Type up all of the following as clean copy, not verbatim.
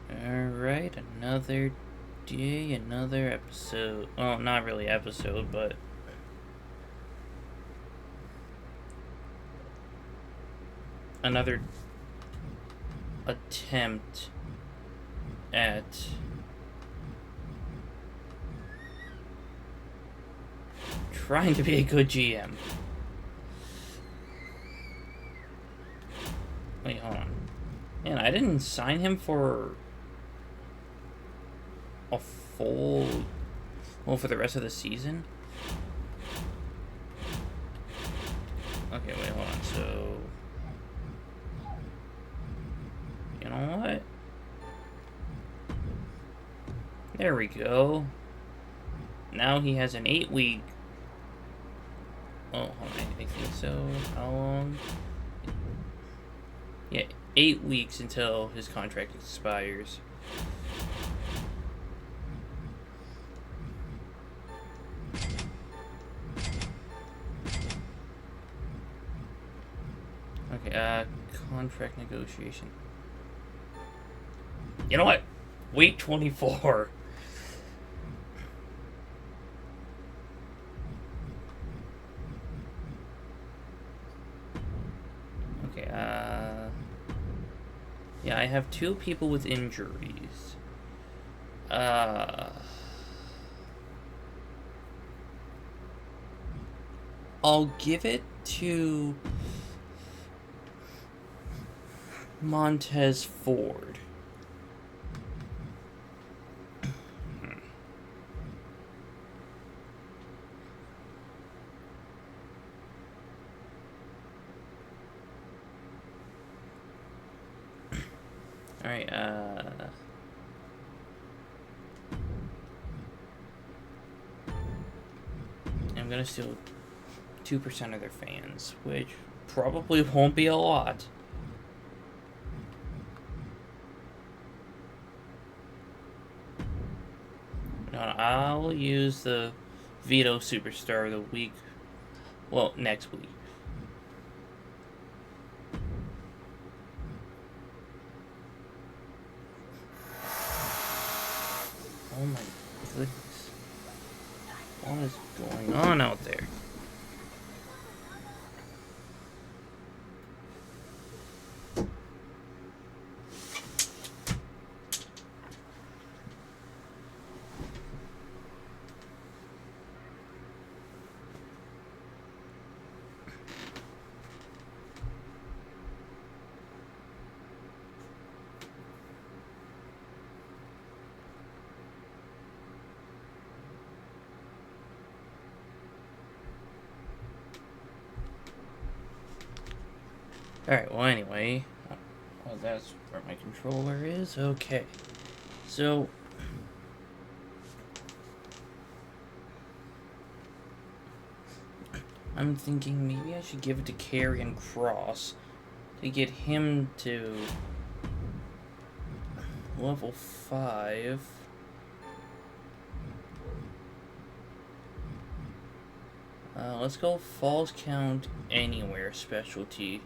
Alright, another day, another episode. Well, not really episode, but another attempt at trying to be a good GM. Wait, hold on. Man, I didn't sign him for a full... Well, for the rest of the season? Okay, wait, hold on. So... You know what? There we go. Now he has an 8-week... Oh, hold on, I think so. How long? Yeah, 8 weeks until his contract expires. Okay, contract negotiation. You know what? Week 24. Okay, yeah, I have 2 people with injuries. I'll give it to Montez Ford. Alright, I'm gonna steal 2% of their fans, which probably won't be a lot. No, I'll use the Veto Superstar the week... Well, next week. Oh my goodness. What is going on out there? Alright, well anyway, well, that's where my controller is. Okay, so I'm thinking maybe I should give it to Karrion Kross to get him to level 5. Let's go Falls Count Anywhere specialty.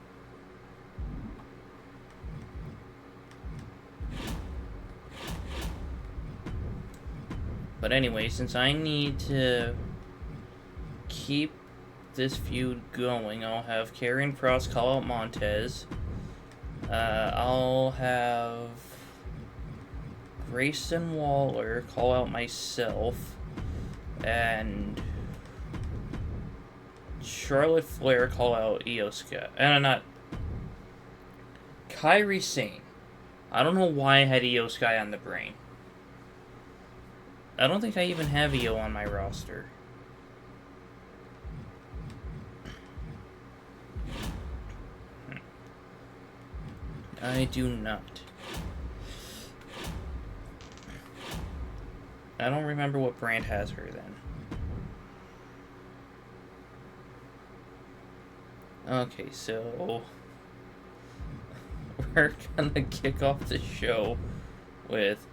But anyway, since I need to keep this feud going, I'll have Karrion Kross call out Montez. I'll have Grayson Waller call out myself. And Charlotte Flair call out Io Sky. Not... Kairi Sane. I don't know why I had Io Sky on the brain. I don't think I even have Io on my roster. I do not. I don't remember what brand has her then. Okay, so we're gonna kick off the show with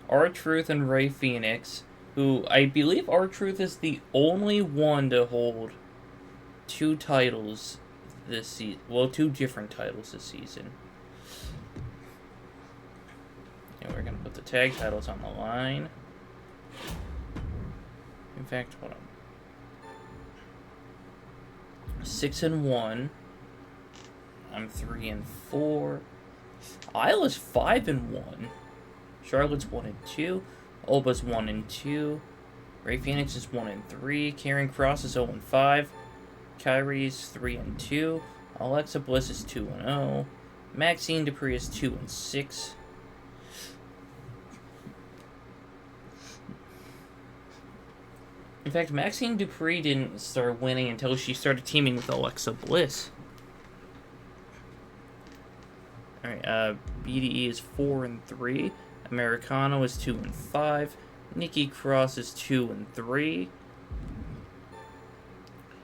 R-Truth and Rey Fenix, who I believe R-Truth is the only one to hold 2 titles this season. Well, 2 different titles this season. And we're gonna put the tag titles on the line. In fact, hold on. 6-1. I'm 3-4. Isla's 5-1. Charlotte's 1-2. Olba's 1-2. Ray Phoenix is 1-3. Karen Cross is 0-5. Kyrie's 3-2. Alexa Bliss is 2-0. Maxine Dupree is 2-6. In fact, Maxine Dupree didn't start winning until she started teaming with Alexa Bliss. Alright, BDE is 4-3. Americano is 2-5. Nikki Cross is 2-3.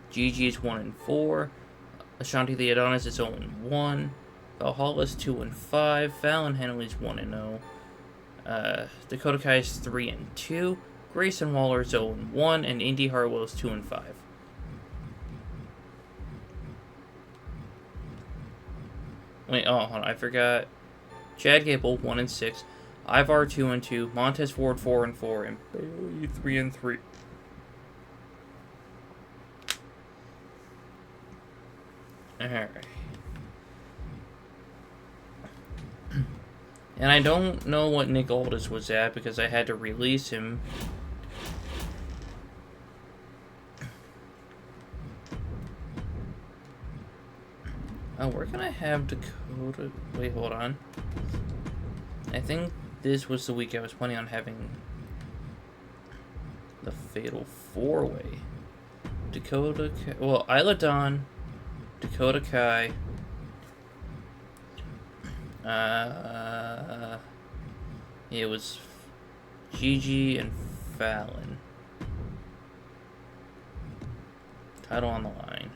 Gigi is 1-4. Ashanti the Adonis is 0-1. Valhalla is 2-5. Fallon Henley is 1-0. Dakota Kai is 3-2. Grayson Waller is 0-1. And Indy Hartwell is 2-5. Wait, oh, hold on, I forgot. Chad Gable, 1-6. Ivar, 2-2. Montez Ford, 4-4. And Bailey, 3-3. Alright. And I don't know what Nick Aldis was at because I had to release him. Oh, we're gonna have Dakota... Wait, hold on. I think this was the week I was planning on having the Fatal 4-Way. Dakota... Well, Isla Dawn, Dakota Kai... it was Gigi and Fallon. Title on the line.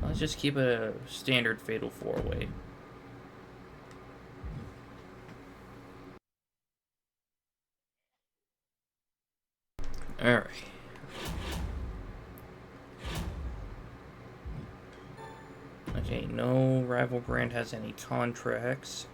Let's just keep a standard Fatal 4-Way. Alright. Okay, no rival brand has any contracts.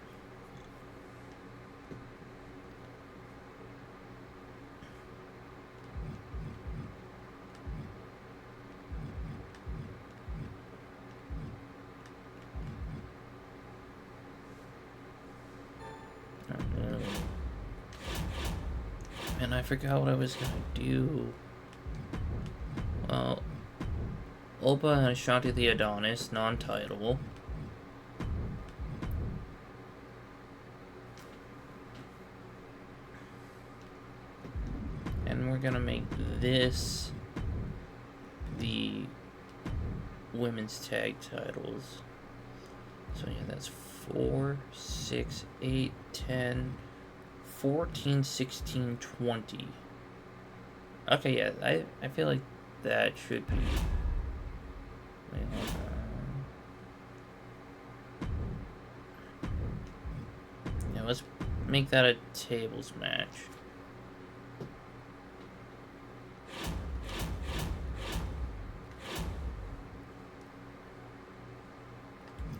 And I forgot what I was gonna do. Well, Opa and Ashanti the Adonis, non-title. And we're gonna make this the women's tag titles. So yeah, that's 4, 6, 8, 10, 14, 16, 20. Okay, yeah, I feel like that should be... Wait, hold on. Yeah, let's make that a tables match.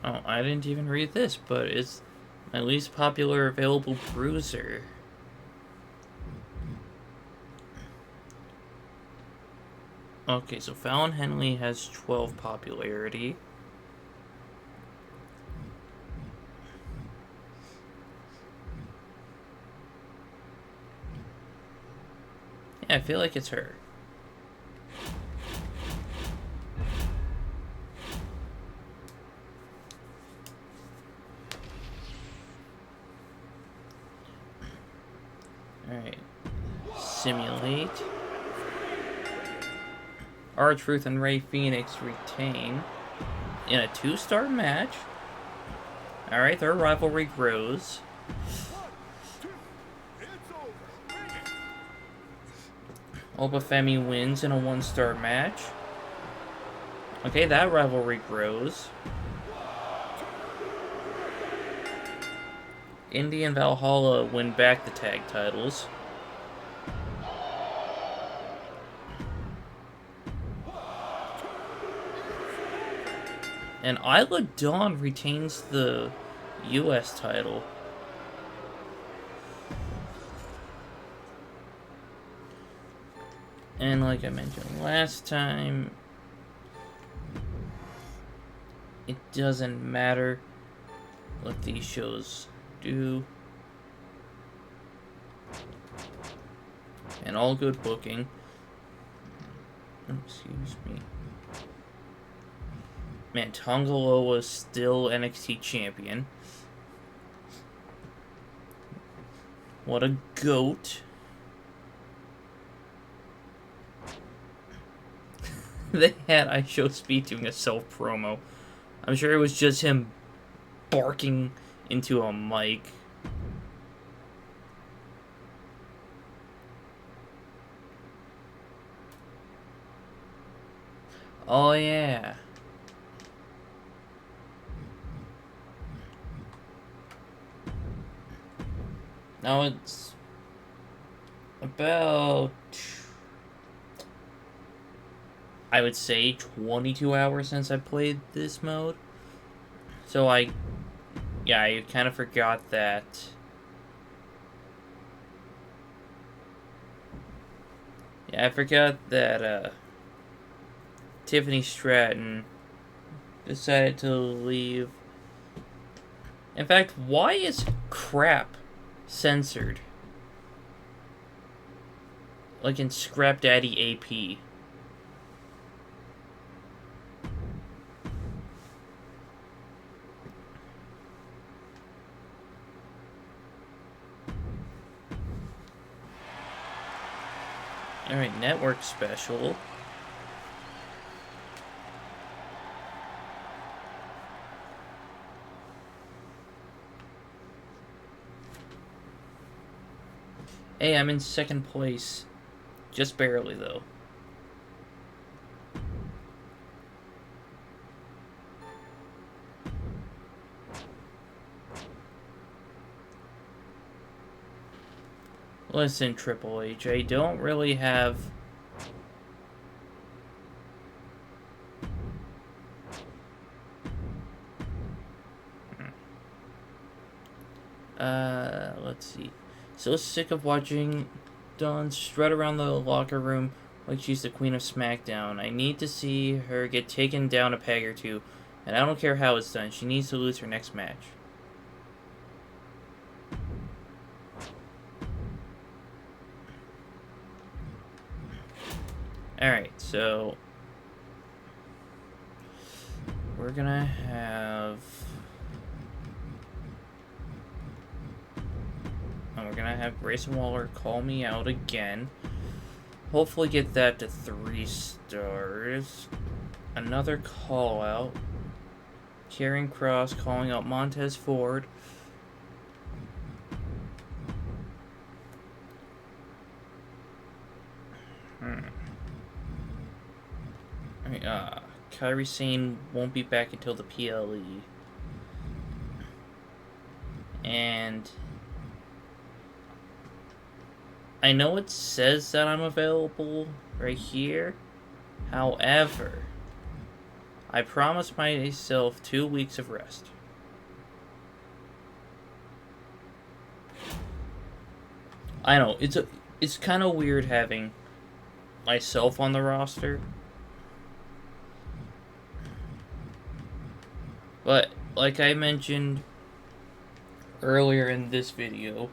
Oh, I didn't even read this, but it's my least popular available bruiser. Okay, so Fallon Henley has 12 popularity. Yeah, I feel like it's her. Alright. Simulate. R-Truth and Ray Phoenix retain in a 2-star match. Alright, their rivalry grows. Obafemi wins in a 1-star match. Okay, that rivalry grows. Indy and Valhalla win back the tag titles. And Isla Dawn retains the US title. And like I mentioned last time, it doesn't matter what these shows do. And all good booking. Excuse me. Man, Tongaloa is still NXT champion. What a goat. They had IShowSpeed doing a self-promo. I'm sure it was just him barking into a mic. Oh, yeah. Now it's about, I would say, 22 hours since I played this mode. So I kind of forgot that. Yeah, I forgot that Tiffany Stratton decided to leave. In fact, why is crap censored? Like in Scrap Daddy AP. Alright, network special. Hey, I'm in second place. Just barely, though. Listen, Triple H, I don't really have... let's see. So sick of watching Dawn strut around the locker room like she's the queen of SmackDown. I need to see her get taken down a peg or two, and I don't care how it's done. She needs to lose her next match. Alright, so we're gonna have... we're gonna have Grayson Waller call me out again. Hopefully get that to 3 stars. Another call out. Karrion Kross calling out Montez Ford. Kairi Sane won't be back until the PLE. And I know it says that I'm available right here. However, I promised myself 2 weeks of rest. I know, it's kind of weird having myself on the roster. But, like I mentioned earlier in this video,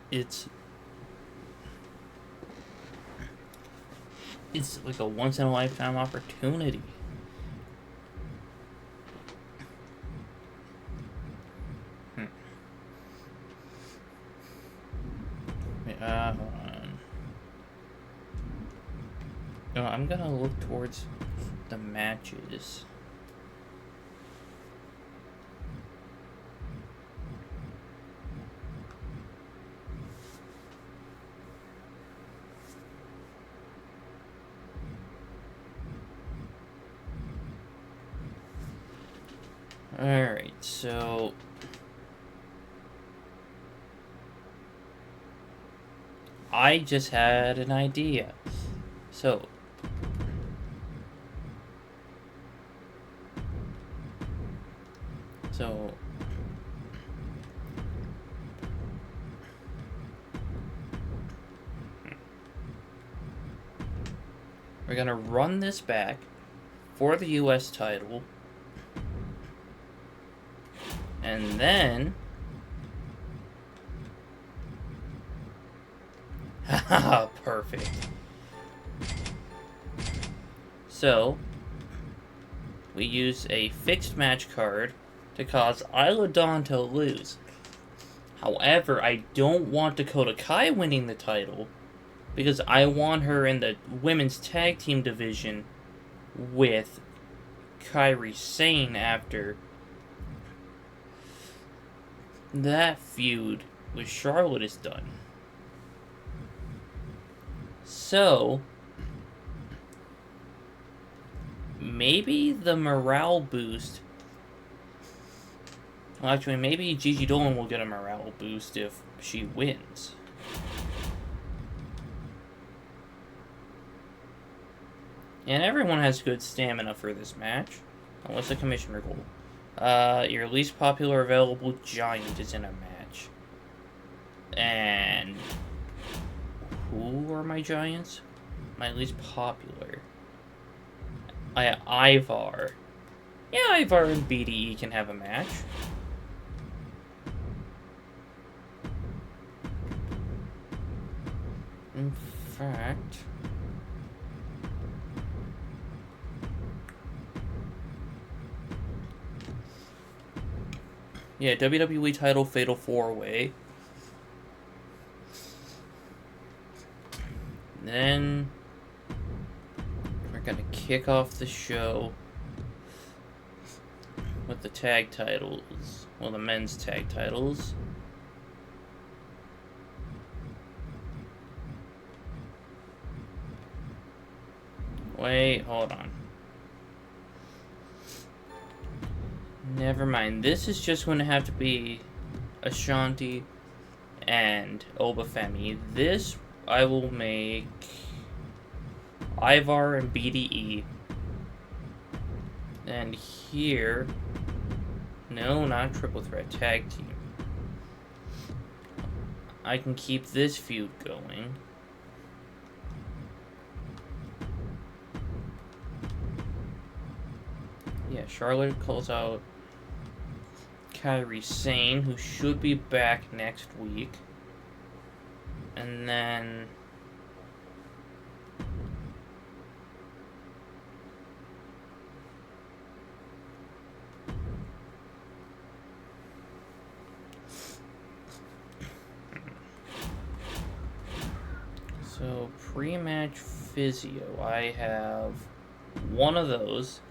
it's like a once-in-a-lifetime opportunity. Hold on. No, I'm gonna look towards the matches. Alright, so I just had an idea. So we're gonna run this back for the US title, and then haha, perfect. So we use a fixed match card to cause Isla Dawn to lose. However, I don't want Dakota Kai winning the title because I want her in the women's tag team division with Kairi Sane after that feud with Charlotte is done. So maybe the morale boost. Well, actually, maybe Gigi Dolan will get a morale boost if she wins. And everyone has good stamina for this match, unless the commissioner goal. Your least popular available giant is in a match. And who are my giants? My least popular. Ivar. Yeah, Ivar and BDE can have a match. In fact, yeah, WWE title Fatal 4-Way. Then we're gonna kick off the show with the tag titles. Well, the men's tag titles. Wait, hold on. Never mind. This is just going to have to be Ashanti and Obafemi. This I will make Ivar and BDE. And here, no, not triple threat, tag team. I can keep this feud going. Yeah, Charlotte calls out Kairi Sane, who should be back next week. And then so pre-match physio, I have one of those.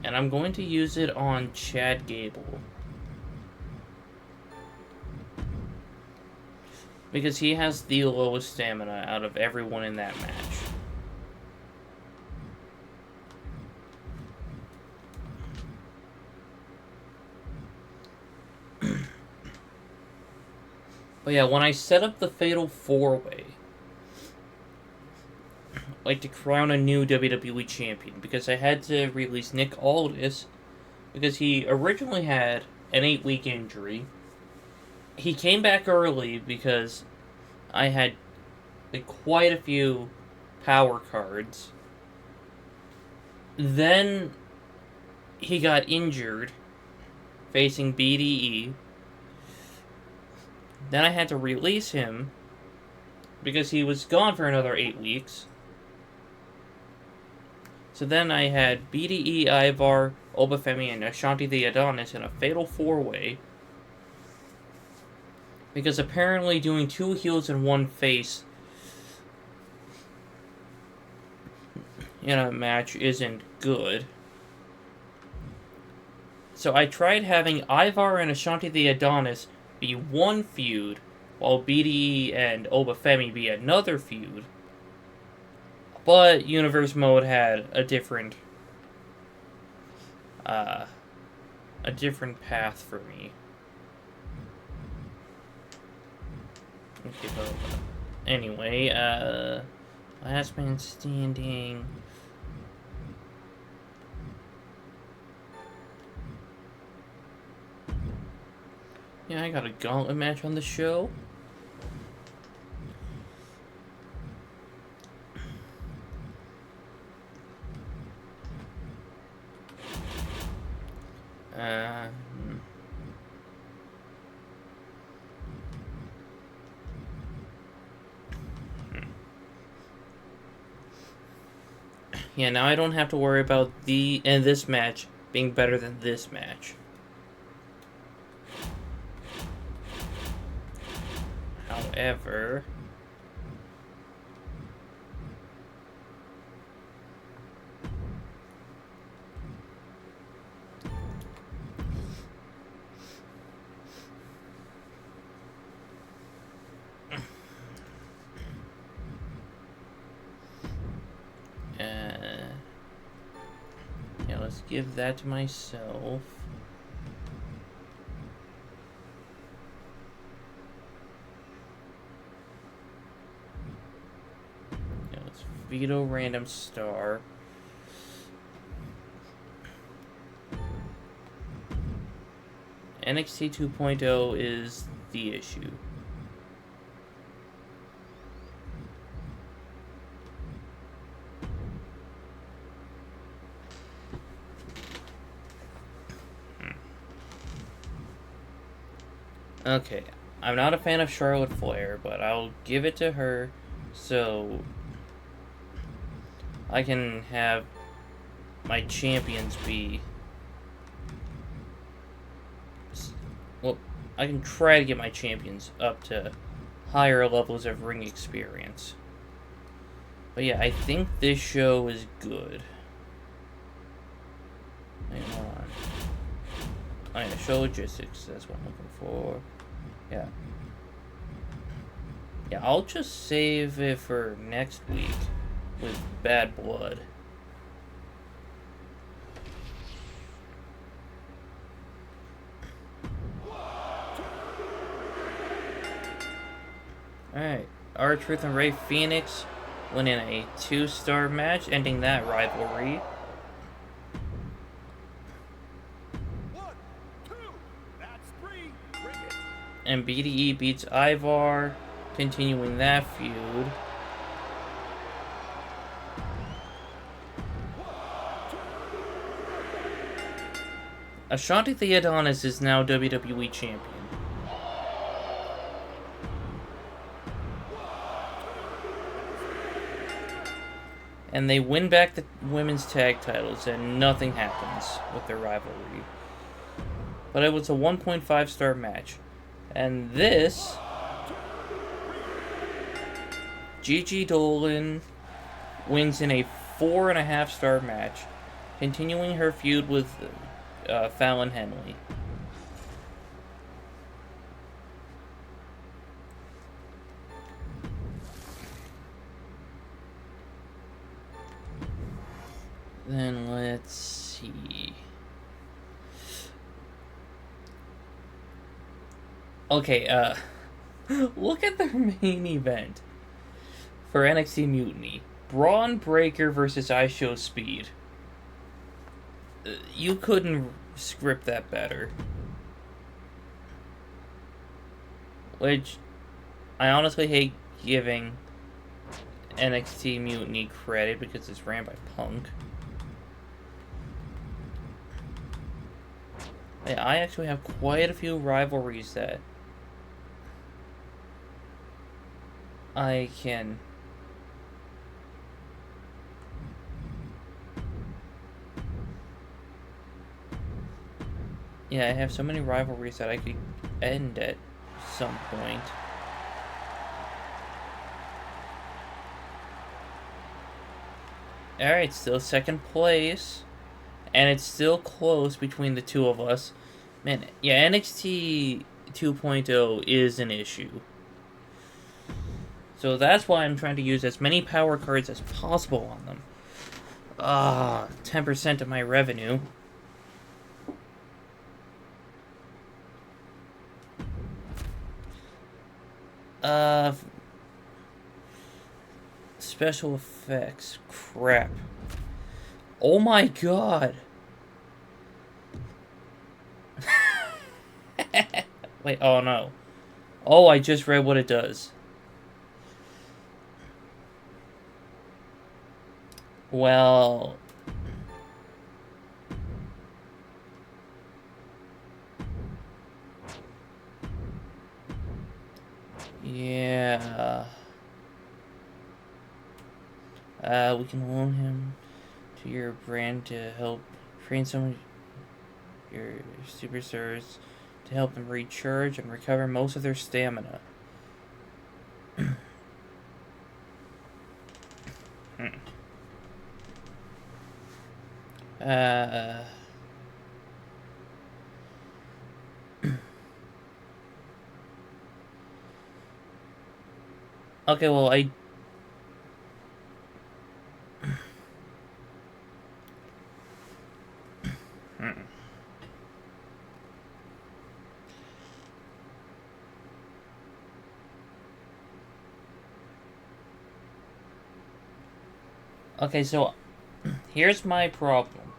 And I'm going to use it on Chad Gable. Because he has the lowest stamina out of everyone in that match. But yeah, when I set up the Fatal 4-Way, like to crown a new WWE champion, because I had to release Nick Aldis because he originally had an 8-week injury. He came back early because I had like quite a few power cards. Then he got injured facing BDE. Then I had to release him because he was gone for another 8 weeks. So then I had BDE, Ivar, Obafemi, and Ashanti the Adonis in a Fatal 4-Way. Because apparently doing 2 heels and 1 face in a match isn't good. So I tried having Ivar and Ashanti the Adonis be one feud, while BDE and Obafemi be another feud. But Universe Mode had a different a different path for me. Okay, but anyway, last man standing. Yeah, I got a gauntlet match on the show. Yeah, now I don't have to worry about this match being better than this match. However, yeah, let's give that to myself. Yeah, let's veto random star. NXT 2.0 is the issue. Okay, I'm not a fan of Charlotte Flair, but I'll give it to her so I can have my champions be... Well, I can try to get my champions up to higher levels of ring experience. But yeah, I think this show is good. Wait, hold on. Oh yeah, show logistics, that's what I'm looking for. Yeah. Yeah, I'll just save it for next week with Bad Blood. Alright, R-Truth and Ray Phoenix went in a 2-star match, ending that rivalry. 1, 2, that's 3, bring it. And BDE beats Ivar, continuing that feud. Ashanti Theodonis is now WWE Champion. And they win back the women's tag titles, and nothing happens with their rivalry. But it was a 1.5 star match. And this, Gigi Dolan wins in a 4.5 star match, continuing her feud with Fallon Henley. Then let's see. Okay, look at the main event for NXT Mutiny. Braun Breaker versus I Show Speed. You couldn't script that better. Which, I honestly hate giving NXT Mutiny credit because it's ran by Punk. I actually have quite a few rivalries that I can... Yeah, I have so many rivalries that I could end at some point. Alright, still second place. And it's still close between the two of us. Man, yeah, NXT 2.0 is an issue. So that's why I'm trying to use as many power cards as possible on them. 10% of my revenue. Uh, special effects. Crap. Oh my god. Wait, oh no. Oh, I just read what it does. Well... Yeah... we can loan him to your brand to help train some of your superstars to help them recharge and recover most of their stamina. uh... Okay, well, Okay, so here's my problem.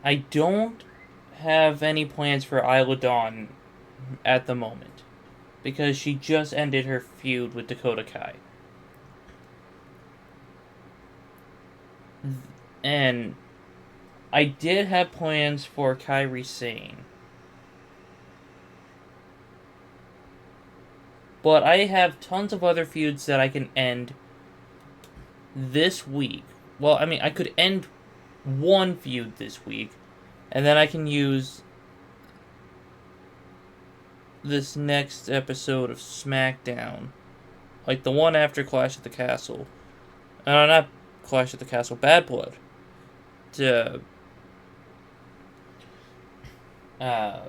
I don't have any plans for Isla Dawn at the moment because she just ended her feud with Dakota Kai. And I did have plans for Kairi Sane. But I have tons of other feuds that I can end this week. Well, I mean, I could end one feud this week, and then I can use this next episode of SmackDown, like the one after Clash at the Castle. Not Clash at the Castle, Bad Blood, to uh,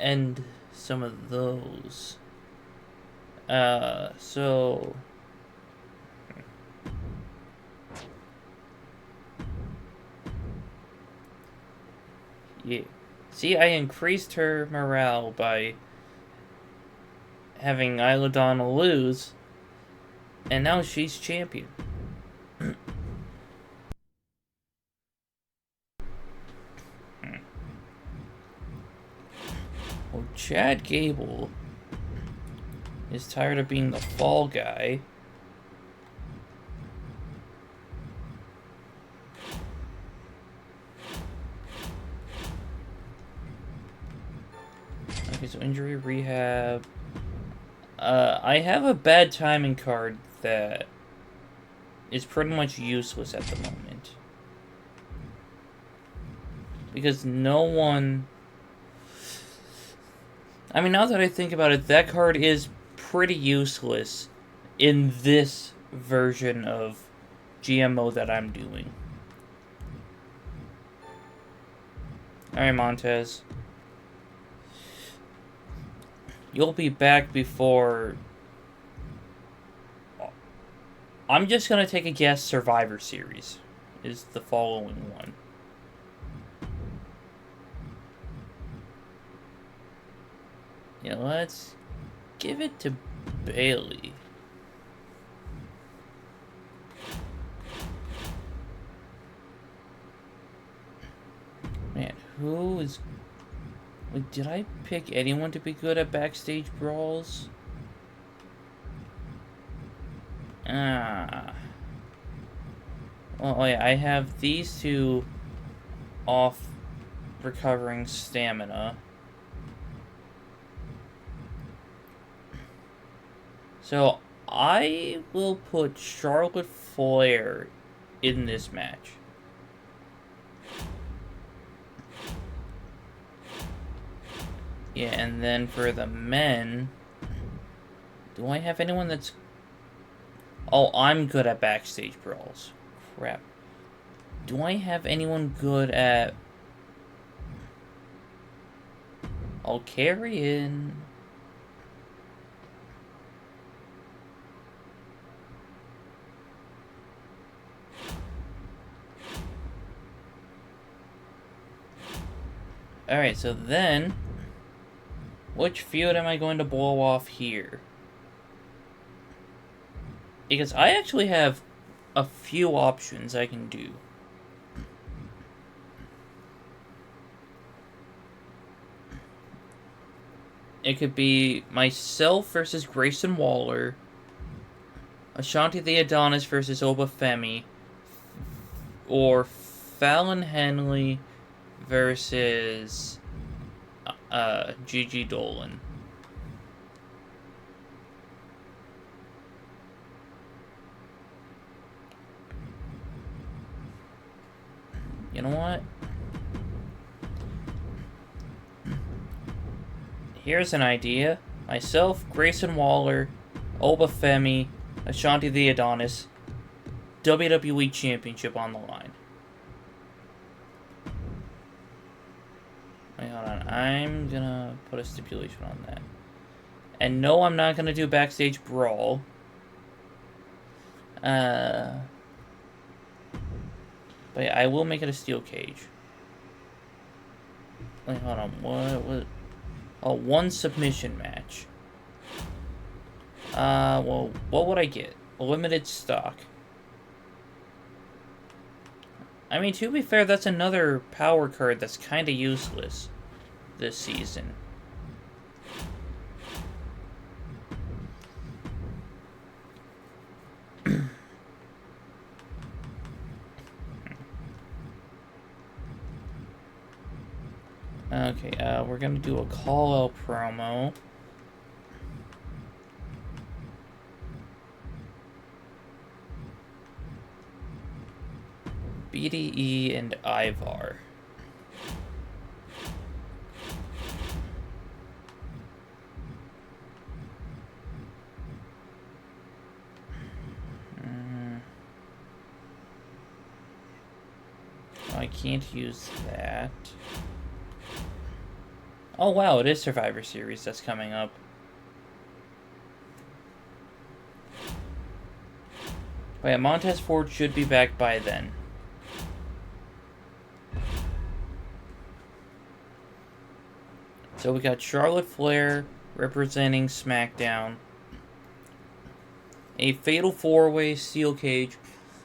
end some of those. So... Yeah. See, I increased her morale by having Isla Dawn lose, and now she's champion. Well, Chad Gable is tired of being the fall guy. Okay, so injury rehab. I have a bad timing card that is pretty much useless at the moment. Because no one... I mean, now that I think about it, that card is pretty useless in this version of GMO that I'm doing. Alright, Montez. You'll be back before... I'm just gonna take a guess. Survivor Series is the following one. Yeah, let's give it to Bailey. Man, who is... Wait, did I pick anyone to be good at backstage brawls? Well, oh yeah, I have these two off recovering stamina. So, I will put Charlotte Flair in this match. Yeah, and then for the men... Do I have anyone that's... Oh, I'm good at backstage brawls. Crap. Do I have anyone good at... I'll carry in... Alright, so then... Which feud am I going to blow off here? Because I actually have a few options I can do. It could be myself versus Grayson Waller, Ashanti the Adonis versus Obafemi, or Fallon Henley versus Gigi Dolan. You know what? Here's an idea. Myself, Grayson Waller, Obafemi, Ashanti the Adonis, WWE Championship on the line. Wait, hold on. I'm gonna put a stipulation on that. And no, I'm not gonna do Backstage Brawl. But yeah, I will make it a steel cage. Wait, hold on. What? Oh, one submission match. Well, what would I get? Limited stock. I mean, to be fair, that's another power card that's kind of useless this season. Okay, we're gonna do a call-out promo. BDE and Ivar. I can't use that. Oh wow, it is Survivor Series that's coming up. But yeah, Montez Ford should be back by then. So we got Charlotte Flair representing SmackDown. A Fatal 4-Way Steel Cage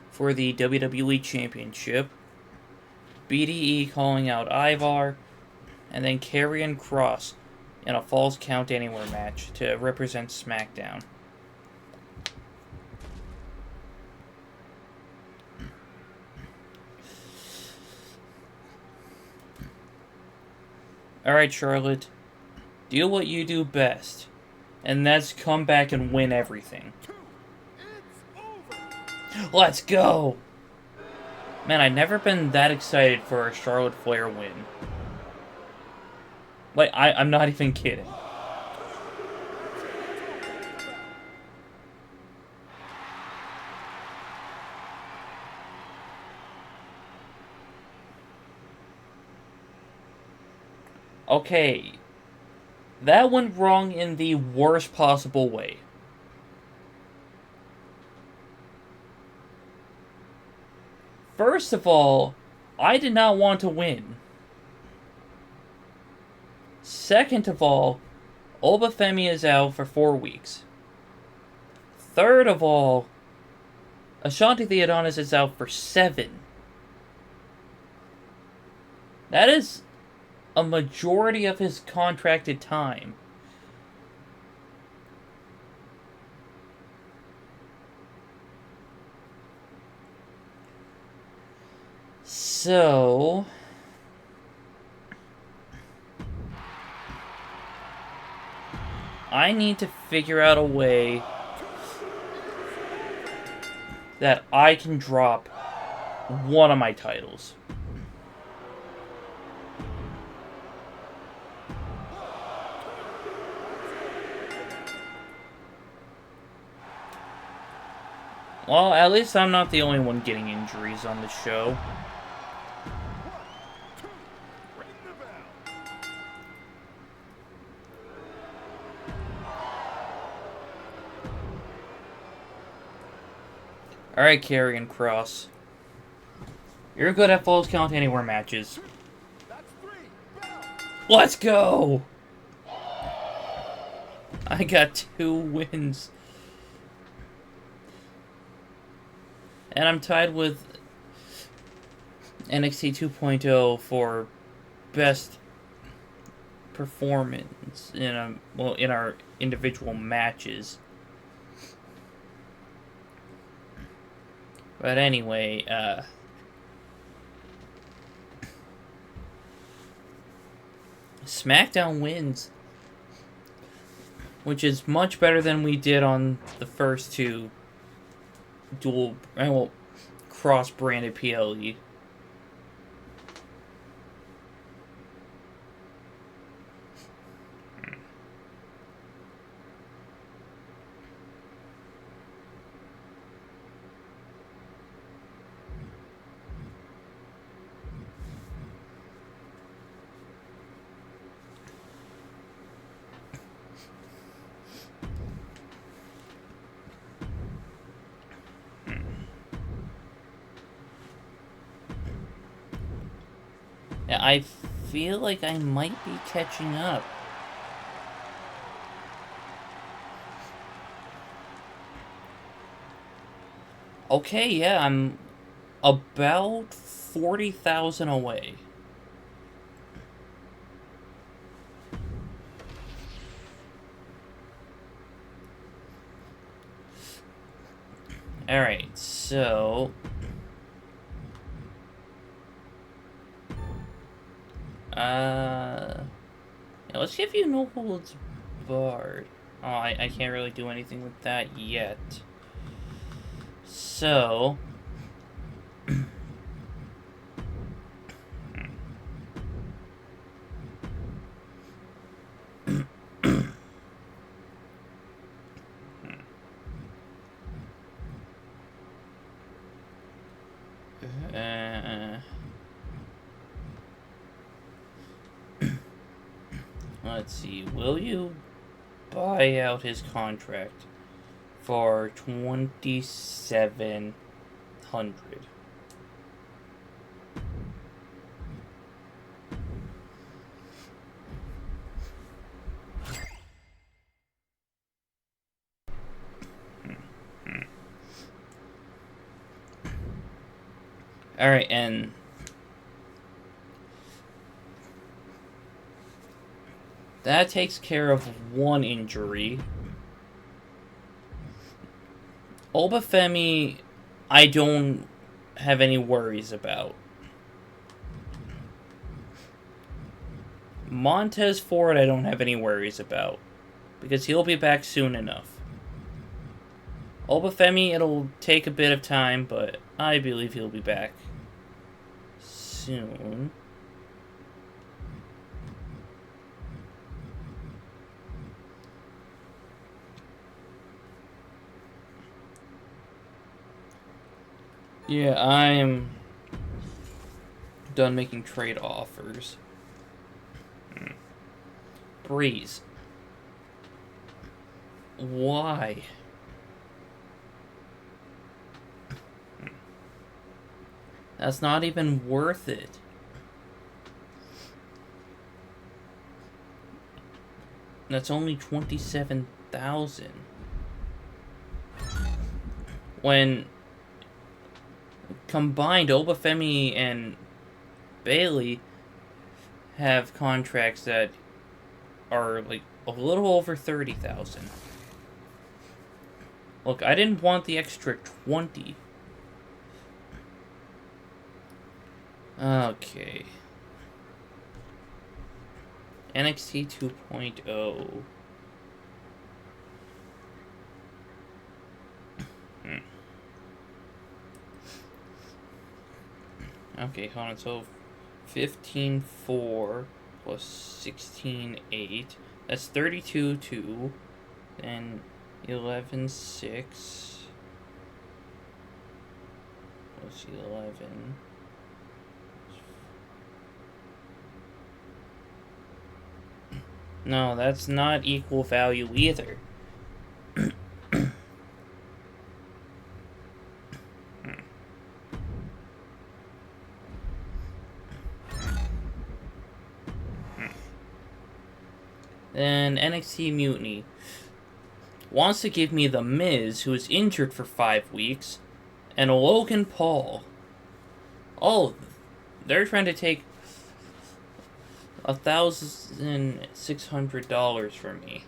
for the WWE Championship. BDE calling out Ivar. And then Karrion Kross in a Falls Count Anywhere match to represent SmackDown. Alright, Charlotte. Do what you do best. And that's come back and win everything. Let's go! Man, I've never been that excited for a Charlotte Flair win. Like, I'm not even kidding. Okay. That went wrong in the worst possible way. First of all, I did not want to win. Second of all, Obafemi is out for 4 weeks. Third of all, Ashanti the Adonis is out for 7. That is a majority of his contracted time. So I need to figure out a way that I can drop one of my titles. Well, at least I'm not the only one getting injuries on the show. Alright, Karrion Kross. You're good at Falls Count Anywhere matches. Let's go! I got 2 wins. And I'm tied with NXT 2.0 for best performance in our individual matches. But anyway, SmackDown wins, which is much better than we did on the first 2 cross-branded PLE. I feel like I might be catching up. Okay, yeah, I'm about 40,000 away. Alright, so... yeah, let's give you No Holds Barred. Oh, I can't really do anything with that yet. So... let's see. Will you buy out his contract for 2,700? Alright, and that takes care of 1 injury. Obafemi, I don't have any worries about. Montez Ford, I don't have any worries about, because he'll be back soon enough. Obafemi, it'll take a bit of time, but I believe he'll be back soon. Yeah, I am done making trade offers. Breeze. Why? That's not even worth it. That's only 27,000. When combined, Obafemi and Bailey have contracts that are like a little over 30,000. Look, I didn't want the extra 20. Okay. NXT 2.0. Okay, hold on. So 15.4 plus 16.8. That's 32.2. Then 11.6 plus 11. No, that's not equal value either. Then NXT Mutiny wants to give me The Miz, who is injured for 5 weeks, and Logan Paul. Oh, they're trying to take $1,600 from me.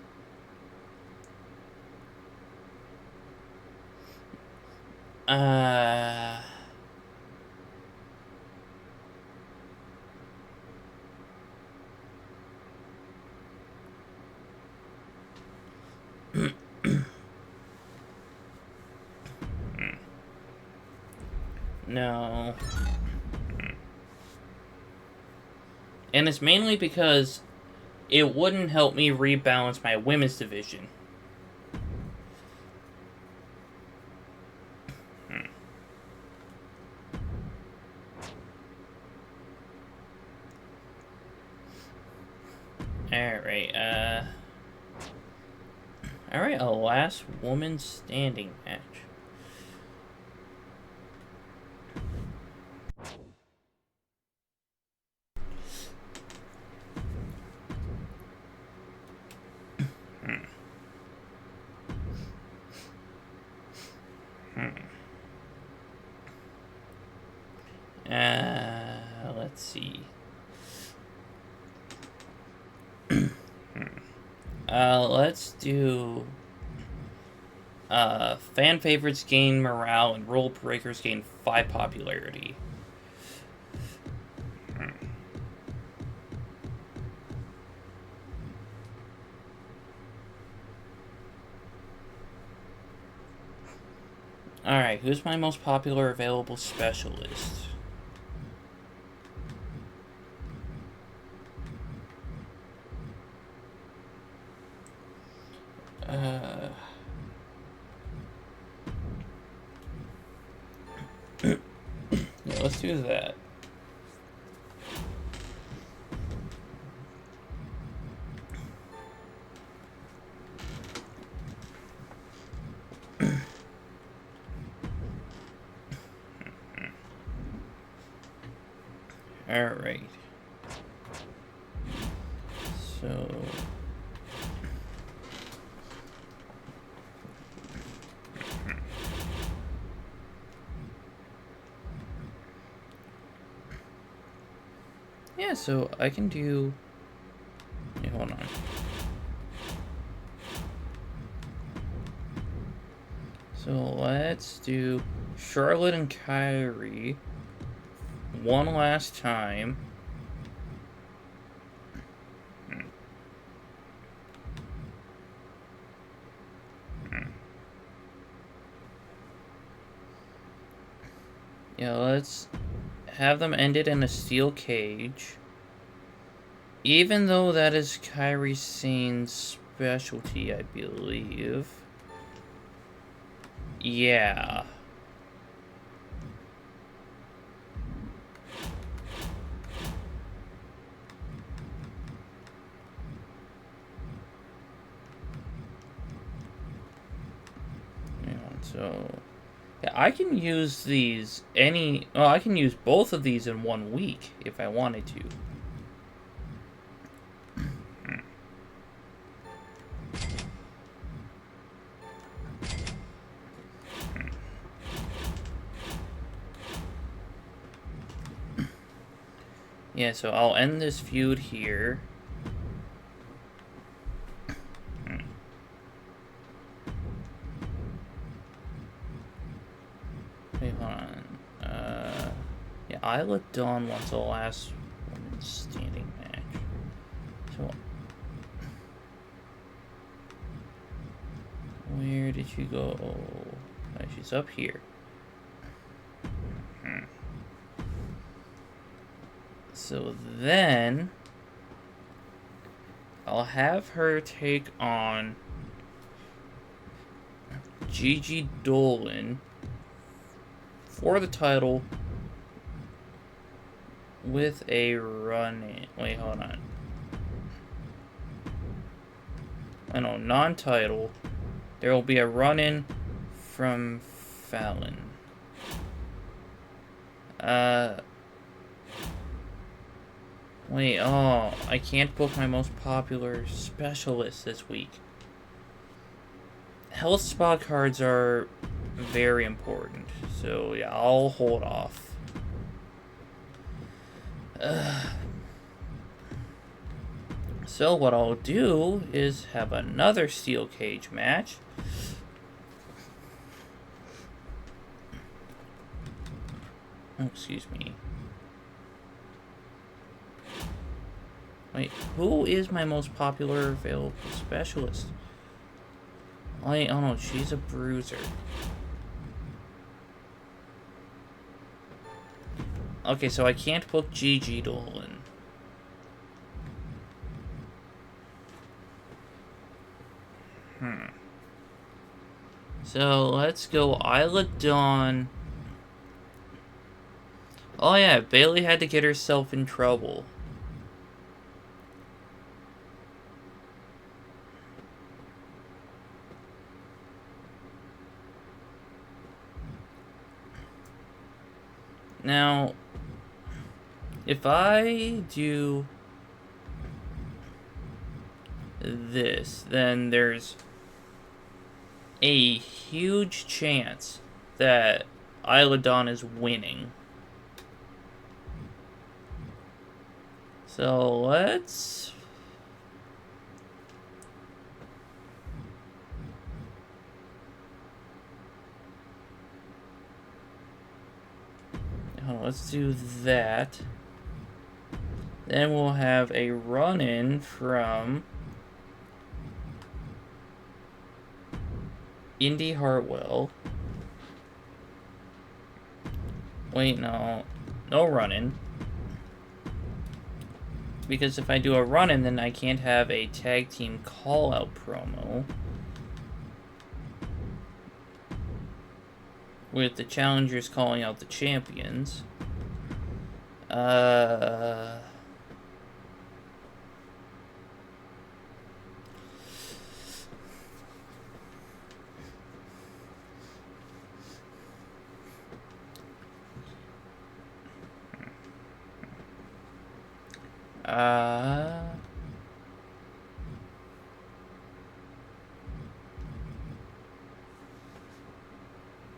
No. And it's mainly because it wouldn't help me rebalance my women's division. Alright, a last woman standing match. Let's see. Let's do fan favorites gain morale and rule breakers gain 5 popularity. Alright, who's my most popular available specialist? Yeah, let's do that. Alright. So... yeah, so I can do... yeah, hold on. So let's do Charlotte and Kyrie one last time. Yeah, let's have them ended in a steel cage. Even though that is Kairi Sane's specialty, I believe. Yeah. So, yeah, I can use these I can use both of these in 1 week if I wanted to. Yeah, so I'll end this feud here. Wait, hold on. Yeah, Isla Dawn wants the last woman standing match. So, where did she go? Oh, she's up here. So then, I'll have her take on Gigi Dolan for the title with a run-in. Wait, hold on. I know, non-title. There will be a run-in from Fallon. Wait, oh, I can't book my most popular specialist this week. Health spot cards are very important, so yeah, I'll hold off. So what I'll do is have another steel cage match. Oh, excuse me. Wait, who is my most popular available specialist? Wait, oh no, she's a bruiser. Okay, so I can't book Gigi Dolan. So let's go Isla Dawn. Oh yeah, Bailey had to get herself in trouble. Now, if I do this, then there's a huge chance that Isla Dawn is winning. So let's... let's do that. Then we'll have a run-in from Indy Hartwell. Wait, no. No run-in. Because if I do a run-in, then I can't have a tag team call-out promo. With the challengers calling out the champions.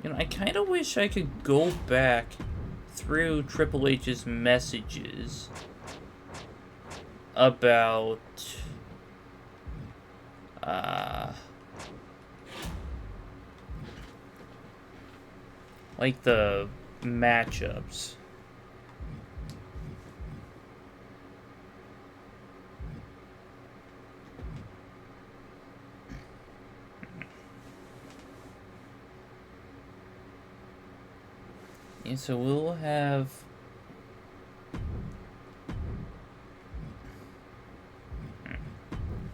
You know, I kind of wish I could go back through Triple H's messages about like the matchups. Yeah, so we'll have...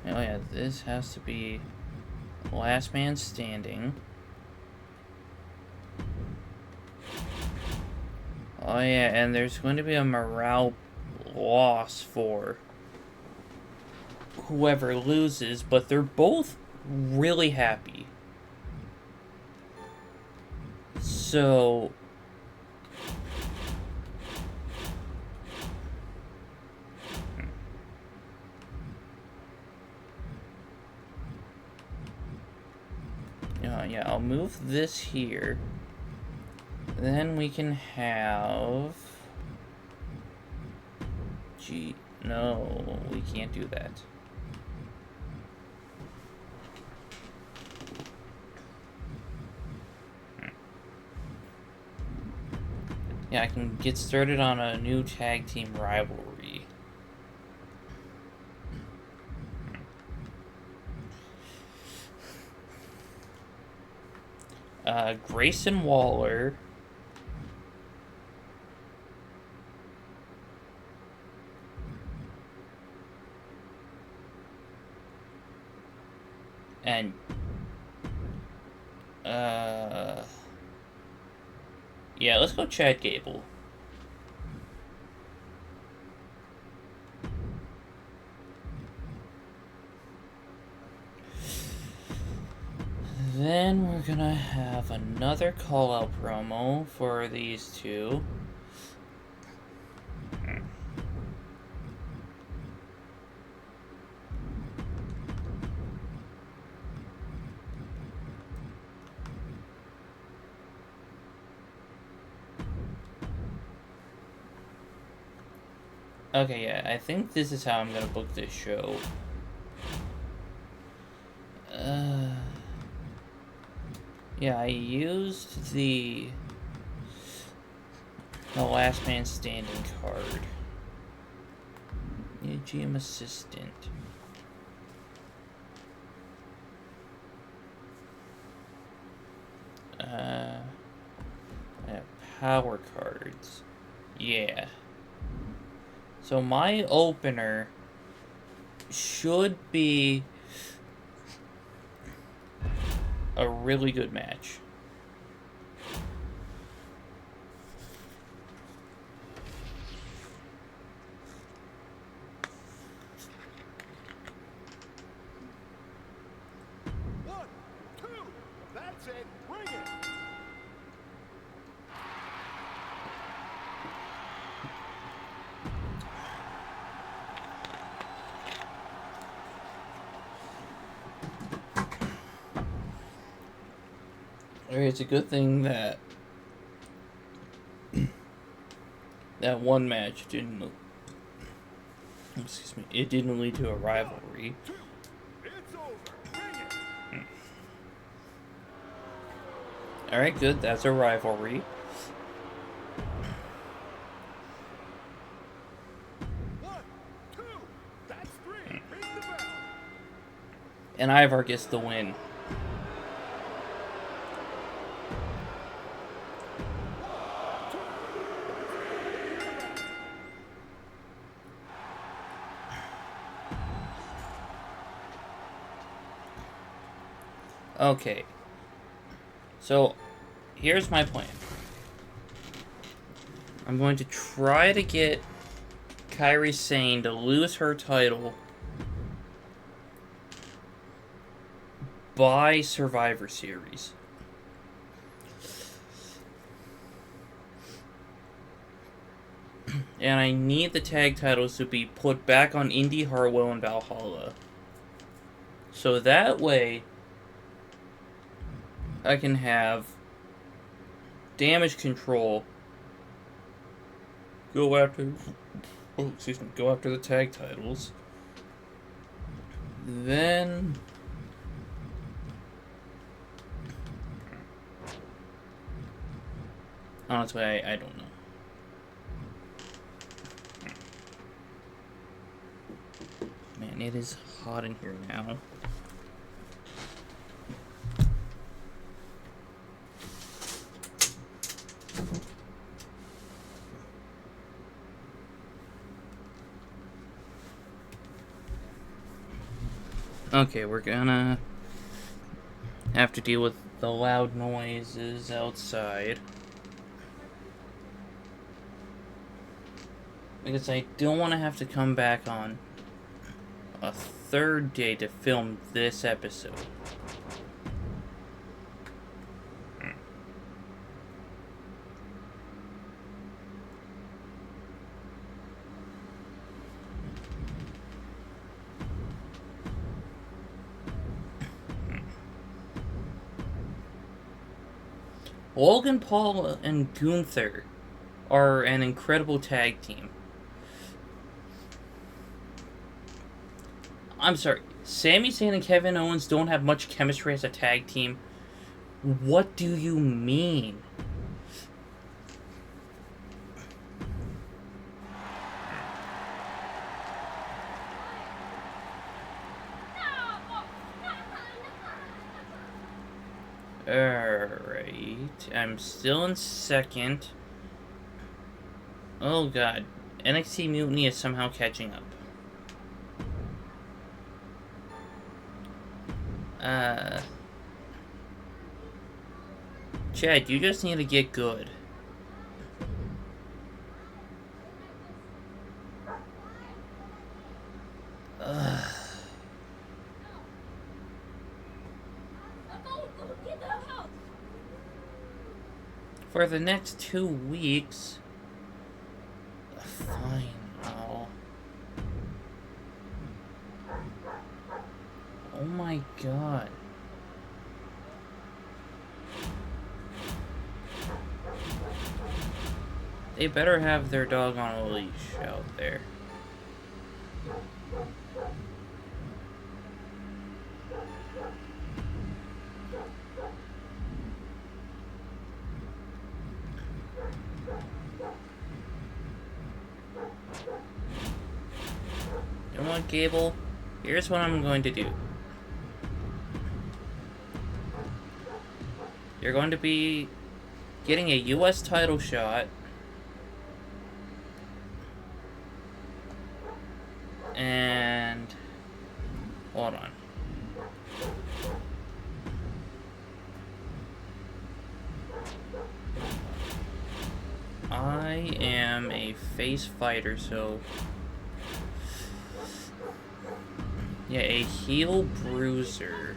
Oh yeah, this has to be last man standing. Oh yeah, and there's going to be a morale loss for whoever loses, but they're both really happy. So... yeah, I'll move this here. Then we can have... no, we can't do that. Yeah, I can get started on a new tag team rivalry. Grayson Waller. And, yeah, let's go Chad Gable. Then we're gonna have another call-out promo for these two. Okay, yeah, I think this is how I'm gonna book this show. Yeah, I used the last man standing card. MyGM assistant. I have power cards. Yeah. So my opener should be a really good match. One, two. That's it. Bring it. It's a good thing that that one match didn't. Excuse me. It didn't lead to a rivalry. Two. It's over. Bring it. All right, good. That's a rivalry. One, two. That's three. Ring the bell. And Ivar gets the win. Okay. So, here's my plan. I'm going to try to get Kairi Sane to lose her title by Survivor Series. And I need the tag titles to be put back on Indy Hartwell and Valhalla. So that way, I can have Damage Control go after the tag titles. Then honestly, I don't know. Man, it is hot in here now. Okay, we're gonna have to deal with the loud noises outside. Because I don't want to have to come back on a third day to film this episode. Logan Paul and Gunther are an incredible tag team. I'm sorry, Sami Zayn and Kevin Owens don't have much chemistry as a tag team. What do you mean? Alright, I'm still in second. Oh god, NXT Mutiny is somehow catching up. Chad, you just need to get good. For the next 2 weeks... Fine, Oh my god. They better have their dog on a leash out there. You know what, Gable? Here's what I'm going to do. You're going to be getting a U.S. title shot. And... hold on. I am a face fighter, so... yeah, a heel bruiser.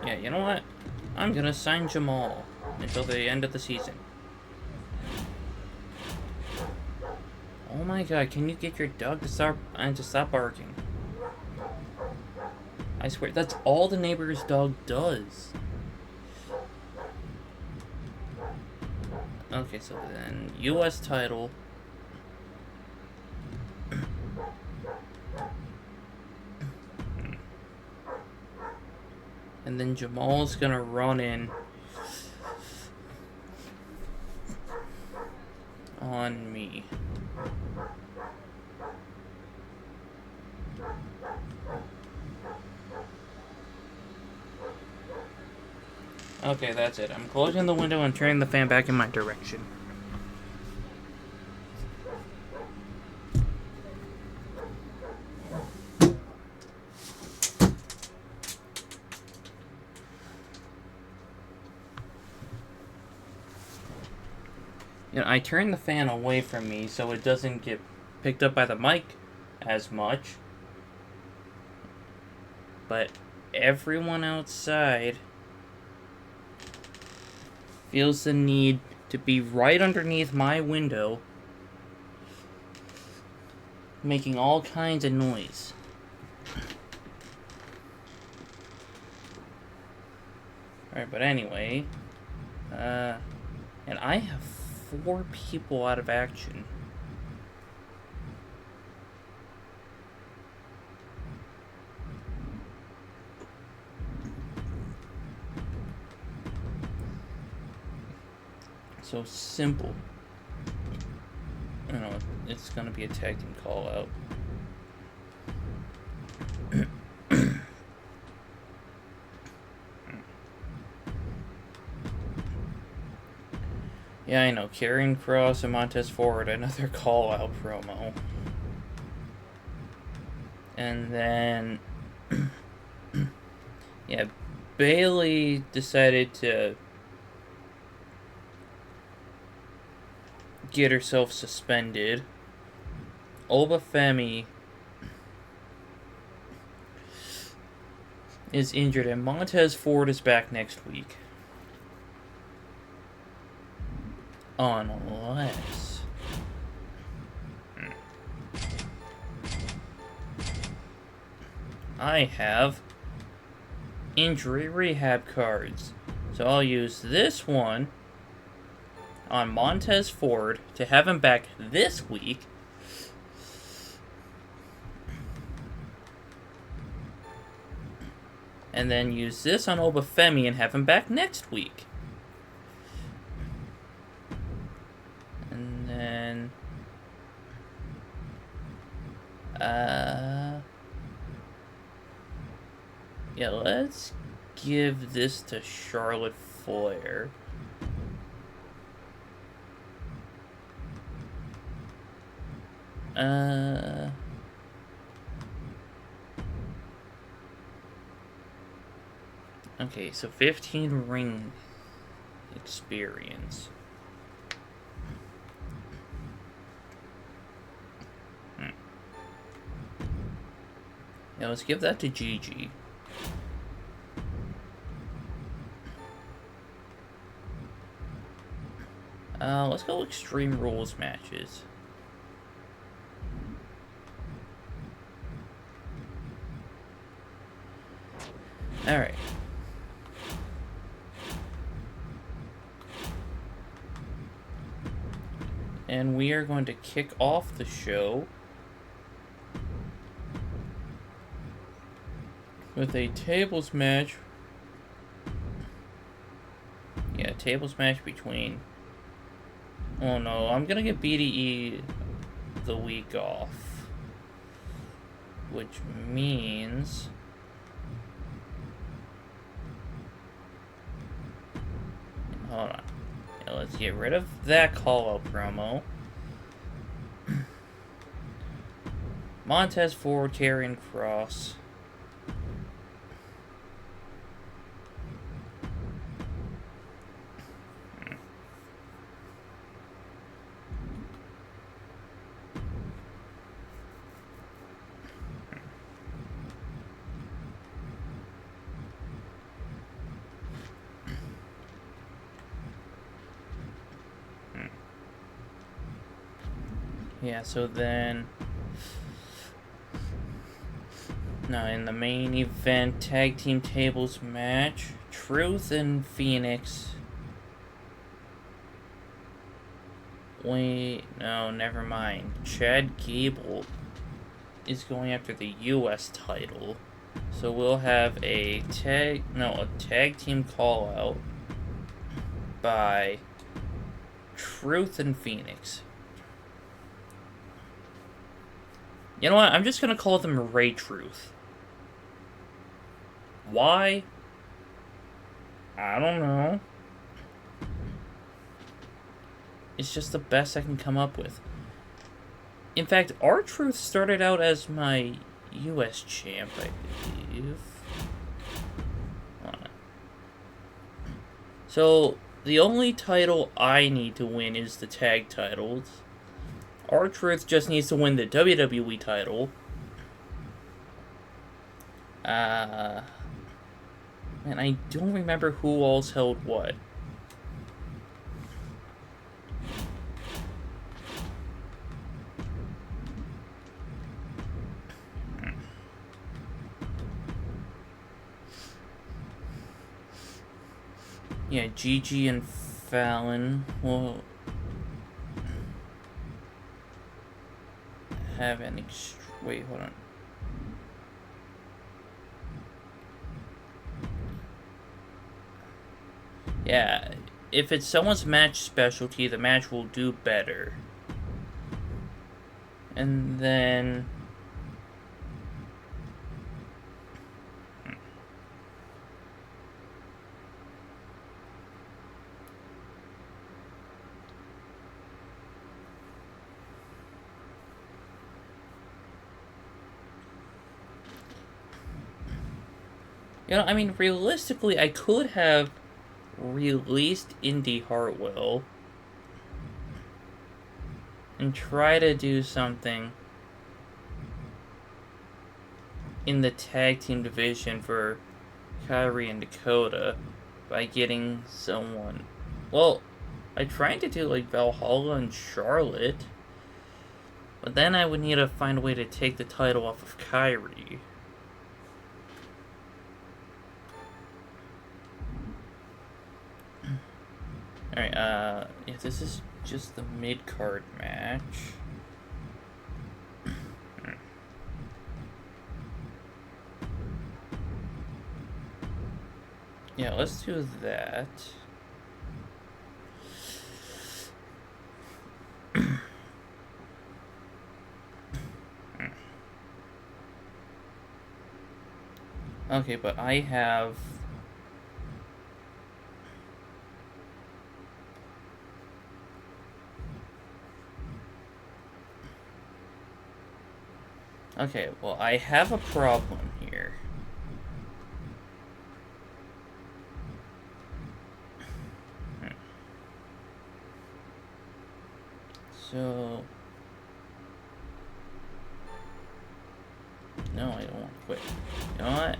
Yeah, you know what? I'm gonna sign Jamal until the end of the season. Oh my god, can you get your dog to stop barking? I swear, that's all the neighbor's dog does. Okay, so then, U.S. title. And then Jamal's gonna run in on me. Okay, that's it. I'm closing the window and turning the fan back in my direction. You know, I turn the fan away from me so it doesn't get picked up by the mic as much. But everyone outside feels the need to be right underneath my window, making all kinds of noise. Alright, but anyway, and I have 4 people out of action. So simple. You know, it's gonna be a tag team call out. Yeah, I know. Karrion Kross and Montez Ford, another call out promo. And then, yeah, Bayley decided to get herself suspended. Obafemi is injured, and Montez Ford is back next week. Unless... I have injury rehab cards. So I'll use this one on Montez Ford to have him back this week. And then use this on Obafemi and have him back next week. And then... yeah, let's give this to Charlotte Flair. Okay, so 15 ring experience. Yeah, let's give that to Gigi. Let's go Extreme Rules matches. Alright. And we are going to kick off the show with a tables match. Yeah, tables match between... Oh no, I'm gonna get BDE the week off. Which means... Hold on. Yeah, let's get rid of that call-out promo. Montez Ford, Karrion Kross. Yeah, so then... Now, in the main event tag team tables match, Truth and Phoenix. Wait, no, never mind. Chad Gable is going after the US title. So we'll have a tag team call out by Truth and Phoenix. You know what? I'm just gonna call them Ray Truth. Why? I don't know. It's just the best I can come up with. In fact, R-Truth started out as my US champ, I believe. Hold on. So, the only title I need to win is the tag titles. R-Truth just needs to win the WWE title. And I don't remember who else held what. Yeah, Gigi and Fallon will have an wait, hold on. Yeah, if it's someone's match specialty, the match will do better. And then... You know, I mean, realistically, I could have released Indy Hartwell and try to do something in the tag team division for Kyrie and Dakota by getting someone. Well, I tried to do like Valhalla and Charlotte, but then I would need to find a way to take the title off of Kyrie. Alright, yeah, this is just the mid-card match. Yeah, let's do that. Okay, but I have... Okay, well, I have a problem here. So... No, I don't want to quit. You know what?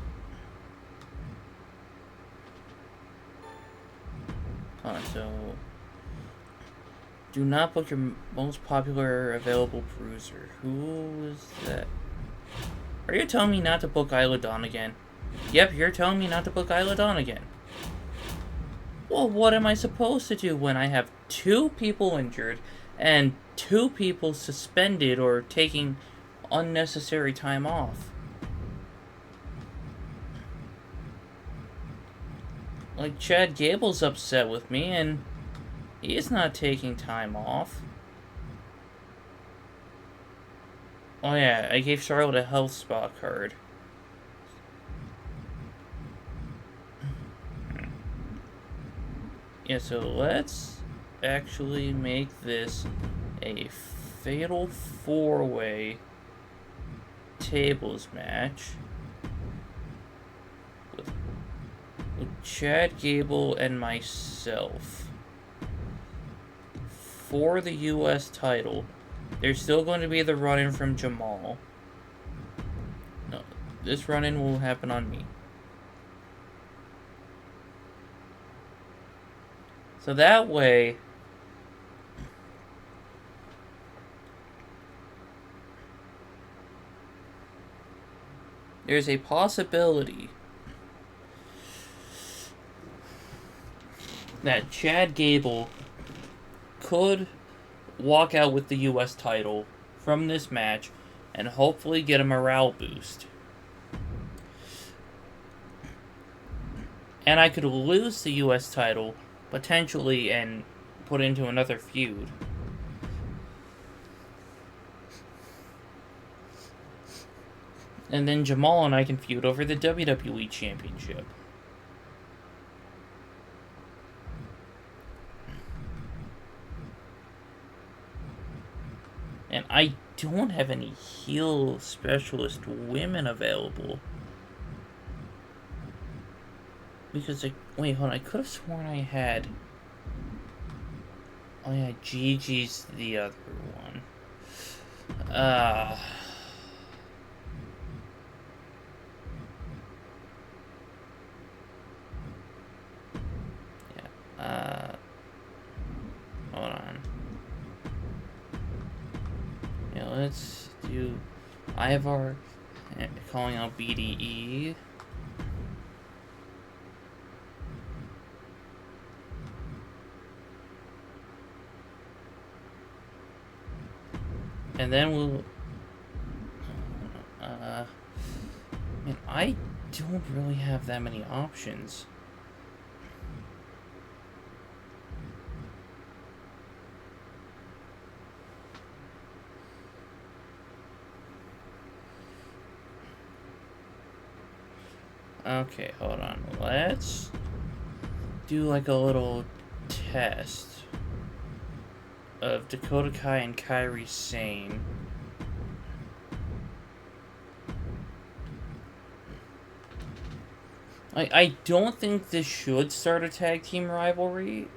Hold on, so... Do not book your most popular available bruiser. Who is that? Are you telling me not to book Isla Dawn again? Yep, you're telling me not to book Isla Dawn again. Well, what am I supposed to do when I have 2 people injured and 2 people suspended or taking unnecessary time off? Like, Chad Gable's upset with me, and he's not taking time off. Oh yeah, I gave Charlotte a health spot card. Yeah, so let's actually make this a fatal 4-way tables match with Chad Gable and myself for the US title. There's still going to be the run-in from Jamal. No, this run-in will happen on me. So that way, there's a possibility that Chad Gable could walk out with the US title from this match and hopefully get a morale boost. And I could lose the US title, potentially, and put into another feud. And then Jamal and I can feud over the WWE Championship. And I don't have any heel specialist women available. Because wait, hold on, I could have sworn I had... Oh yeah, Gigi's the other one. Hold on. Yeah, let's do Ivar calling out BDE. And then we'll... man, I don't really have that many options. Okay, hold on. Let's do like a little test of Dakota Kai and Kairi Sane. I don't think this should start a tag team rivalry.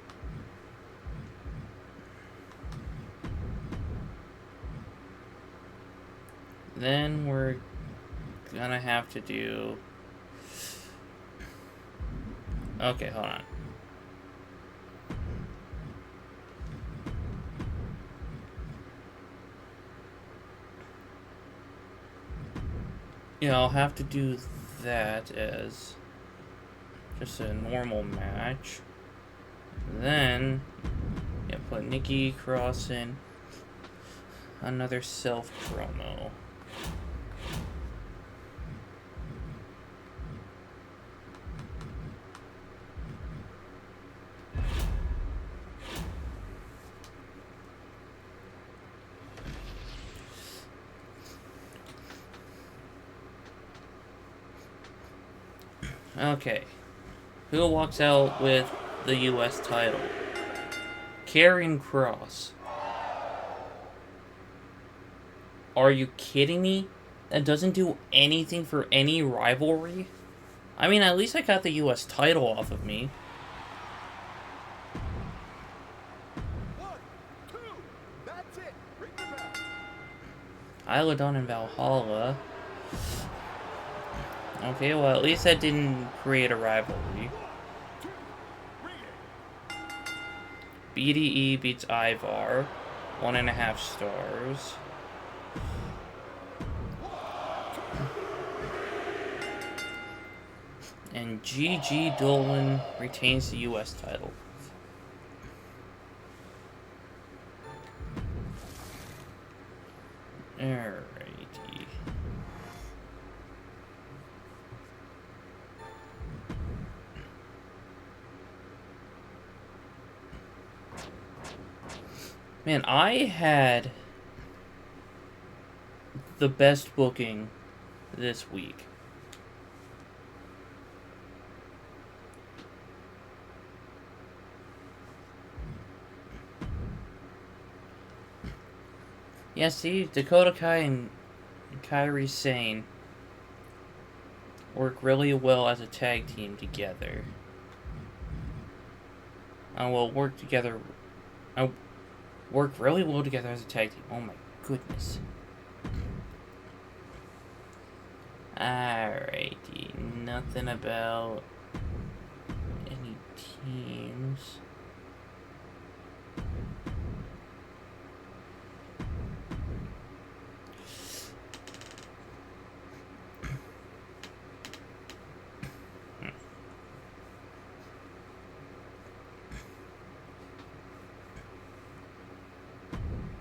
Then we're gonna have to do... Okay, hold on. Yeah, I'll have to do that as just a normal match. Then, yeah, put Nikki Cross in another self promo. Okay. Who walks out with the US title? Karrion Kross. Are you kidding me? That doesn't do anything for any rivalry? I mean, at least I got the US title off of me. 1, 2, that's it. Ring the bell. Isla Dawn and Valhalla. Okay, well, at least that didn't create a rivalry. 2, ring it. BDE beats Ivar. 1.5 stars. And G.G. Dolan retains the U.S. title. Alrighty. Man, I had the best booking this week. Yeah, see, Dakota Kai and Kairi Sane work really well as a tag team together. Work together. Work really well together as a tag team. Oh my goodness. Alrighty, nothing about any teams.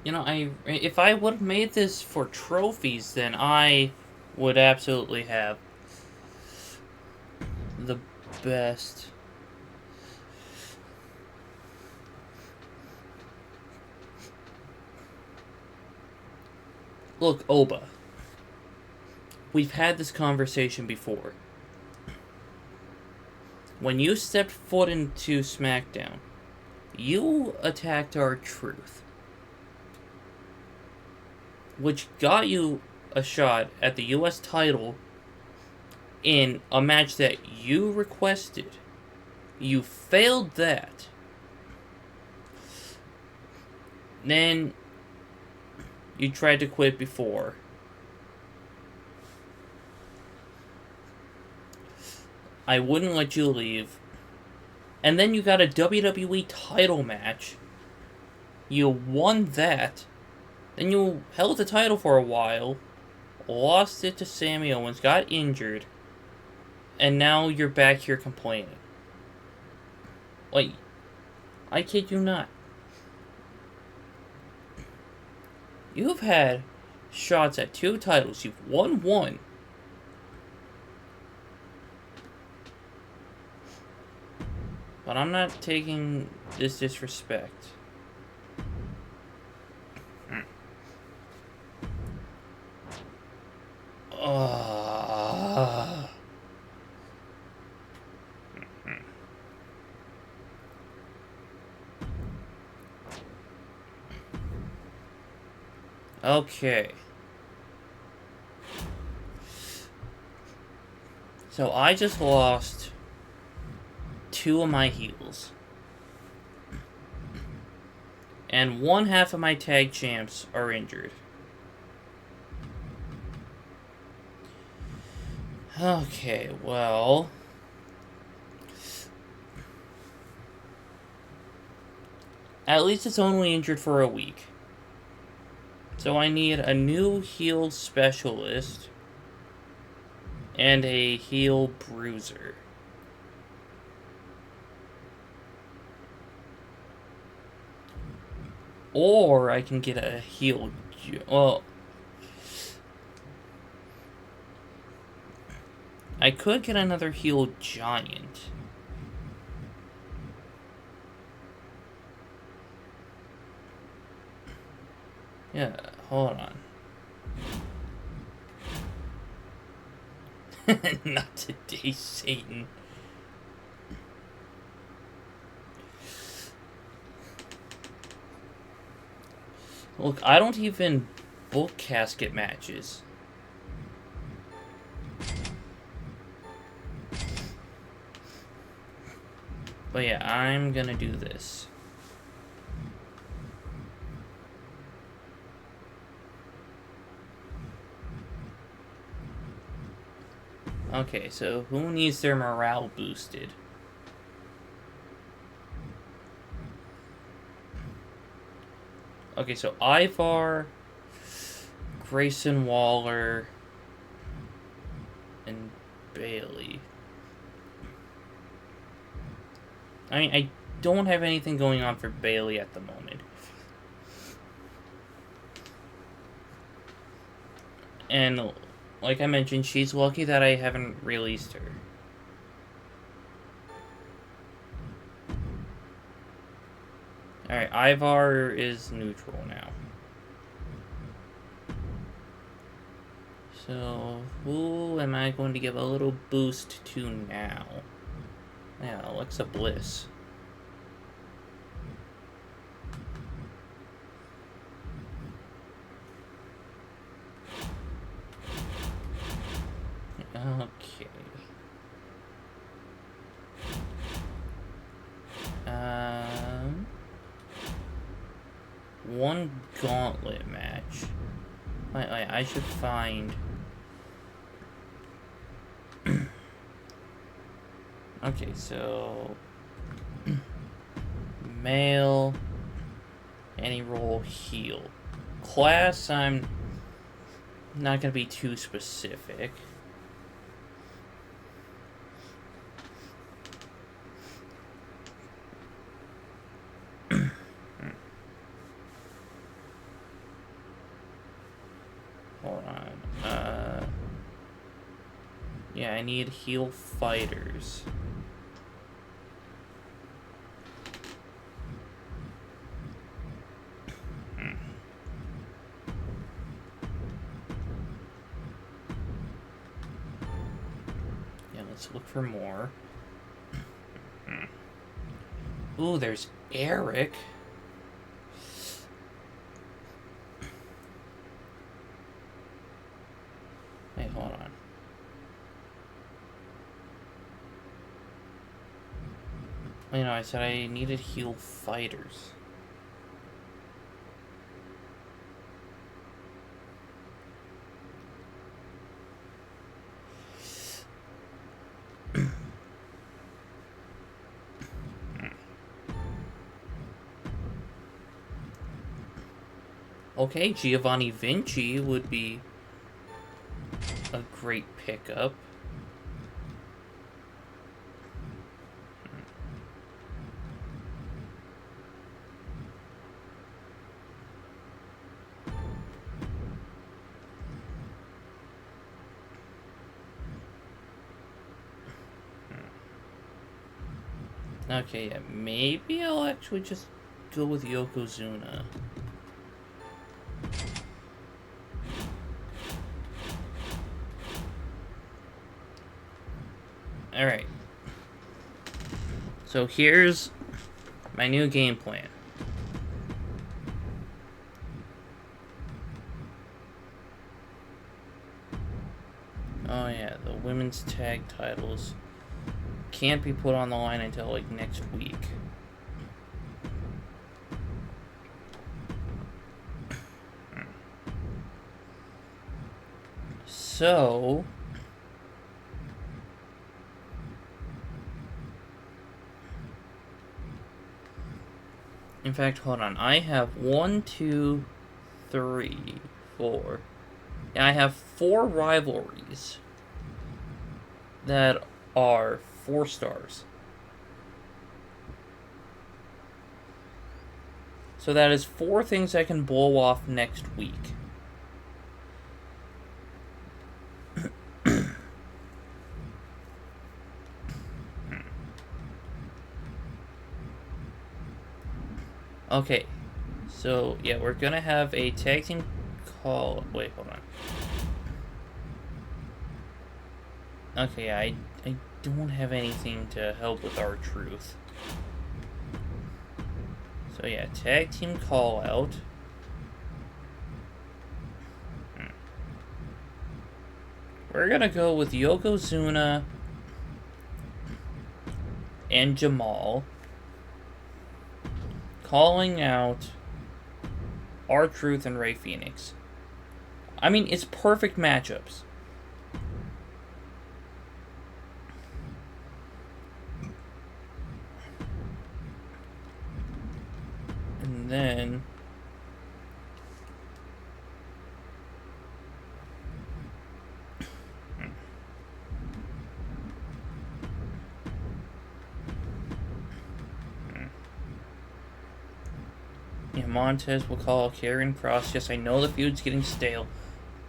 You know, if I would have made this for trophies, then I would absolutely have the best. Look, Oba. We've had this conversation before. When you stepped foot into SmackDown, you attacked R-Truth, which got you a shot at the U.S. title in a match that you requested. You failed that. Then you tried to quit before. I wouldn't let you leave. And then you got a WWE title match. You won that. Then you held the title for a while. Lost it to Sami Owens. Got injured. And now you're back here complaining. Like, I kid you not. You've had shots at 2 titles. You've won 1. But I'm not taking this disrespect. Okay. So I just lost 2 of my heels. And 1/2 of my tag champs are injured. Okay, well, at least it's only injured for a week. So I need a new heel specialist and a heel bruiser. Or I can get a heel... Well, I could get another heel giant. Yeah, hold on. Not today, Satan. Look, I don't even book casket matches. But yeah, I'm gonna do this. Okay, so who needs their morale boosted? Okay, so Ivar, Grayson Waller, and Bailey. I mean, I don't have anything going on for Bailey at the moment. And like I mentioned, she's lucky that I haven't released her. Alright, Ivar is neutral now. So, who am I going to give a little boost to now? Yeah, Alexa Bliss. Okay. One gauntlet match. Wait, I should find... Okay, so... Male... Any role heel. Class, I'm not gonna be too specific. Hold on. Yeah, I need heel fighters. Yeah, let's look for more. Ooh, there's Eric. Hey, hold on. You know, I said I needed heel fighters. Okay, Giovanni Vinci would be a great pickup. Okay, yeah, maybe I'll actually just go with Yokozuna. Alright. So here's my new game plan. Oh yeah, the women's tag titles can't be put on the line until like next week. So in fact, hold on. I have 1, 2, 3, 4. Yeah, I have 4 rivalries that are 4 stars. So that is 4 things I can blow off next week. Okay, so yeah, we're gonna have a tag team call. Wait, hold on. Okay, I don't have anything to help with R-Truth. So yeah, tag team call out. We're gonna go with Yokozuna and Jamal calling out R-Truth and Rey Fenix. I mean, it's perfect matchups. And then Montez will call out Karrion Kross. Yes, I know the feud's getting stale,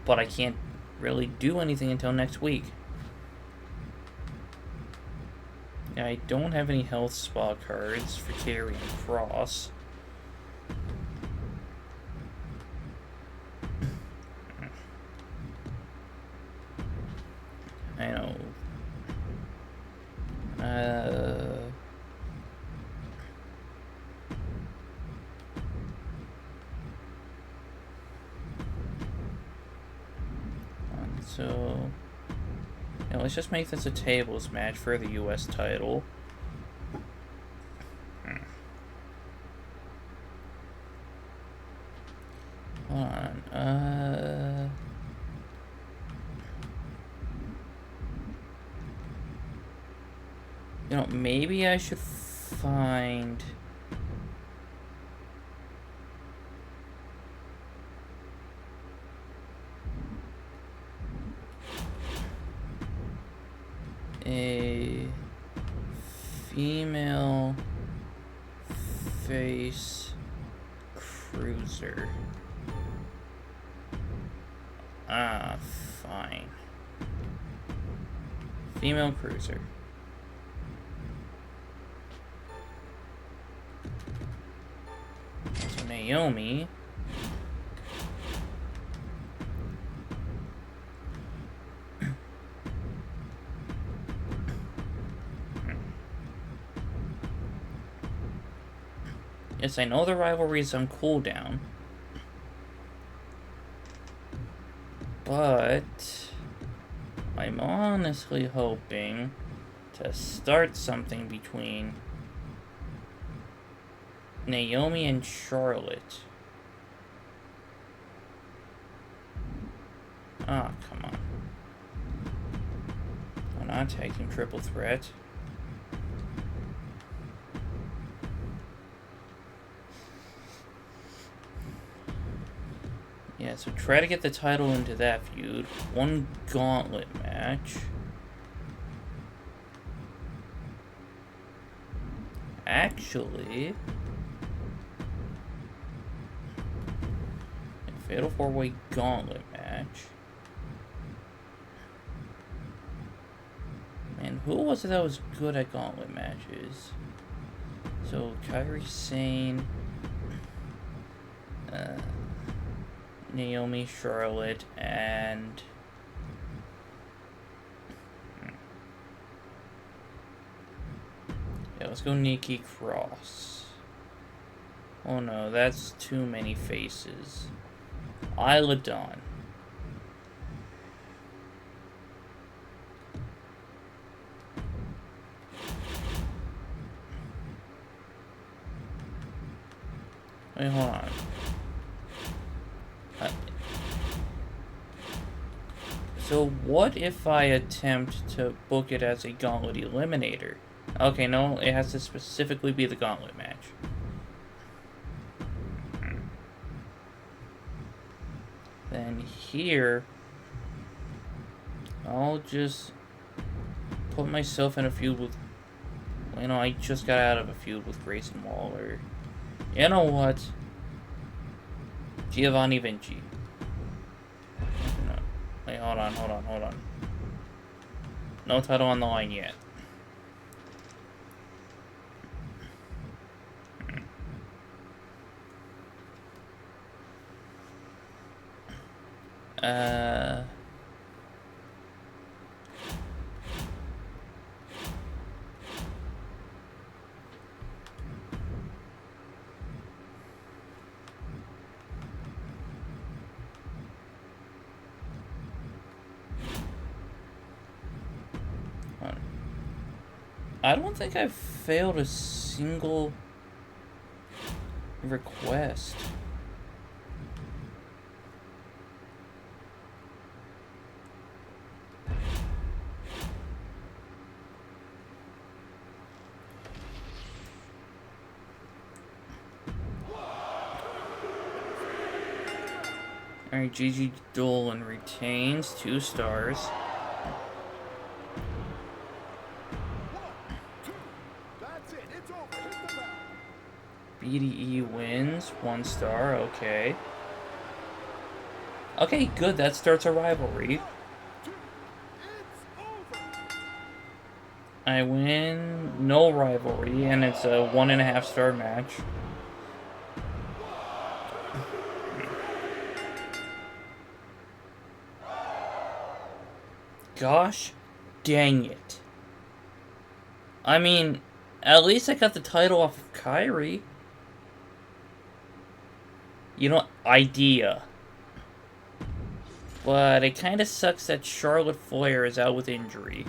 but I can't really do anything until next week. Yeah, I don't have any health spa cards for Karrion Kross. I know. So, yeah, let's just make this a tables match for the U.S. title. Hold on. You know, maybe I should find a female face cruiser. Ah, fine. Female cruiser. So Naomi. Yes, I know the rivalry is on cooldown. But I'm honestly hoping to start something between Naomi and Charlotte. Ah, come on. I'm not taking triple threat. Yeah, so try to get the title into that feud. One gauntlet match. Actually, a fatal 4-way gauntlet match. Man, who was it that was good at gauntlet matches? So, Kairi Sane, Naomi, Charlotte, and yeah, let's go Nikki Cross. Oh no, that's too many faces. Isla Dawn. Wait, hold on. So what if I attempt to book it as a gauntlet eliminator? Okay, no, it has to specifically be the gauntlet match. Then here, I'll just put myself in a feud with, you know, I just got out of a feud with Grayson Waller. You know what? Giovanni Vinci. No. Wait, hold on. No title on the line yet. I don't think I've failed a single request. Alright, Gigi Dolan retains 2 stars. BDE wins. 1 star, okay. Okay, good, that starts a rivalry. I win, no rivalry, and it's a 1.5 star match. Gosh dang it. I mean, at least I got the title off of Kyrie. You know, idea. But it kind of sucks that Charlotte Flair is out with injury.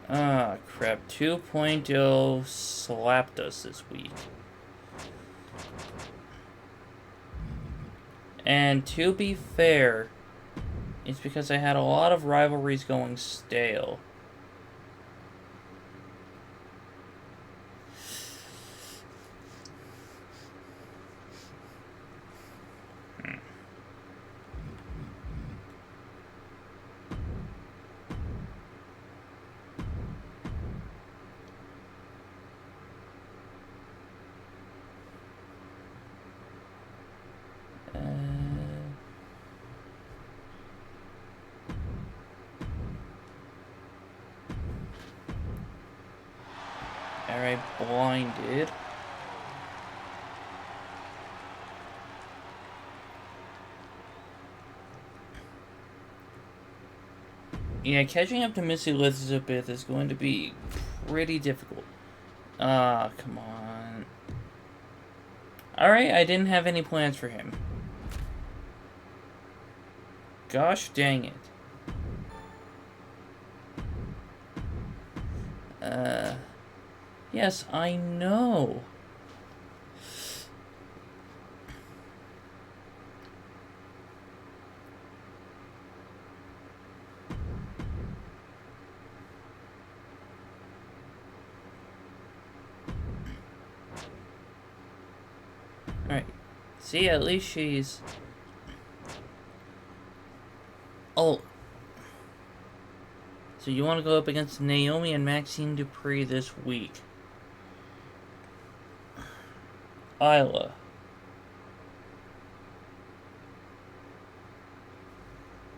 Ah, crap. 2.0 slapped us this week. And to be fair, it's because I had a lot of rivalries going stale. Alright, blinded. Yeah, catching up to Missy Elizabeth is going to be pretty difficult. Ah, come on. Alright, I didn't have any plans for him. Gosh dang it. Yes, I know. Alright. See, at least she's... Oh. So you want to go up against Naomi and Maxine Dupree this week. Isla.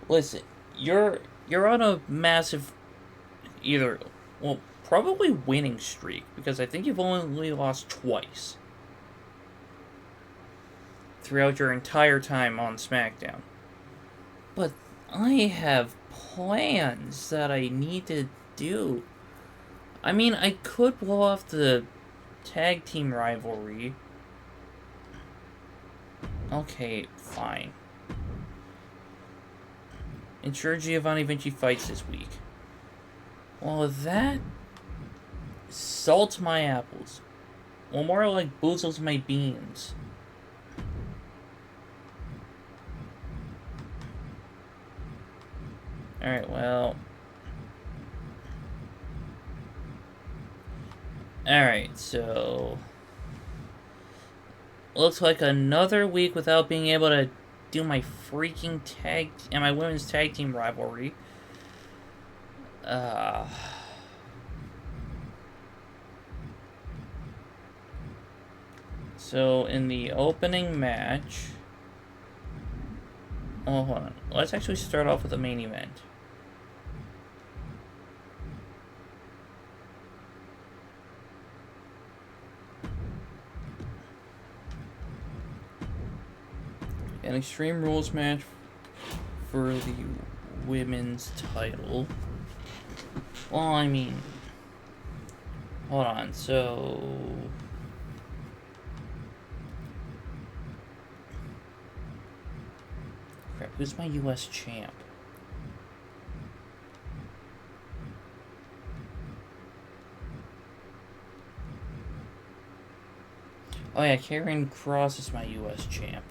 Listen, you're on a massive... well, probably winning streak, because I think you've only lost twice throughout your entire time on SmackDown. But I have plans that I need to do. I mean, I could blow off the tag team rivalry. Okay, fine. Ensure Giovanni Vinci fights this week. Well, that salts my apples. Well, more like boozles my beans. Alright, well... Alright, so... Looks like another week without being able to do my freaking tag... and my women's tag team rivalry. So, in the opening match... Oh, hold on. Let's actually start off with the main event. An Extreme Rules match for the women's title. Well, I mean... Hold on, so... Crap, who's my US champ? Oh yeah, Karrion Kross is my US champ.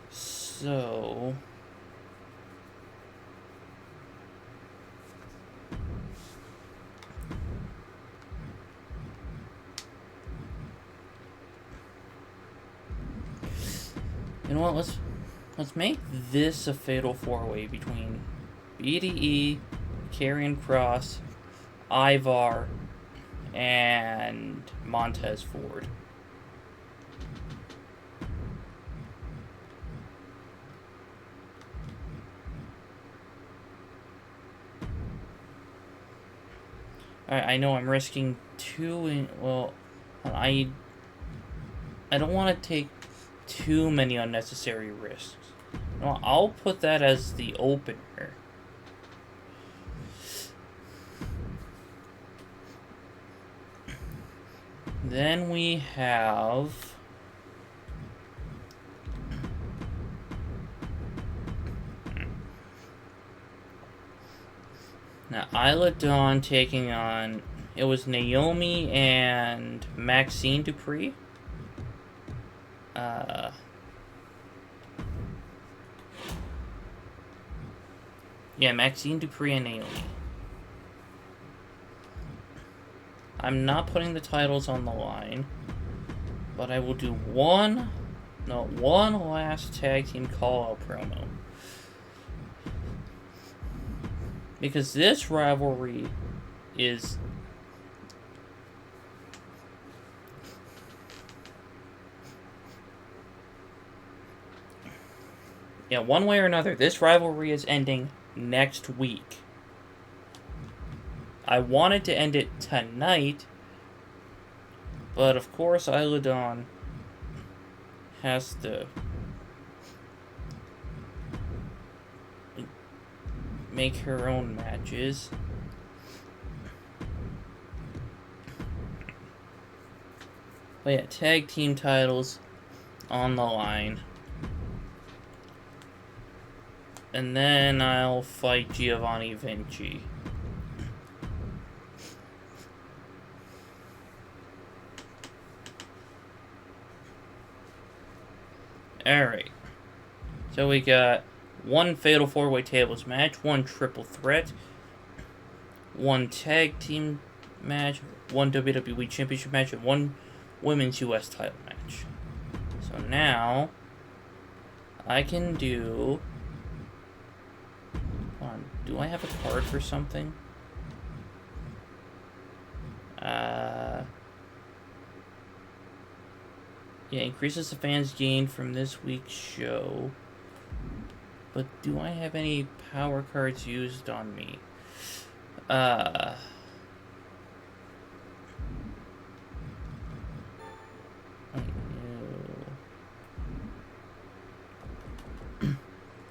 So... You know what, let's Let's make this a fatal four-way between BDE, Karrion Kross, Ivar, and Montez Ford. I know I'm risking well, I don't want to take too many unnecessary risks. No, I'll put that as the opener. Then we have now Isla Dawn taking on, it was Naomi and Maxine Dupree. Yeah, Maxine Dupree and Naomi. I'm not putting the titles on the line, but I will do one last tag team call-out promo. Because this rivalry is one way or another, this rivalry is ending next week. I wanted to end it tonight, but of course Isla Dawn has to make her own matches. But yeah, tag team titles on the line. And then I'll fight Giovanni Vinci. Alright. So we got one Fatal 4-Way Tables match, one Triple Threat, one Tag Team match, one WWE Championship match, and one Women's US title match. So now, I can do... Hold on, do I have a card for something? Yeah, increases the fans gained from this week's show. But do I have any power cards used on me?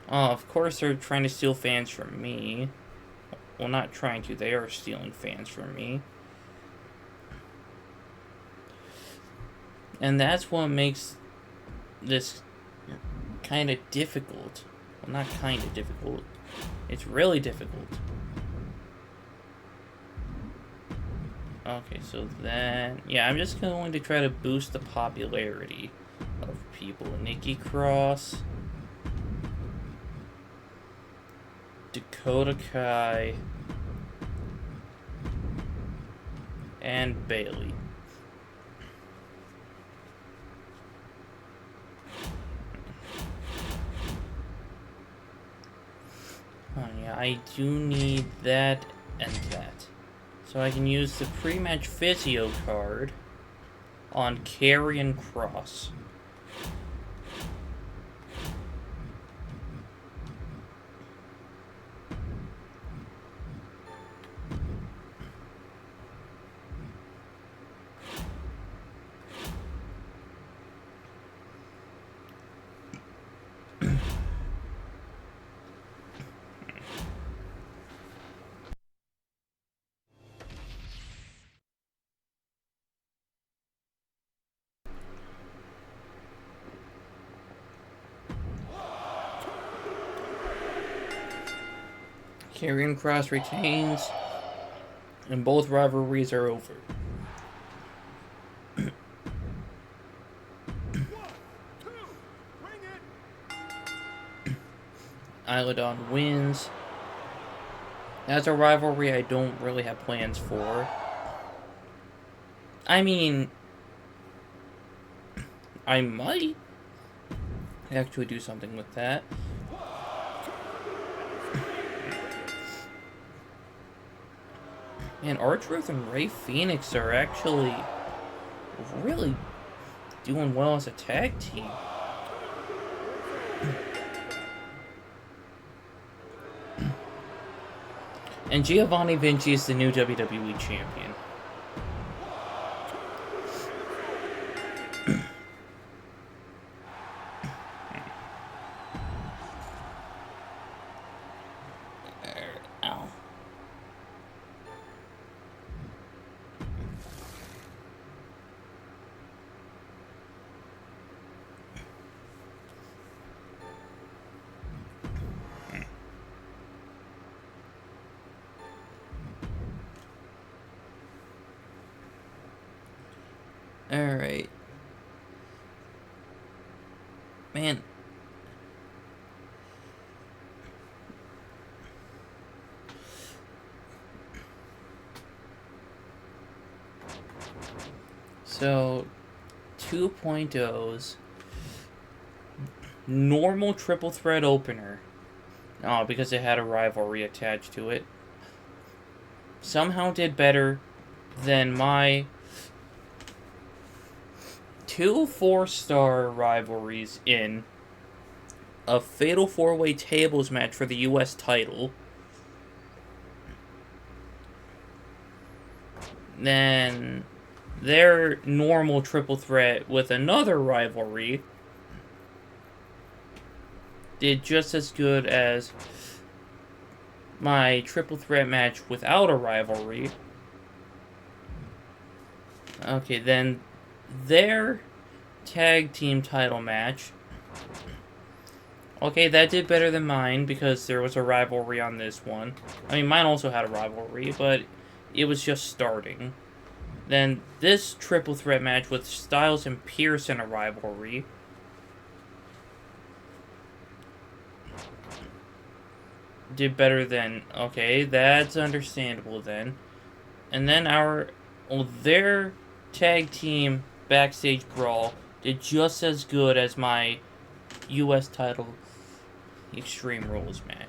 Of course they're trying to steal fans from me. Well, not trying to, they are stealing fans from me. And that's what makes this kind of difficult. Well, not kind of difficult. It's really difficult. Okay, so then... Yeah, I'm just going to try to boost the popularity of people. Nikki Cross, Dakota Kai, and Bailey. Oh yeah, I do need that and that. So I can use the pre-match physio card on Karrion Kross. Karrion Kross retains, and both rivalries are over. Isla Dawn wins. That's a rivalry I don't really have plans for. I mean, I might. actually do something with that. And R-Truth and Ray Phoenix are actually really doing well as a tag team. And Giovanni Vinci is the new WWE champion. Ow. Alright. Man. So, 2.0's normal triple threat opener. Oh, because it had a rivalry attached to it. Somehow did better than my 2 4-star rivalries in a Fatal 4-Way Tables match for the US title. Then their normal triple threat with another rivalry did just as good as my triple threat match without a rivalry. Okay, then their tag team title match. Okay, that did better than mine because there was a rivalry on this one. I mean, mine also had a rivalry, but it was just starting. Then this triple threat match with Styles and Pierce in a rivalry. Did better than... Okay, that's understandable then. And then their tag team backstage brawl did just as good as my US title Extreme Rules match.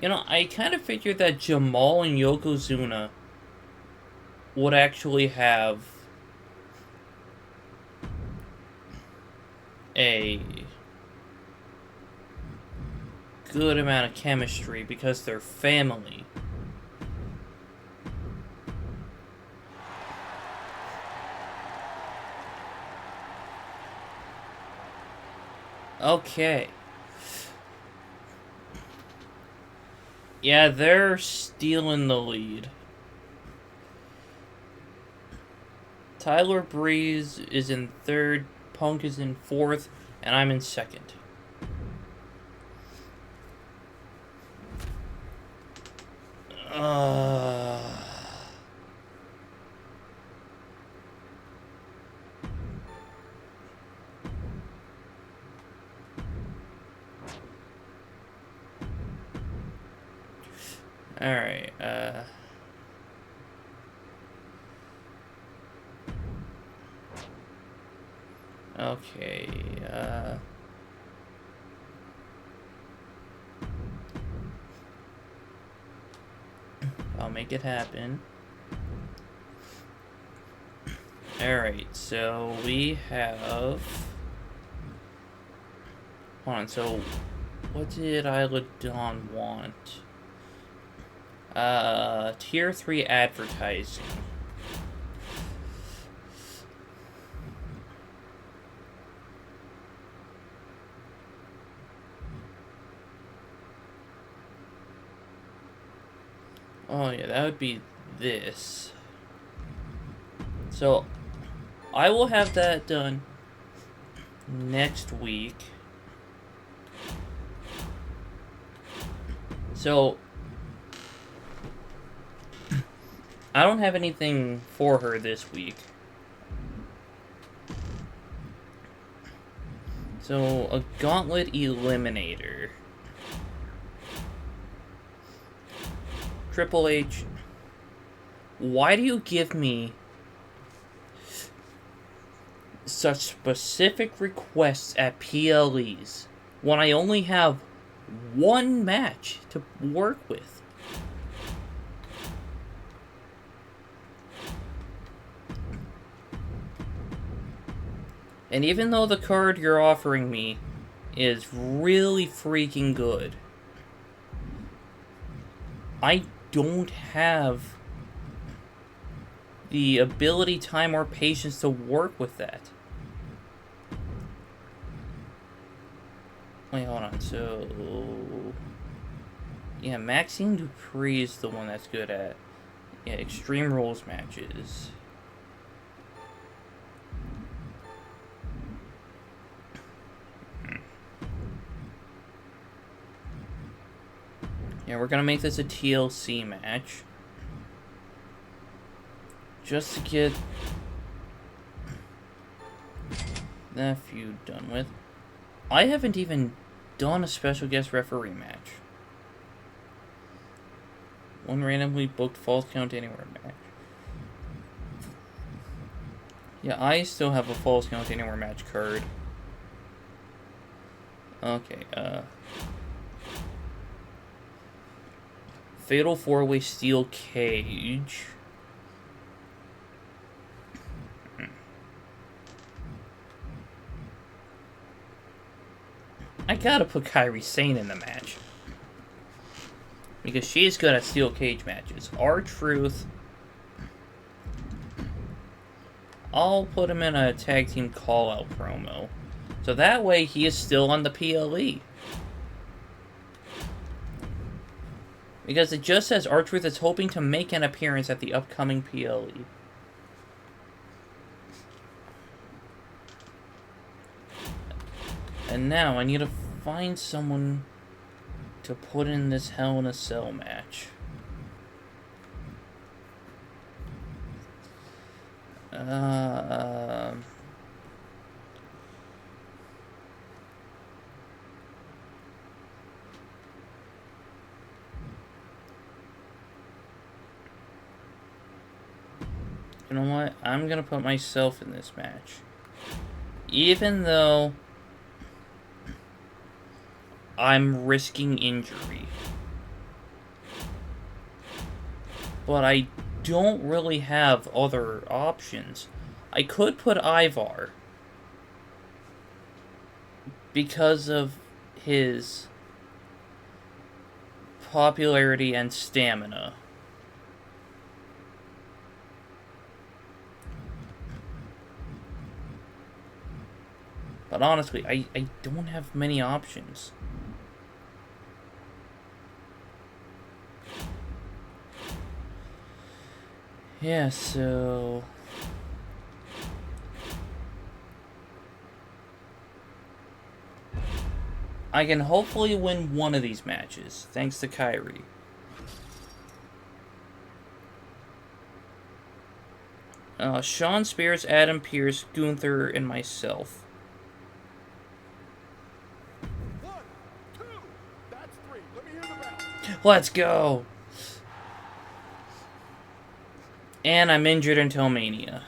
You know, I kind of figured that Jamal and Yokozuna would actually have a good amount of chemistry because they're family. Okay. Yeah, they're stealing the lead. Tyler Breeze is in third, Punk is in fourth, and I'm in second. Alright, okay, I'll make it happen. Alright, so we have... Hold on, so what did Isla Dawn want? Tier 3 advertising. Oh yeah, that would be this. So, I will have that done next week. So, I don't have anything for her this week. So, a gauntlet eliminator. Triple H, why do you give me such specific requests at PLEs when I only have one match to work with? And even though the card you're offering me is really freaking good, I don't have the ability, time, or patience to work with that. Wait, hold on. So, yeah, Maxine Dupree is the one that's good at, yeah, Extreme Rules matches. Yeah, we're gonna make this a TLC match. Just to get that feud done with. I haven't even done a special guest referee match. One randomly booked Falls Count Anywhere match. Yeah, I still have a Falls Count Anywhere match card. Okay, Fatal 4-Way Steel Cage. I gotta put Kairi Sane in the match. Because she's good at steel cage matches. R-Truth, I'll put him in a tag team call-out promo. So that way he is still on the PLE. Because it just says R-Truth is hoping to make an appearance at the upcoming PLE. And now I need to find someone to put in this Hell in a Cell match. You know what? I'm gonna put myself in this match. Even though I'm risking injury. But I don't really have other options. I could put Ivar because of his popularity and stamina. But honestly, I don't have many options. Yeah, so I can hopefully win one of these matches, thanks to Kairi. Sean Spears, Adam Pearce, Gunther, and myself. 1, 2, that's 3. Let me hear the bell. Let's go! And I'm injured until Mania.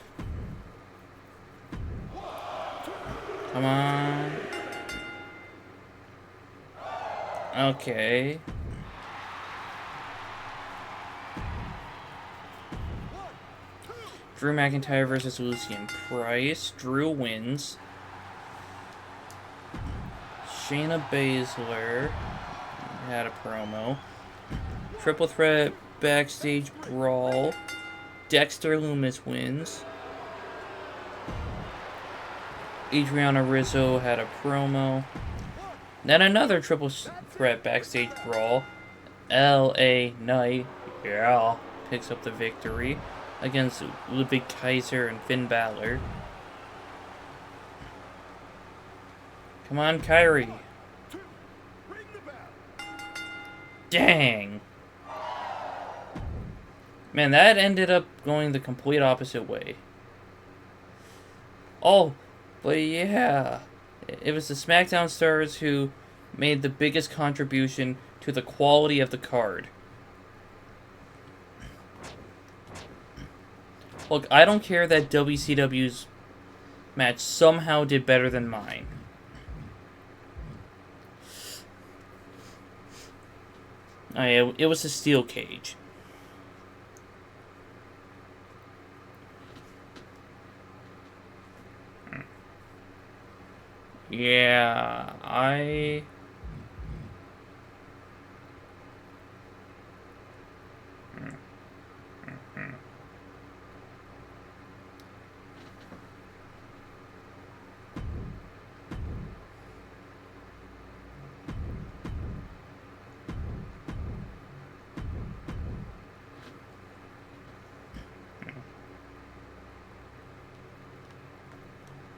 Come on. Okay. Drew McIntyre versus Lucian Price. Drew wins. Shayna Baszler had a promo. Triple threat backstage brawl. Dexter Lumis wins. Adriana Rizzo had a promo. Then another triple threat backstage brawl. LA Knight, yeah, picks up the victory against Ludwig Kaiser and Finn Balor. Come on, Kairi. Ring the bell. Dang. Man, that ended up going the complete opposite way. Oh, but yeah. It was the SmackDown stars who made the biggest contribution to the quality of the card. Look, I don't care that WCW's match somehow did better than mine. It was a steel cage. Yeah,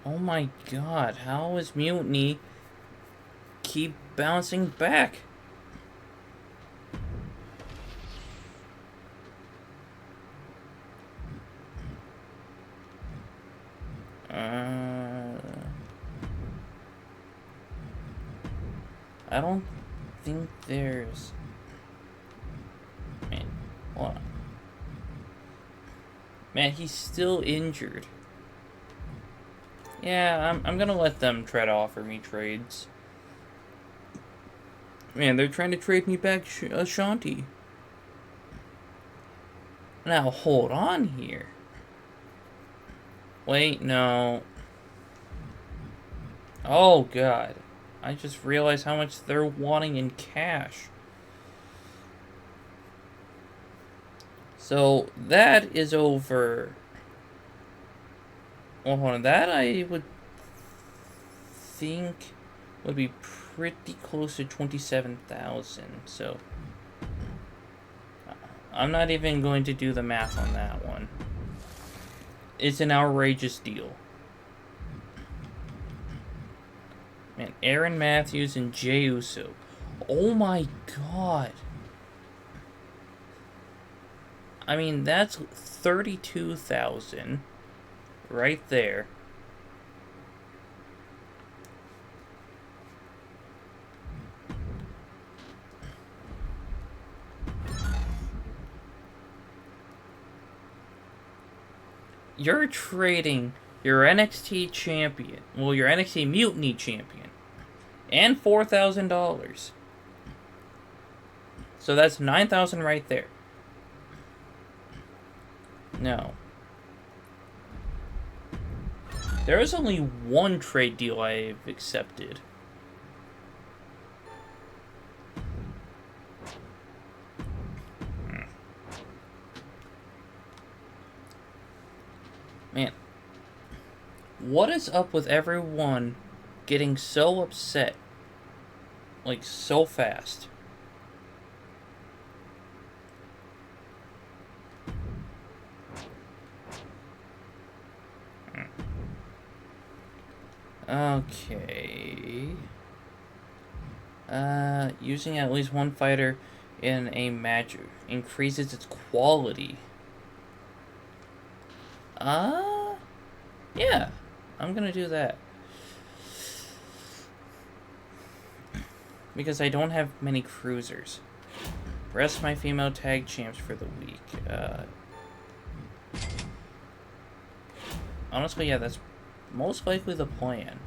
Oh my god, how is Mutiny keep bouncing back? I don't think there's... Man, hold on. Man, he's still injured. Yeah, I'm gonna let them try to offer me trades. Man, they're trying to trade me back Shanti. Now, hold on here. Wait, no. Oh, God. I just realized how much they're wanting in cash. So, that is over... Well, hold on. That I would think would be pretty close to 27,000. So, I'm not even going to do the math on that one. It's an outrageous deal. Man, Aaron Matthews and Jey Uso. Oh my god. I mean, that's 32,000 right there. You're trading your NXT champion, well, your NXT Mutiny champion, and $4,000. So that's 9,000 right there. No. There is only one trade deal I've accepted. Man. What is up with everyone getting so upset? Like, so fast. Okay. Using at least one fighter in a match increases its quality. Yeah. I'm gonna do that. Because I don't have many cruisers. Rest my female tag champs for the week. Honestly, yeah, that's most likely the plan.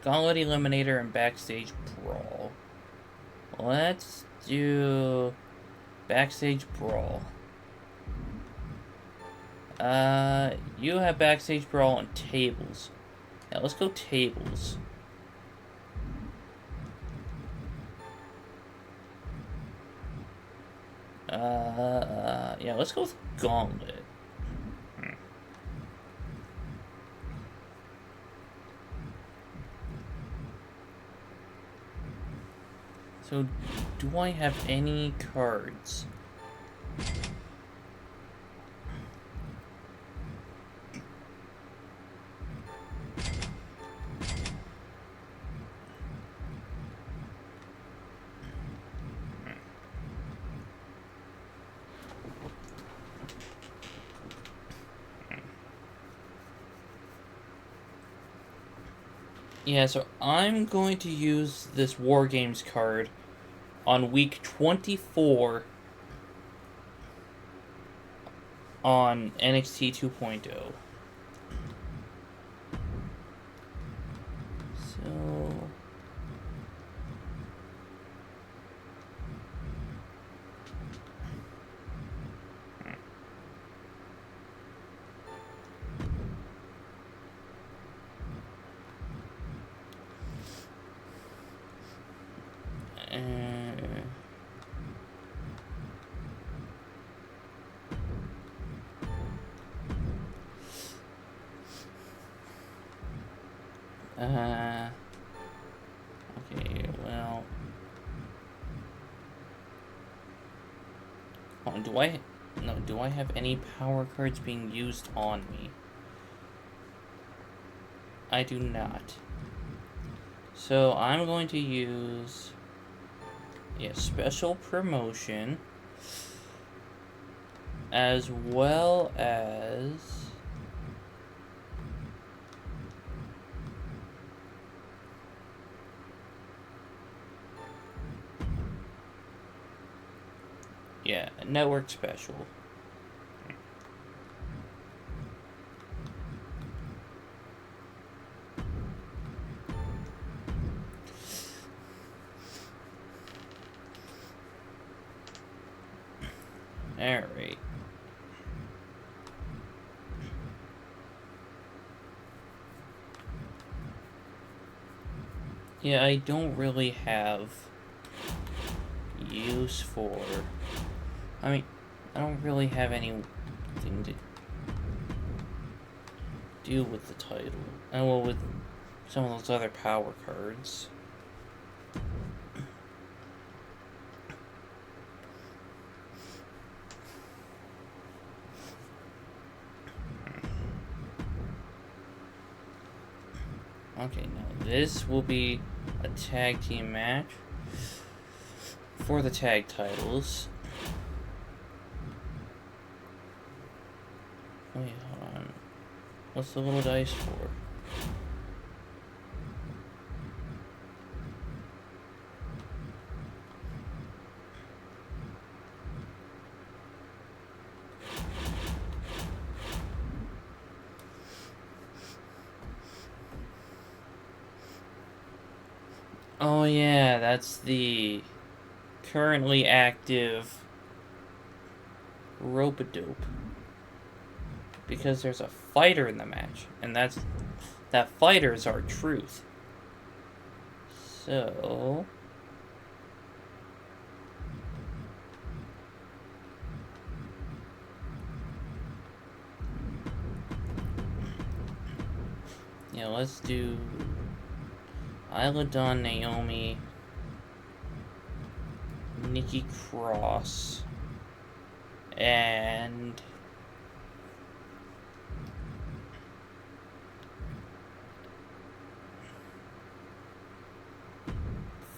Gauntlet Eliminator and Backstage Brawl. Let's do Backstage Brawl. You have Backstage Brawl and tables. Yeah, let's go tables. Yeah, let's go with Gauntlet. So, do I have any cards? Yeah, so I'm going to use this War Games card on week 24 on NXT 2.0. So okay, well, hold on, do I have any power cards being used on me? I do not. So I'm going to use, yeah, special promotion, as well as yeah, network special. Alright. Yeah, I don't really have use for... I mean, I don't really have anything to do with the title. And well, with some of those other power cards. Okay, now this will be a tag team match for the tag titles. Wait, hold on. What's the little dice for? Oh yeah, that's the currently active rope-a-dope. Because there's a fighter in the match, and that fighter is R-Truth. So yeah, let's do Isla Dawn, Naomi, Nikki Cross, and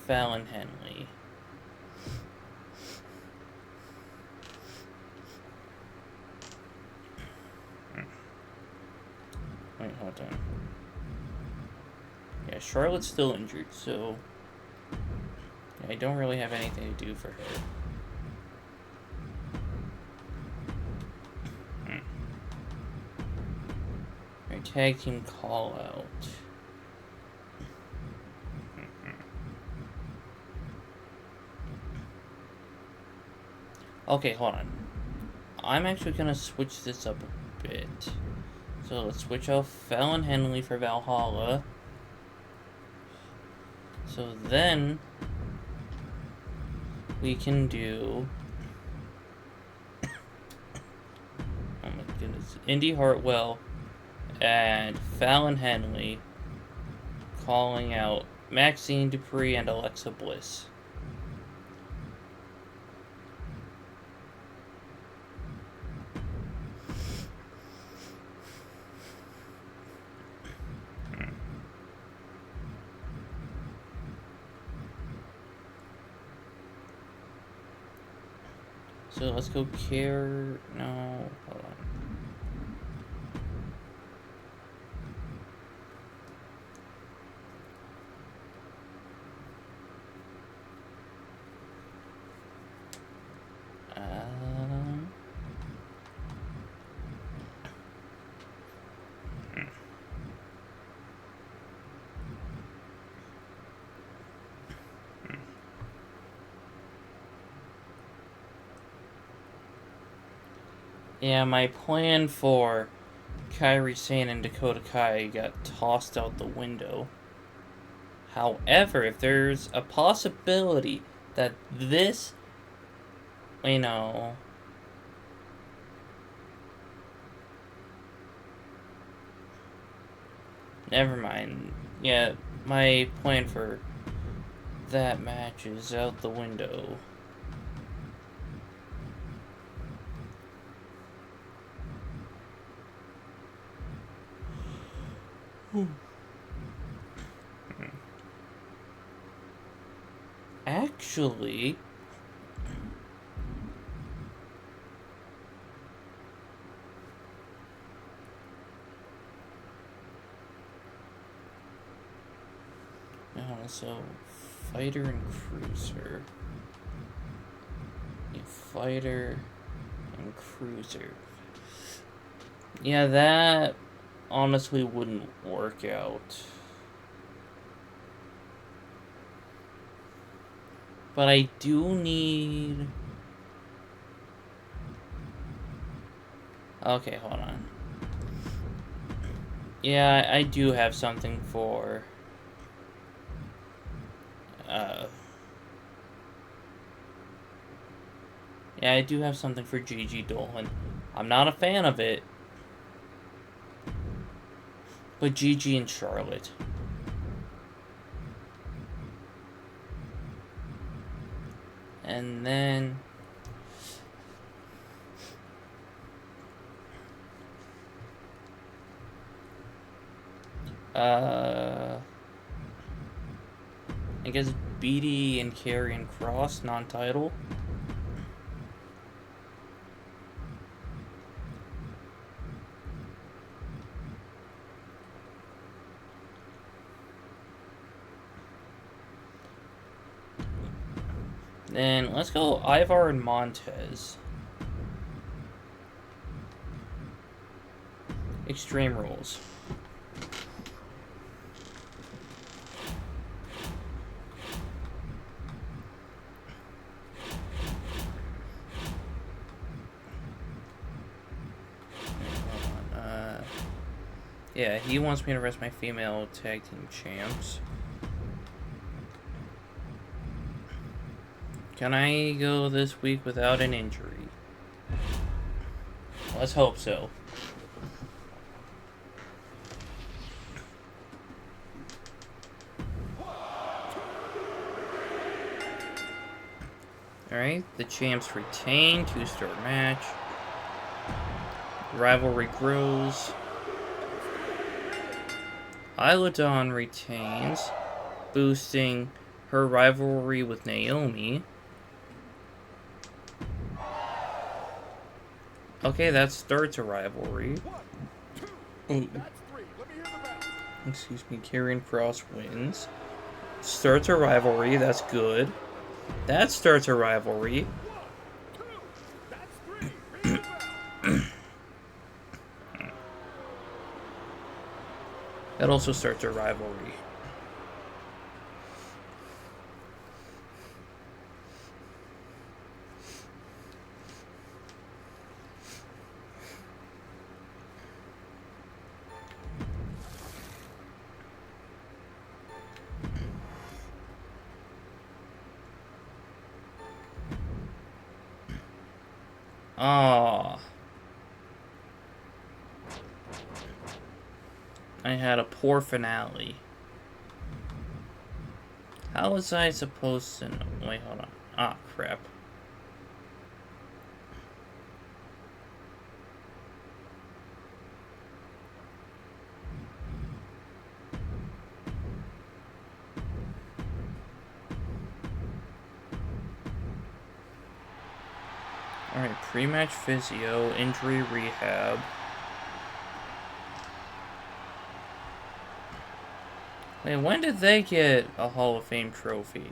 Fallon Henley. Wait, hold on. Yeah, Charlotte's still injured, so yeah, I don't really have anything to do for her. Alright, tag team call out. Okay, hold on. I'm actually gonna switch this up a bit. So let's switch out Fallon Henley for Valhalla. So then we can do, oh my goodness, Indy Hartwell and Fallon Henley calling out Maxine Dupree and Alexa Bliss. So let's go no, hold on. Yeah, my plan for Kairi Sane and Dakota Kai got tossed out the window. However, if there's a possibility that this, you know, never mind. Yeah, my plan for that match is out the window. Actually, so fighter and cruiser. Yeah, fighter and cruiser. Yeah, that honestly wouldn't work out. But I do need... Okay, hold on. Yeah, I do have something for... Yeah, I do have something for Gigi Dolan. I'm not a fan of it. But Gigi and Charlotte. And then... I guess Beatty and Karrion Kross, non-title. Then let's go Ivar and Montez. Extreme Rules. Yeah, he wants me to rest my female tag team champs. Can I go this week without an injury? Let's hope so. Alright, the champs retain. 2-star match. Rivalry grows. Isla Dawn retains, boosting her rivalry with Naomi. Okay, that starts a rivalry. Excuse me, Karrion Kross wins. Starts a rivalry, that's good. That starts a rivalry. That also starts a rivalry. Ah. I had a poor finale. How was I supposed to know? Wait, hold on. Ah, crap. Alright, pre-match physio, injury rehab. Wait, when did they get a Hall of Fame trophy?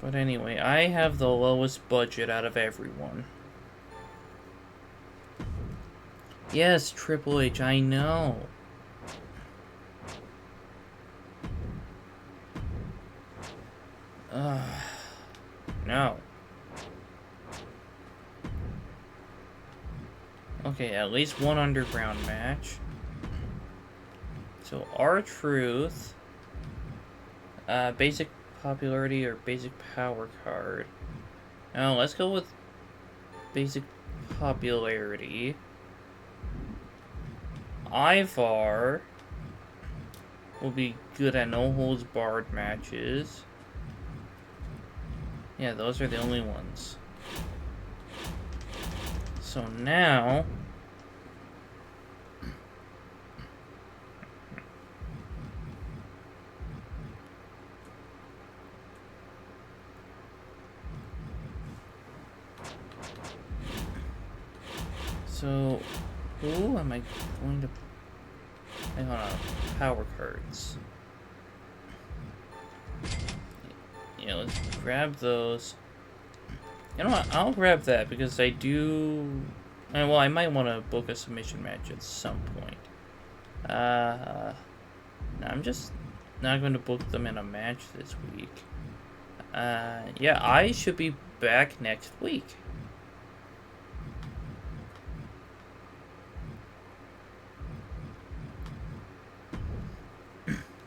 But anyway, I have the lowest budget out of everyone. Yes, Triple H, I know. No. Okay, at least one underground match. So, R-Truth. Basic popularity or basic power card. Now, let's go with basic popularity. Ivar will be good at no-holds-barred matches. Yeah, those are the only ones. So now... So, who am I going to... Hang on, power cards. Yeah, let's grab those. You know what? I'll grab that because I do... Well, I might want to book a submission match at some point. No, I'm just not going to book them in a match this week. Yeah, I should be back next week.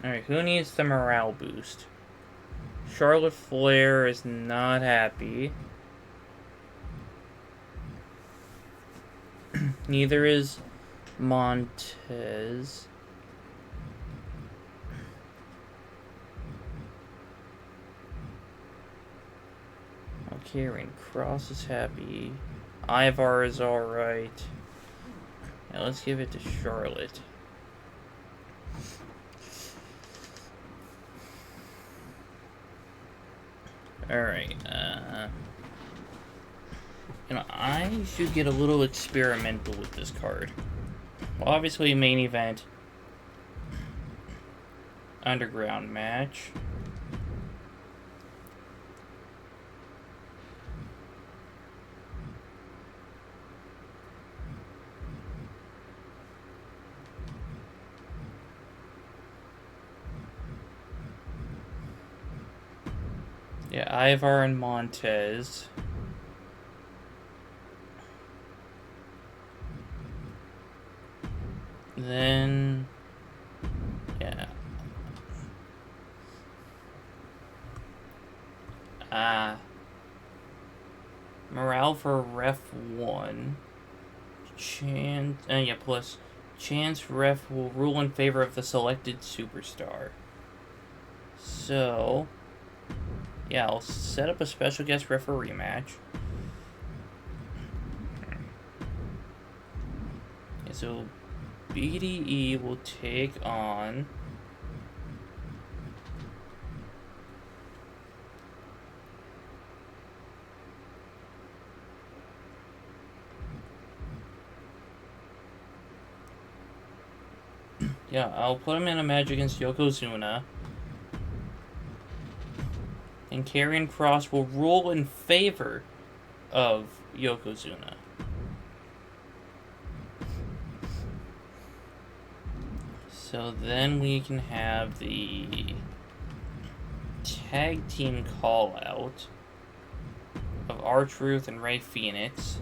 Alright, who needs the morale boost? Charlotte Flair is not happy. Neither is Montez. Okay, Rain Cross is happy. Ivar is alright. Now let's give it to Charlotte. Alright, you know, I should get a little experimental with this card. Well, obviously, main event. Underground match. Yeah, Ivar and Montez. Then, yeah. Morale for Ref 1. Chance, yeah, plus Chance Ref will rule in favor of the selected superstar. So, yeah, I'll set up a special guest referee match. Okay, so BDE will take on yeah, I'll put him in a match against Yokozuna. And Karrion Kross will rule in favor of Yokozuna. So then we can have the tag team call out of R-Truth and Rey Fenix.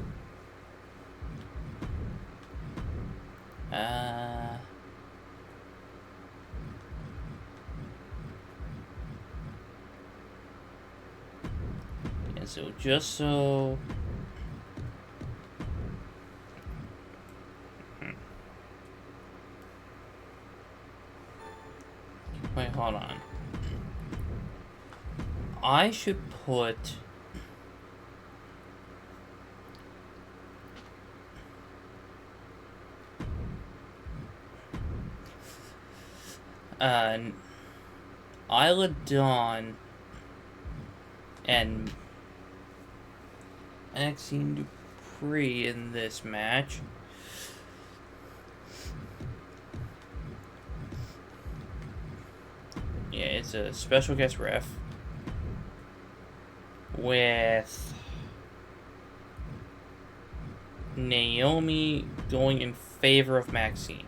So just so... Wait, hold on. I should put... Isla Dawn and Maxine Dupree in this match. Yeah, it's a special guest ref with Naomi going in favor of Maxine.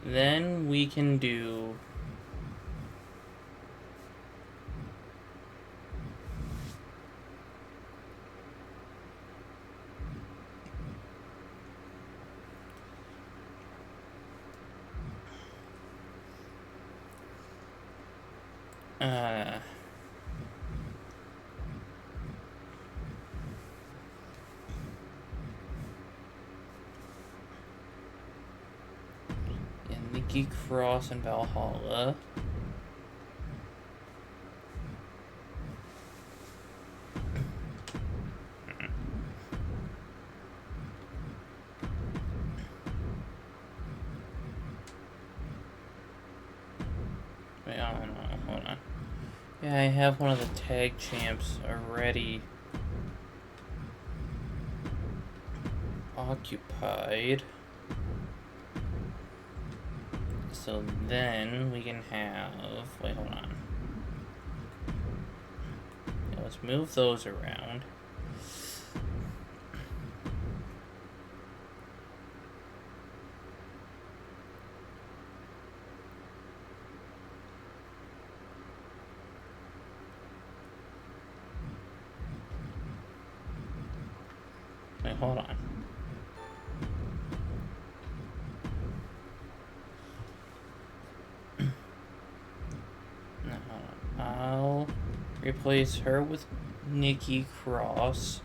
Then we can do... Nikki Cross and Valhalla. Wait, I don't know. Hold on. Yeah, I have one of the tag champs already occupied. So then we can have... Wait, hold on. Yeah, let's move those around. Wait, hold on. No, hold on. I'll replace her with Nikki Cross.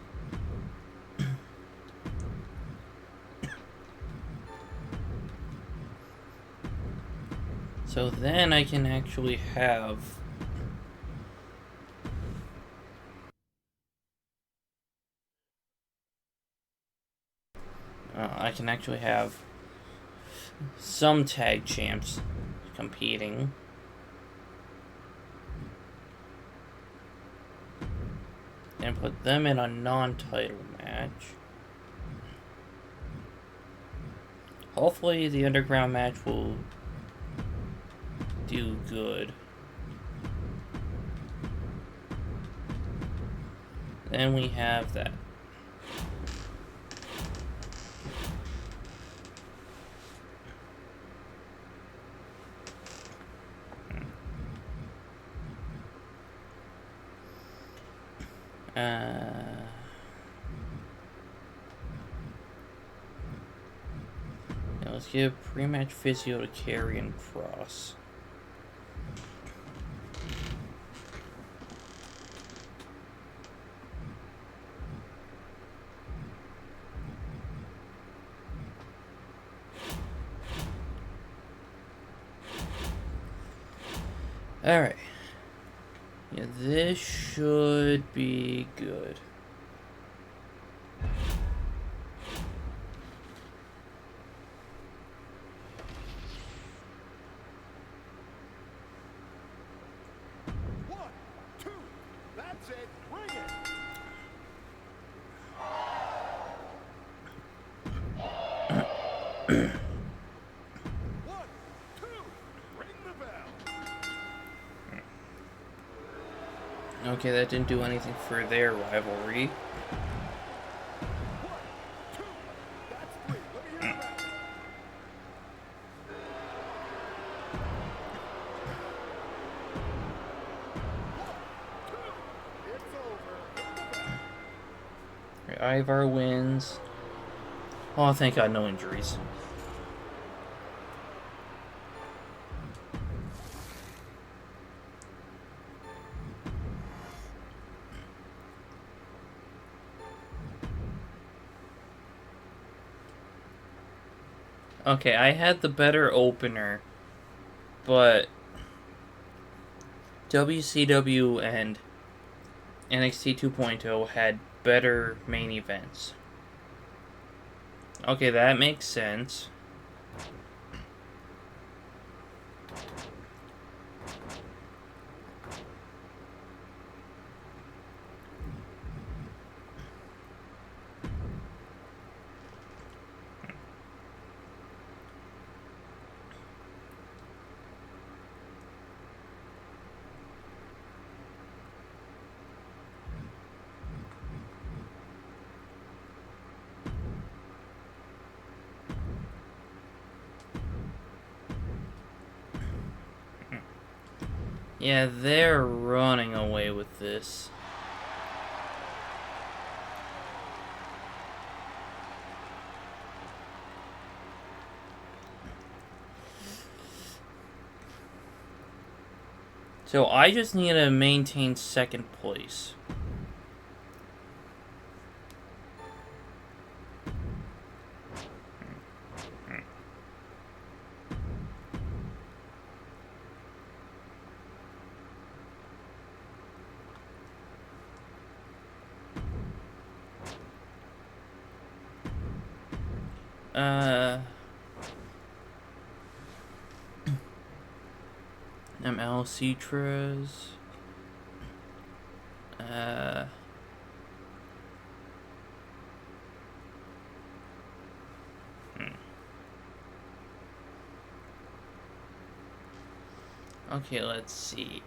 So then I can actually have... I can actually have some tag champs competing. And put them in a non-title match. Hopefully the underground match will do good. Then we have that. Now let's give pre-match physio to Carry and Cross. Alright. Yeah, this should be good. One, two, that's it. Bring it. One, two, ring the bell. Okay, that didn't do anything for their rivalry. One, two, that's three. Let me hear the bell. One, two, it's over. Hit the bell. Right, Ivar wins. Oh, thank God, no injuries. Okay, I had the better opener, but WCW and NXT 2.0 had better main events. Okay, that makes sense. Yeah, they're running away with this. So I just need to maintain second place. ML Citras. Okay, let's see.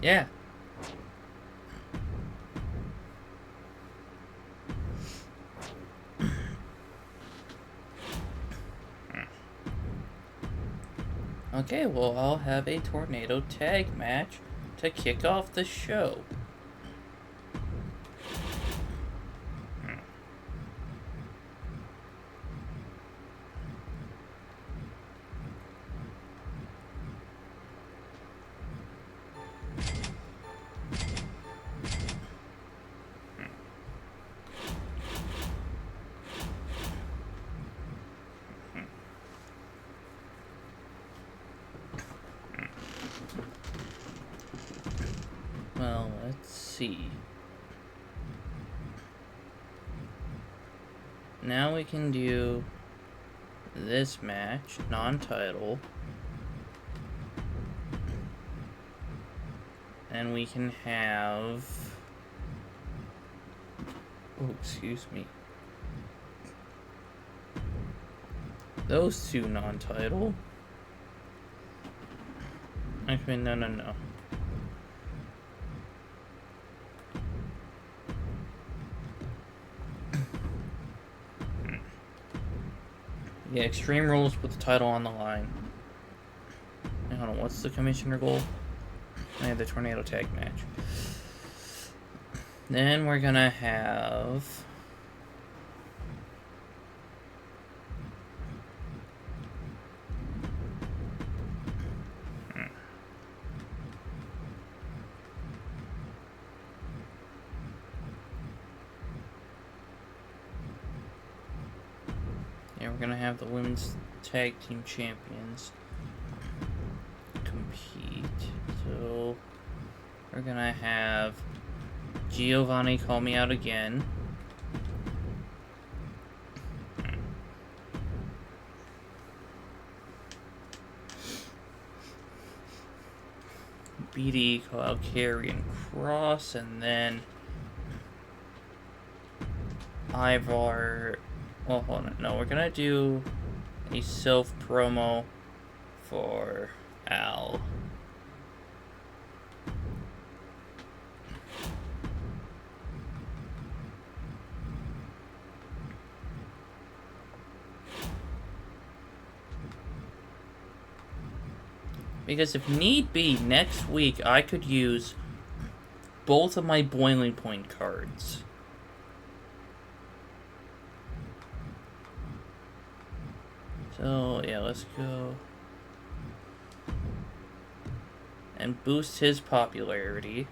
Yeah. Okay, well, I'll have a tornado tag match to kick off the show. Well, let's see. Now we can do this match, non-title. And we can have... Oh, excuse me. Those two non-title. Actually, no. Yeah, Extreme Rules with the title on the line. Hey, hold on, what's the commissioner goal? I have the tornado tag match. Then we're gonna have... Yeah, we're gonna have the women's tag team champions compete. So we're gonna have Giovanni call me out again. BD call out Carry and Cross, and then Ivar. Well, hold on. No, we're gonna do a self promo for Al. Because if need be, next week I could use both of my Boiling Point cards. So, yeah, let's go and boost his popularity.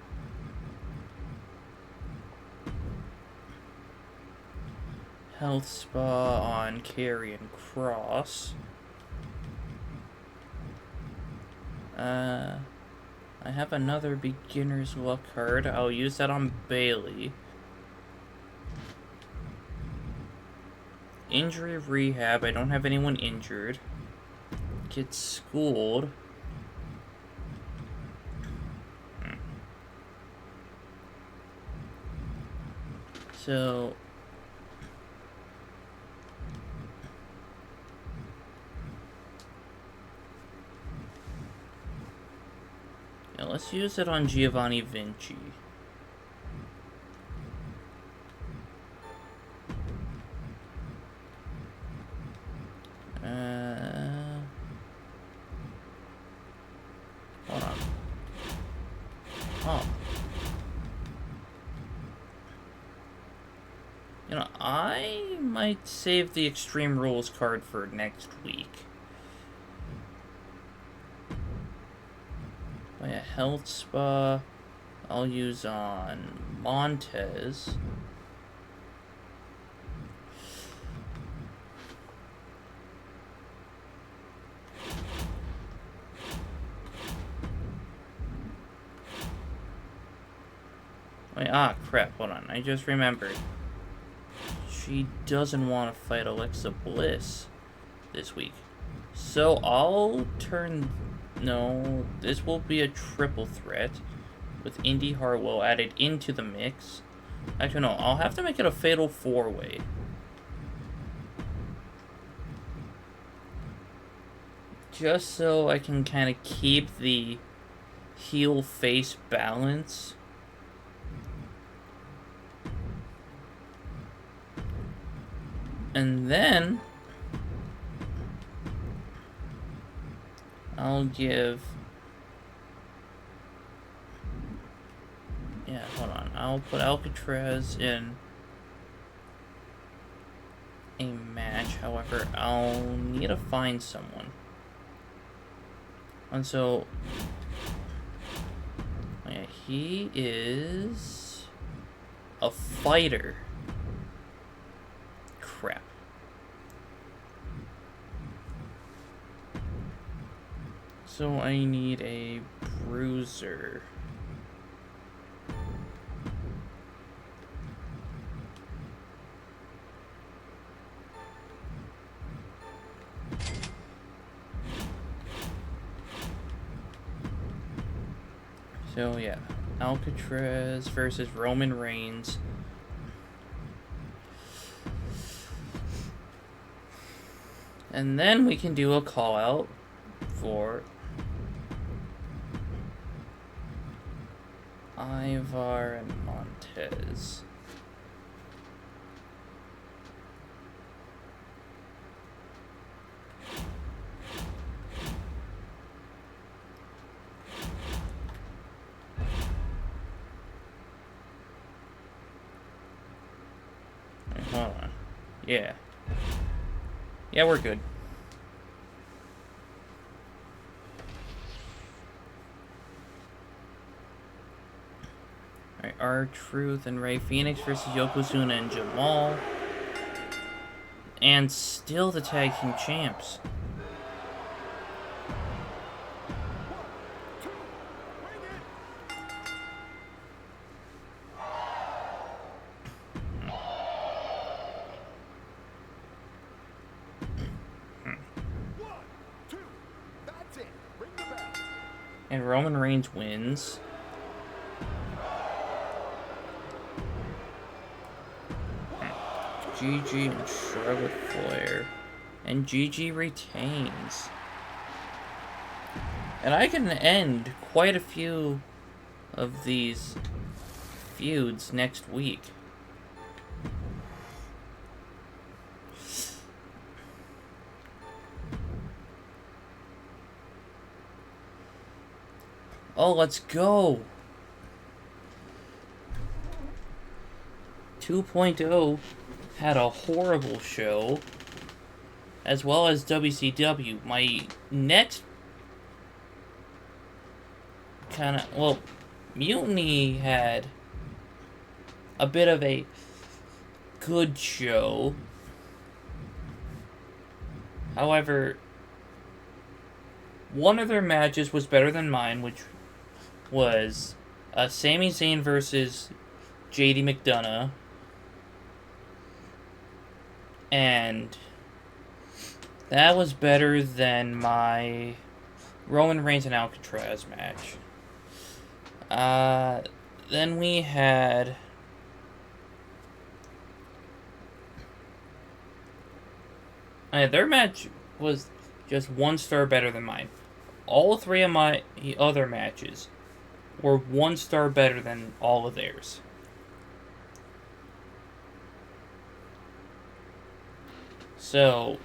Health Spa on Carry and Cross. I have another beginner's luck card. I'll use that on Bailey. Injury rehab. I don't have anyone injured. Get schooled. So... yeah, let's use it on Giovanni Vinci. might save the Extreme Rules card for next week. Oh yeah, Health Spa. I'll use on Montez. Wait, crap, hold on. I just remembered. She doesn't want to fight Alexa Bliss this week. So I'll turn... No, this will be a triple threat with Indy Hartwell added into the mix. Actually, no, I'll have to make it a fatal four-way. Just so I can kind of keep the heel-face balance. And then I'll give... Yeah, hold on. I'll put Alcatraz in a match. However, I'll need to find someone. And so... Yeah, he is a fighter. Crap. So I need a bruiser. So yeah, Alcatraz versus Roman Reigns. And then we can do a call out for Ivar and Montez. Hold on. Yeah. Yeah, we're good. Alright, R-Truth and Rey Fenix versus Yokozuna and Jamal. And still the tag team champs. And Roman Reigns wins. Gigi and Charlotte Flair. And Gigi retains. And I can end quite a few of these feuds next week. Oh, let's go! 2.0 had a horrible show, as well as WCW. My next Mutiny had a bit of a good show. However, one of their matches was better than mine, which was Sami Zayn versus JD McDonough. And that was better than my Roman Reigns and Alcatraz match. Then we had their match was just 1 star better than mine. All 3 of my other matches were 1 star better than all of theirs. So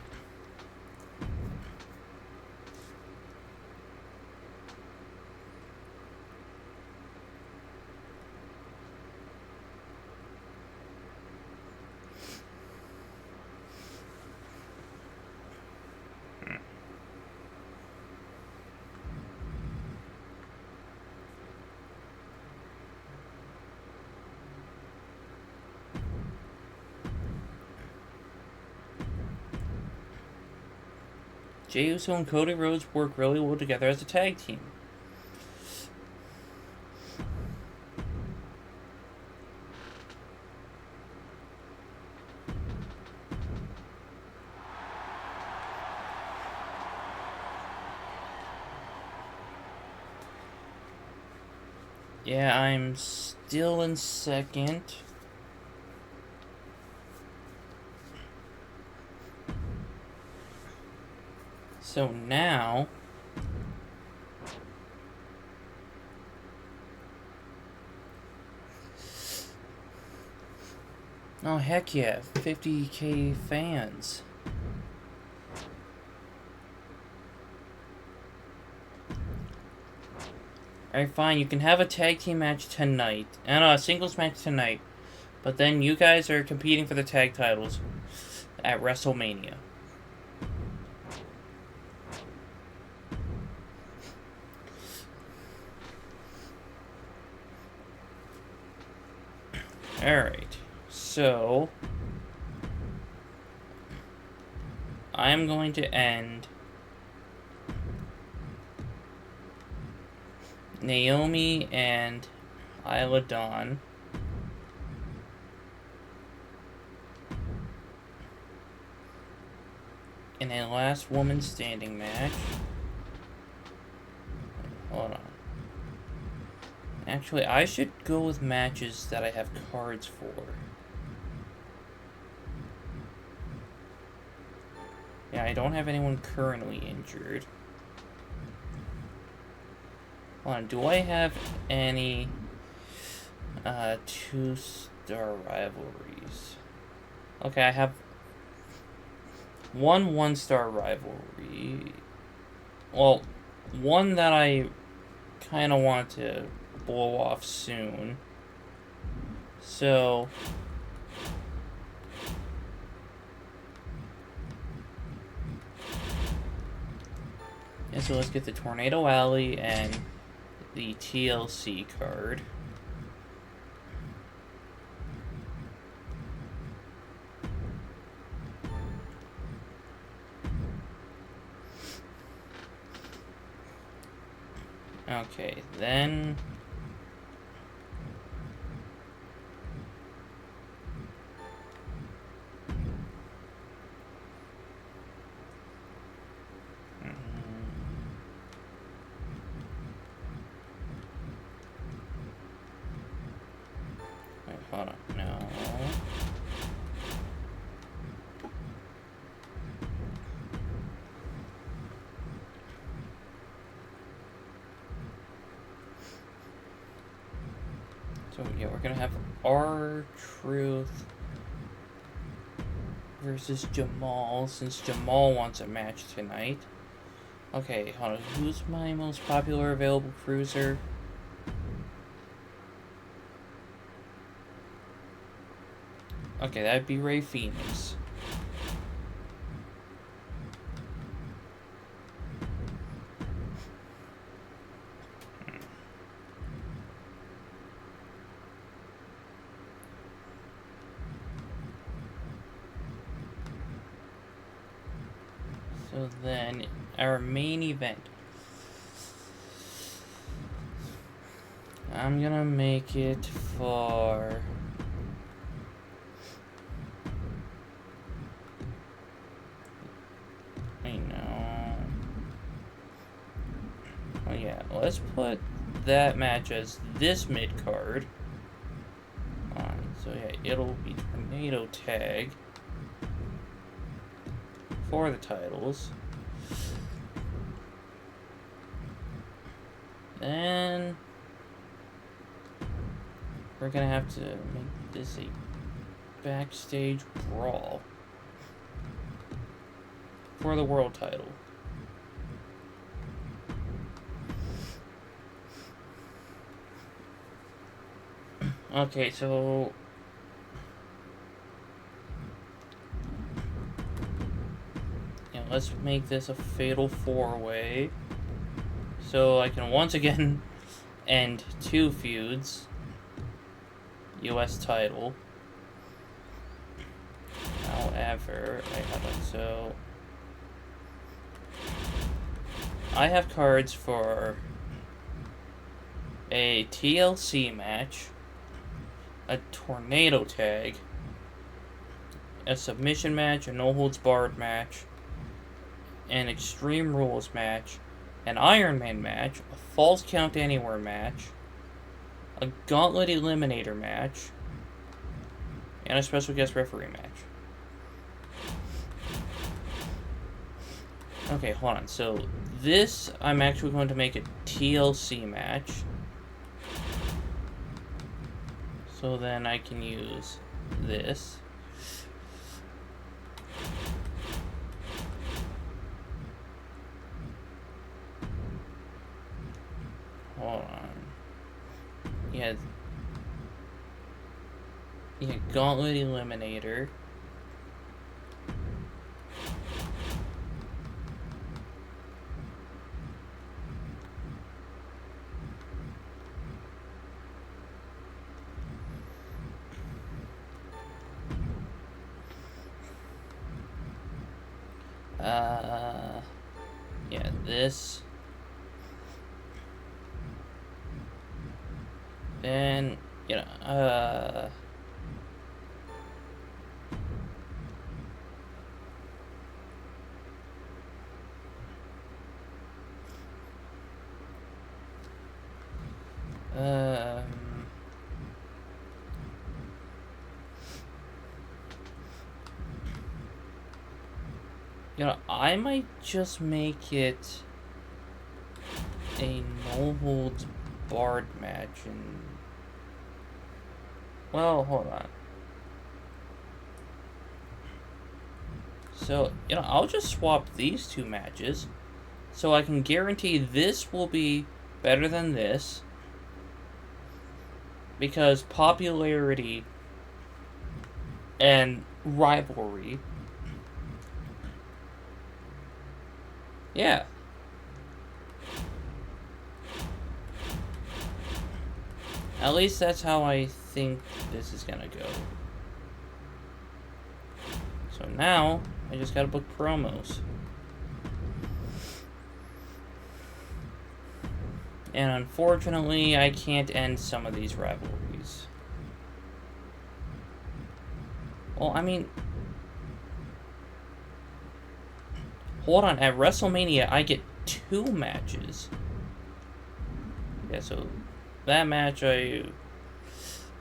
Jey Uso and Cody Rhodes work really well together as a tag team. Yeah, I'm still in second. So now... Oh, heck yeah. 50K fans. Alright, fine. You can have a tag team match tonight. And a singles match tonight. But then you guys are competing for the tag titles at WrestleMania. Alright. So... I'm going to end... Naomi and Isla Dawn in a last woman standing match. Hold on. Actually, I should go with matches that I have cards for. Yeah, I don't have anyone currently injured. Hold on, do I have any 2-star rivalries? Okay, I have one 1-star rivalry. Well, one that I kind of want to blow off soon. So... and so let's get the Tornado Alley and the TLC card. Okay, then... wait, hold on, no. So yeah, we're gonna have R-Truth versus Jamal, since Jamal wants a match tonight. Okay, hold on. Who's my most popular available cruiser? Okay, that'd be Rey Fenix. So then, our main event. I'm gonna make it for... I know... oh yeah, let's put that match as this mid-card. So yeah, it'll be Tornado Tag for the titles. Then we're gonna have to make this a backstage brawl for the world title. Okay, so yeah, let's make this a fatal 4-way, so I can once again end 2 feuds. US title. However, wait, hold on, so I have cards for a TLC match, a tornado tag, a submission match, a no holds barred match, an Extreme Rules match, an Iron Man match, a Falls Count Anywhere match, a Gauntlet Eliminator match, and a special guest referee match. Okay, hold on. So this, I'm actually going to make a TLC match. So then I can use this. Hold on. Yeah, Gauntlet Eliminator. Yeah, this. Then, I might just make it a no holds barred match and, well, hold on. So, I'll just swap these two matches so I can guarantee this will be better than this, because popularity and rivalry. Yeah. At least that's how I think this is gonna go. So now, I just gotta book promos. And unfortunately, I can't end some of these rivalries. Well, I mean, hold on, at WrestleMania, I get 2 matches. Yeah, so that match I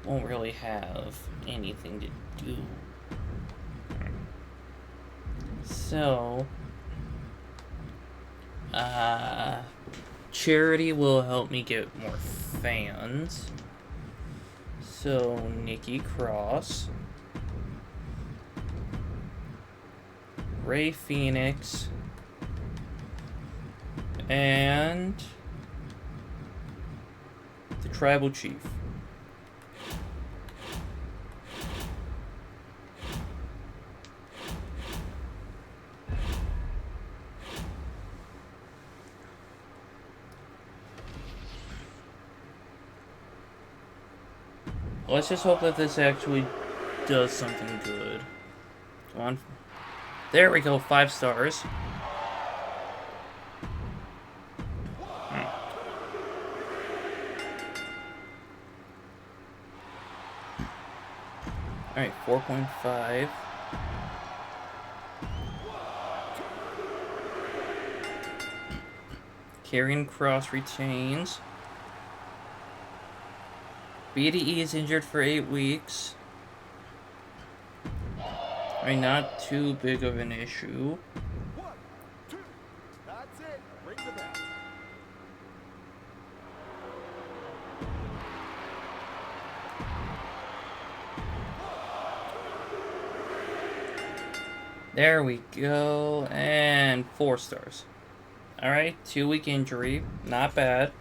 won't really have anything to do. So, charity will help me get more fans. So, Nikki Cross, Ray Phoenix, and the Tribal Chief. Let's just hope that this actually does something good. Come on. There we go, 5 stars. Alright, 4.5. Karrion Kross retains. BDE is injured for 8 weeks. I mean, not too big of an issue. 1, 2. That's it. Ring the bell. There we go. And 4 stars. Alright, 2-week injury. Not bad.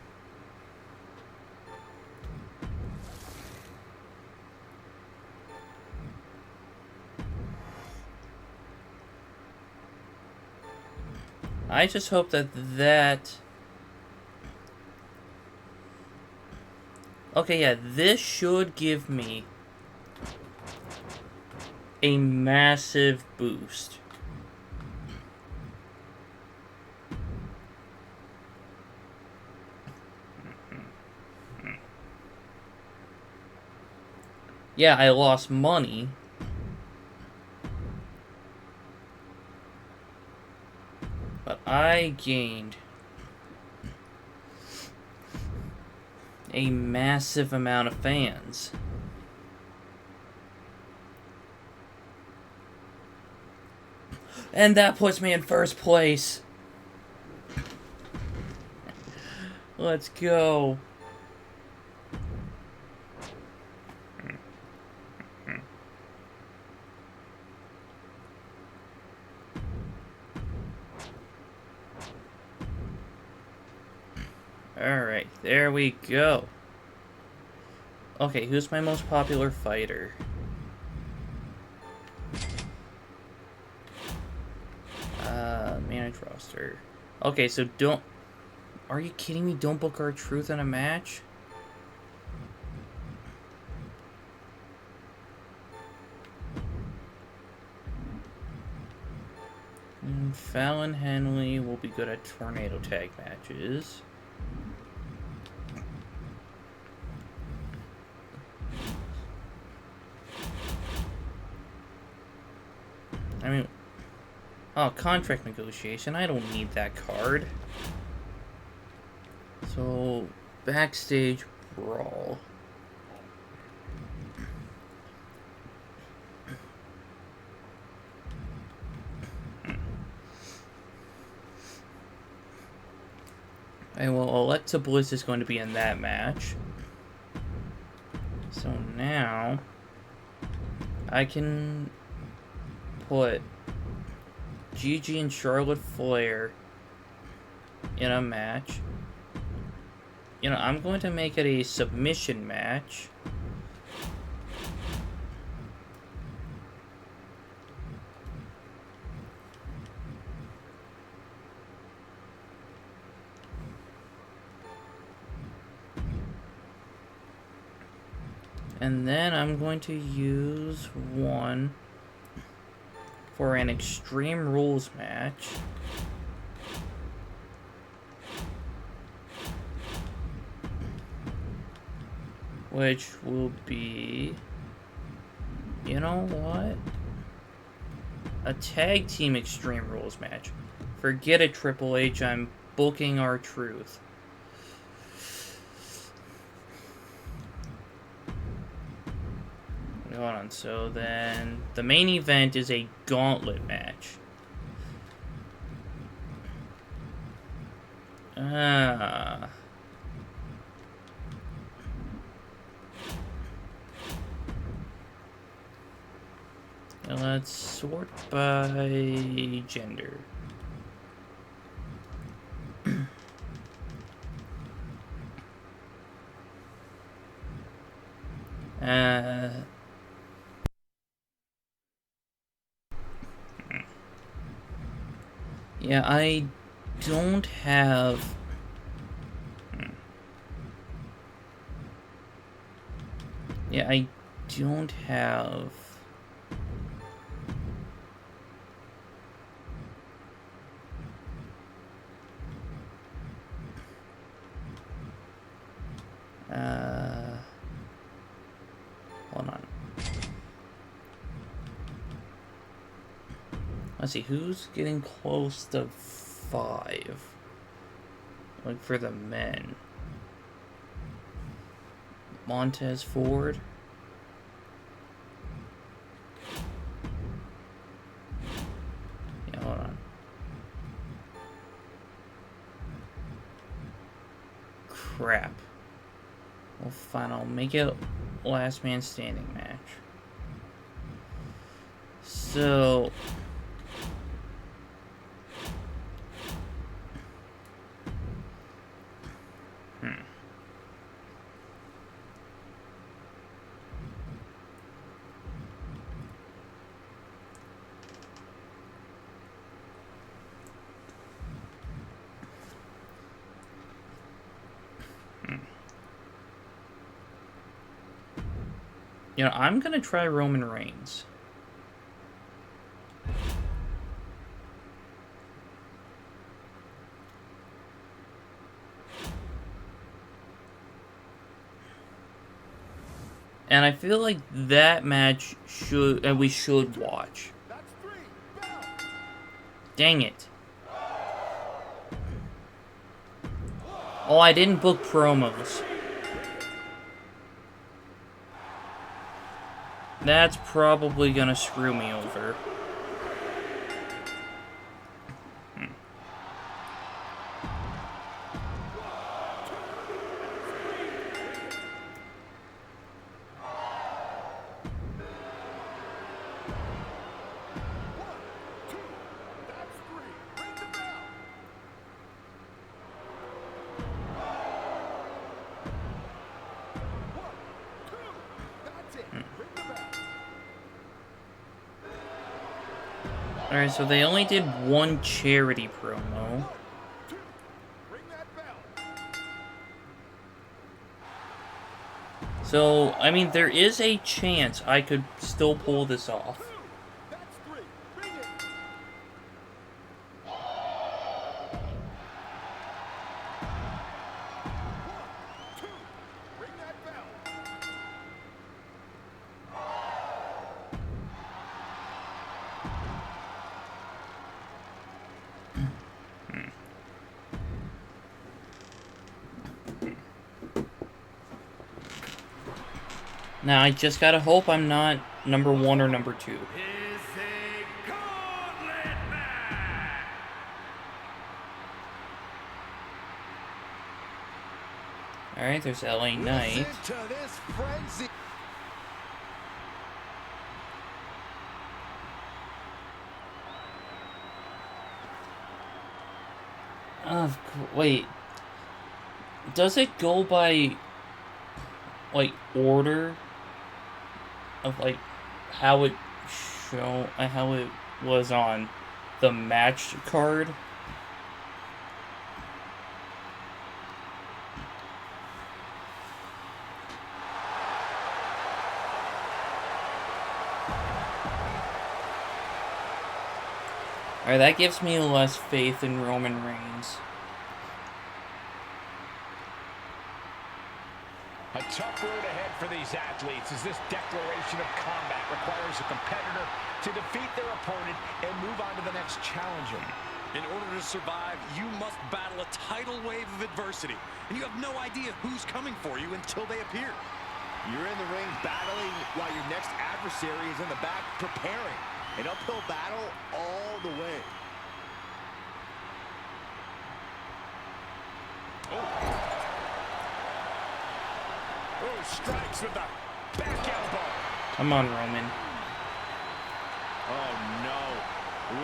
I just hope that... Okay, yeah, this should give me a massive boost. Yeah, I lost money. But I gained a massive amount of fans. And that puts me in first place. Let's go. Alright, there we go. Okay, who's my most popular fighter? Manage roster. Okay, so don't... Are you kidding me? Don't book R-Truth in a match? Fallon Henley will be good at tornado tag matches. I mean... Oh, contract negotiation. I don't need that card. So, backstage brawl. And well, Alexa Bliss is going to be in that match. So now I can put Gigi and Charlotte Flair in a match. You know, I'm going to make it a submission match. And then I'm going to use one for an Extreme Rules match. Which will be... You know what? A tag team Extreme Rules match. Forget it, Triple H. I'm booking R-Truth. Hold on, so then the main event is a gauntlet match. Let's sort by gender. Yeah, I don't have... Yeah, I don't have... Hold on. Let's see, who's getting close to 5? Like, for the men. Montez Ford. Yeah, hold on. Crap. Well, fine, I'll make it last man standing match. So... You know, I'm gonna try Roman Reigns. And I feel like that match we should watch. That's 3. Bell. Dang it. Oh, I didn't book promos. That's probably gonna screw me over. Alright, so they only did one charity promo. So, I mean, there is a chance I could still pull this off. Now, I just gotta hope I'm not number 1 or number 2. Alright, there's LA Knight. Wait. Does it go by, like, order of, like, how it was on the match card? Alright, that gives me less faith in Roman Reigns. A tough road ahead for these athletes as this declaration of combat requires a competitor to defeat their opponent and move on to the next challenger. In order to survive, you must battle a tidal wave of adversity, and you have no idea who's coming for you until they appear. You're in the ring battling while your next adversary is in the back preparing. An uphill battle all the way. Oh, strikes with the back elbow. Come on, Roman. Oh, no.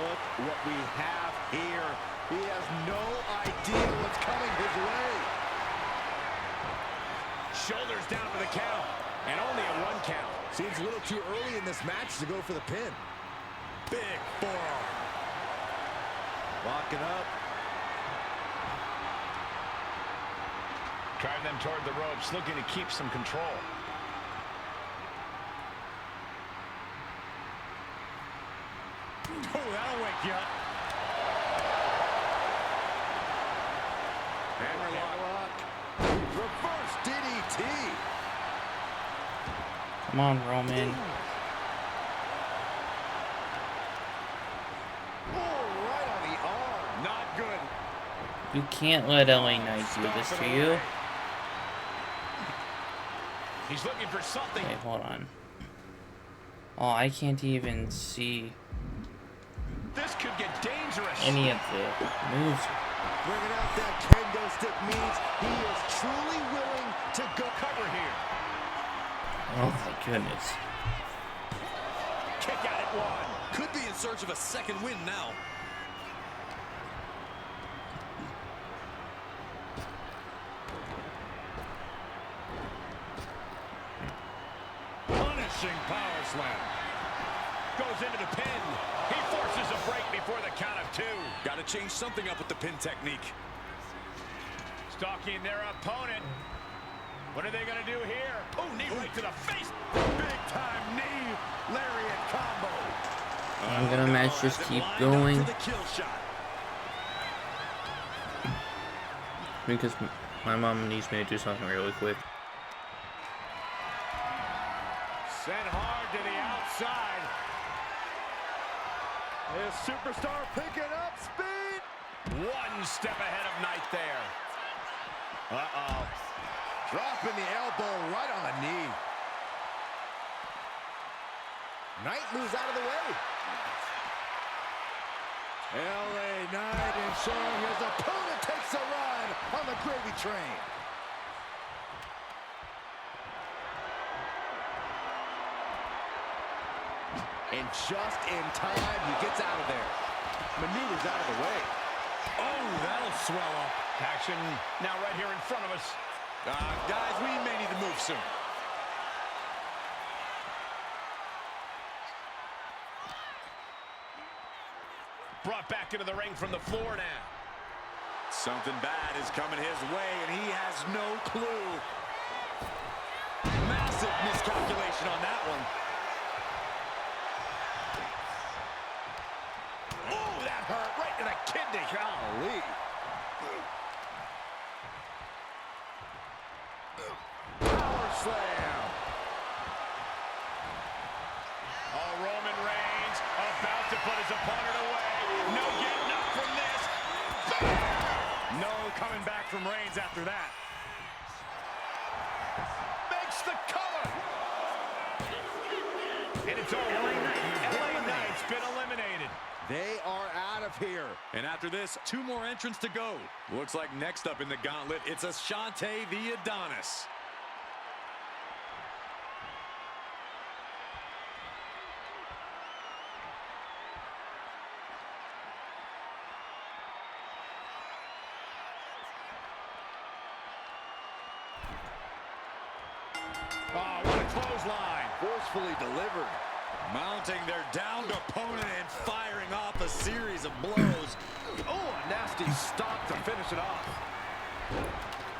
Look what we have here. He has no idea what's coming his way. Shoulders down for the count. And only a 1 count. Seems a little too early in this match to go for the pin. Big forearm. Locking up. Drive them toward the ropes, looking to keep some control. Oh, that'll wake you up. Hammerlock. Reverse DDT. Come on, Roman. Oh, right on the arm. Not good. You can't let LA Knight do this to you. He's looking for something. Wait, hold on. Oh, I can't even see This could get dangerous. any of the moves. Bringing out that kendo stick means he is truly willing to go cover here. Oh my goodness. Kick out at 1. Could be in search of a second win now. Punishing power slam. Goes into the pin. He forces a break before the count of 2. Got to change something up with the pin technique. Stalking their opponent. What are they going to do here? Oh, knee right to the face. Big time knee. Lariat combo. I'm gonna match just keep going because my mom needs me to do something really quick. outside. This superstar picking up speed. One step ahead of Knight there. Uh-oh. Dropping the elbow right on the knee. Knight moves out of the way. LA Knight ensuring his opponent takes a ride on the gravy train. And just in time, he gets out of there. Maneuvers out of the way. Oh, that'll swell up. Action now right here in front of us. Guys, we may need to move soon. Brought back into the ring from the floor now. Something bad is coming his way, and he has no clue. Massive miscalculation on that one. Oh, that hurt right to the kidney. Golly. Power slam. Oh, Roman Reigns about to put his opponent away. No getting up from this. No coming back from Reigns after that. Makes the cover. And it's over. LA Knight's been eliminated. They are out of here. And after this, 2 more entrants to go. Looks like next up in the gauntlet, it's Ashante the Adonis. Oh, what a clothesline. Forcefully delivered. Mounting their downed opponent and firing off a series of blows. Oh, a nasty stop to finish it off.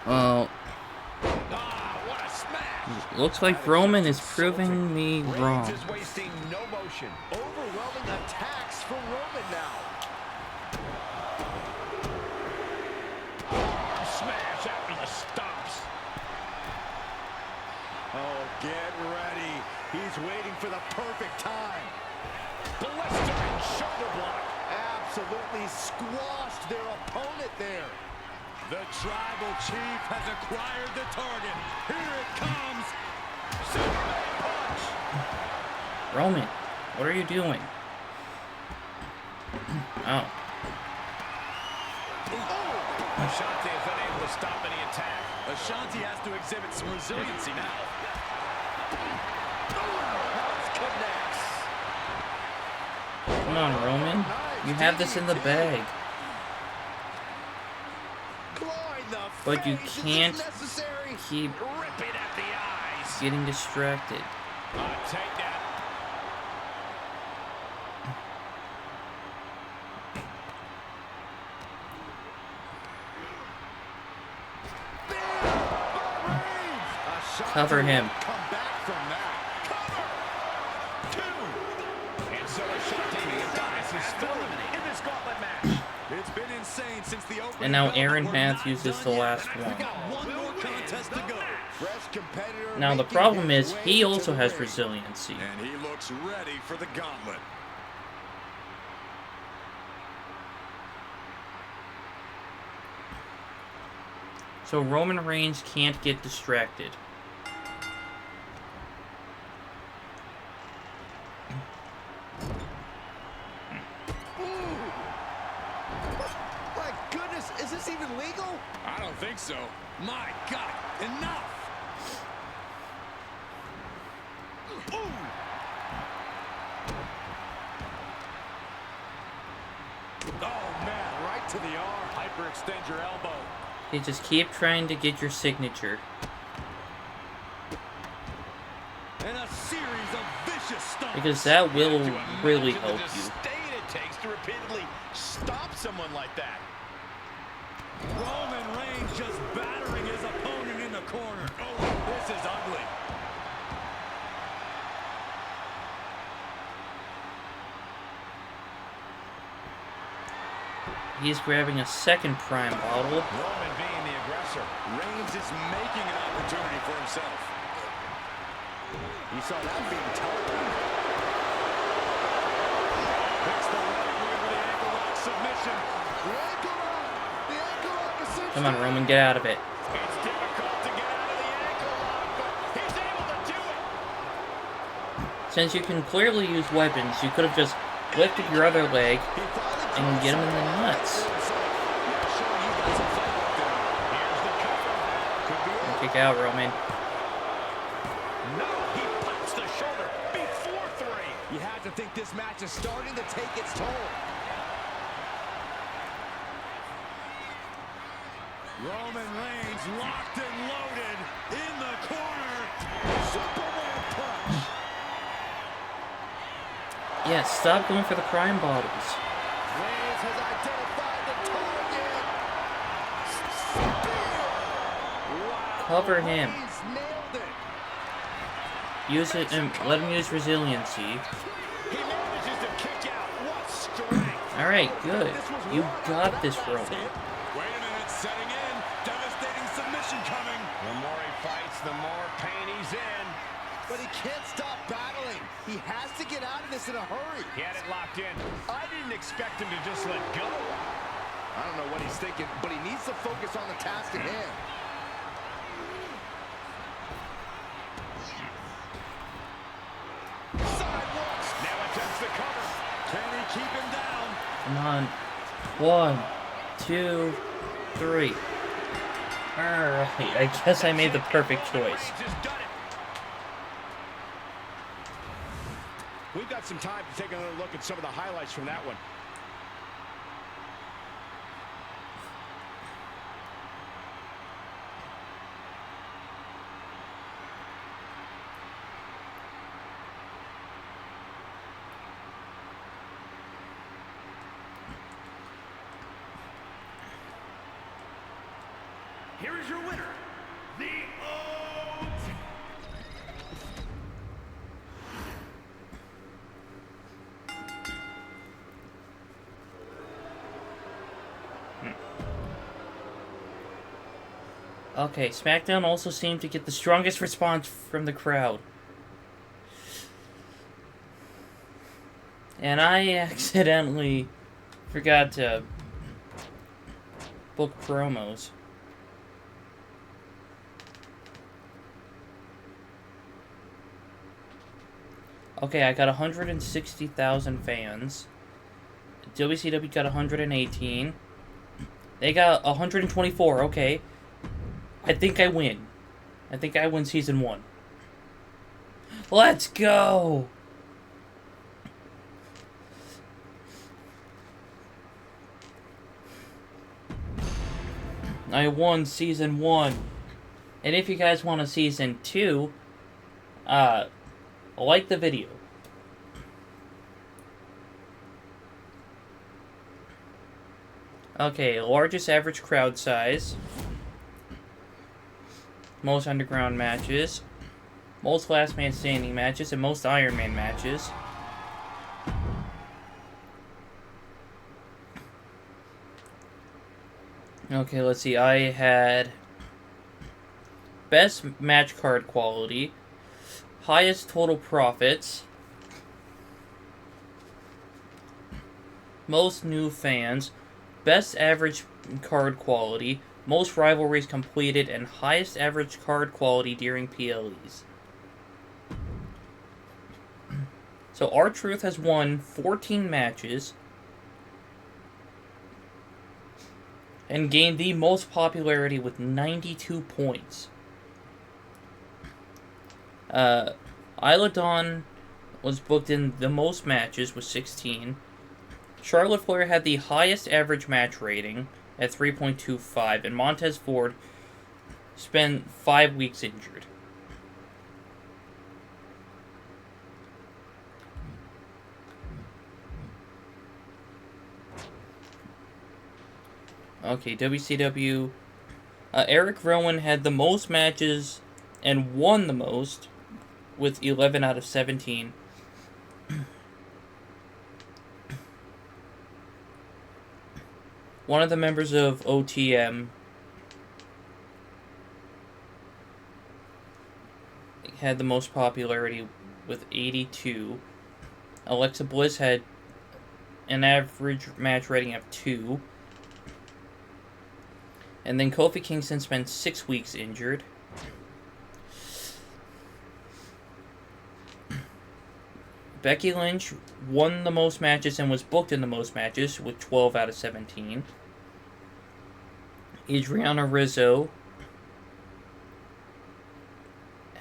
Well, Ah, what a smash. looks like Roman is proving me wrong. Reigns is wasting no motion. Overwhelming attacks for Roman now. Smash after the stomps. Oh, get ready. He's waiting for the perfect time. Blistering shoulder block. Absolutely squashed their opponent there. The tribal chief has acquired the target. Here it comes. Superman punch. Roman, what are you doing? Oh. Ashante is unable to stop any attack. Ashante has to exhibit some resiliency now. Connects. Come on, Roman. You have this in the bag. Clawing the But you face. Is can't this necessary? keep Ripping at the eyes. getting distracted. Take that. Cover him. Come back from that. And so Ashante the Adonis is still in this gauntlet match. It's been insane since the opening. And now bell, Aaron but we're not Matthews is done the yet. last We one. got one more contest to go. Fresh competitor Now the making problem his is way he to also the has ring. resiliency. And he looks ready for the gauntlet. So Roman Reigns can't get distracted. My goodness, is this even legal? I don't think so. My God, enough! Oh, man, right to the arm. Hyperextend your elbow. You just keep trying to get your signature. And a series of vicious stomps. Because that will To really imagine help the you. disdain it takes to repeatedly stop someone like that. Roman Reigns just battering his opponent in the corner. Oh, this is ugly. He's grabbing a second prime bottle. Roman being the aggressor. Reigns is making an opportunity for himself. You saw that being telegraphed. submission. Come on, Roman, get out of it. It's difficult to get out of the ankle lock, but he's able to do it. Since you can clearly use weapons, you could have just lifted your other leg and get him in the nuts. Kick out, Roman. No, he pops the shoulder before 3. You have to think this match is starting to take its toll. Roman Reigns locked and loaded in the corner. Superman punch. Yeah, stop going for the crime bottles. Reigns has identified the target. Wow. Cover him. Reigns nailed it. Use it and let him use resiliency. He manages to kick out. What strength. Alright, good. You got this, Roman. Wait a minute, setting in. Devastating submission coming. The more he fights, the more pain he's in. But he can't stop battling. He has to get out of this in a hurry. He had it locked in. I didn't expect him to just let go. I don't know what he's thinking, but he needs to focus on the task at hand. Sidewalks. Now attempts the cover. Can he keep him down? Come on. 1, 2, 3. Alright, I guess I made the perfect choice. Reigns has done it. We've got some time to take another look at some of the highlights from that one. Here is your winner, the OT. Okay, SmackDown also seemed to get the strongest response from the crowd. And I accidentally forgot to book promos. Okay, I got 160,000 fans. WCW got 118. They got 124, okay. I think I win. I think I win season 1. Let's go! I won season 1. And if you guys want a season 2, like the video. Okay, largest average crowd size. Most underground matches. Most last man standing matches and most Iron Man matches. Okay, let's see. I had best match card quality, highest total profits, most new fans, best average card quality, most rivalries completed, and highest average card quality during PLEs. So R-Truth has won 14 matches and gained the most popularity with 92 points. Isla Dawn was booked in the most matches with 16. Charlotte Flair had the highest average match rating at 3.25, and Montez Ford spent 5 weeks injured. Okay, WCW. Eric Rowan had the most matches and won the most with 11 out of 17. One of the members of OTM had the most popularity with 82. Alexa Bliss had an average match rating of 2. And then Kofi Kingston spent 6 weeks injured. Becky Lynch won the most matches and was booked in the most matches with 12 out of 17. Adriana Rizzo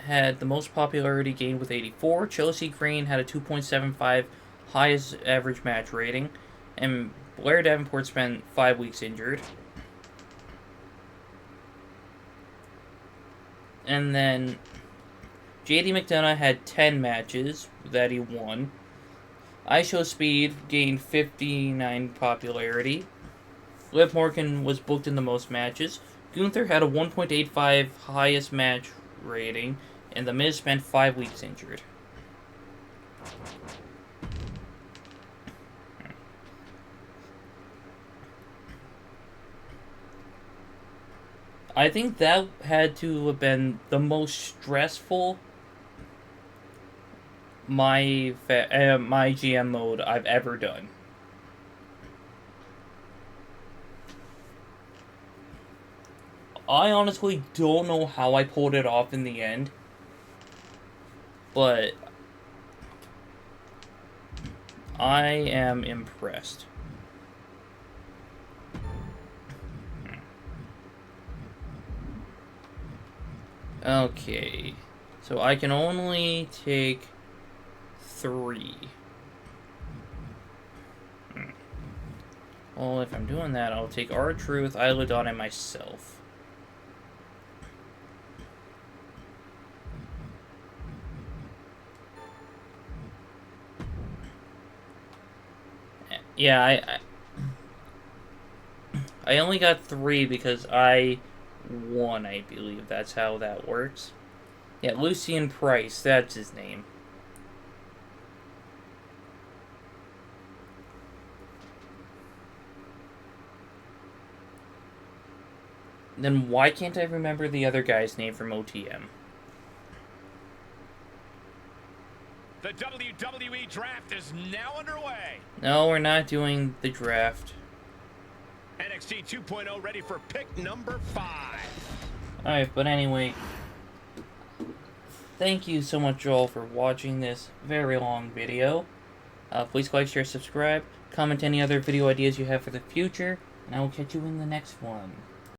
had the most popularity gained with 84. Chelsea Green had a 2.75 highest average match rating. And Blair Davenport spent 5 weeks injured. And then JD McDonough had 10 matches that he won. ISO Speed gained 59 popularity. Liv Morgan was booked in the most matches. Gunther had a 1.85 highest match rating. And The Miz spent 5 weeks injured. I think that had to have been the most stressful MyGM mode I've ever done. I honestly don't know how I pulled it off in the end, but I am impressed. Okay, so I can only take 3. Well, if I'm doing that, I'll take R-Truth, Isla Dawn, and myself. Yeah, I only got 3 because I won, I believe. That's how that works. Yeah, Lucian Price, that's his name. Then why can't I remember the other guy's name from OTM? The WWE Draft is now underway. No, we're not doing the draft. NXT 2.0 ready for pick number 5. Alright, but anyway, thank you so much all for watching this very long video. Please like, share, subscribe, comment any other video ideas you have for the future, and I will catch you in the next one.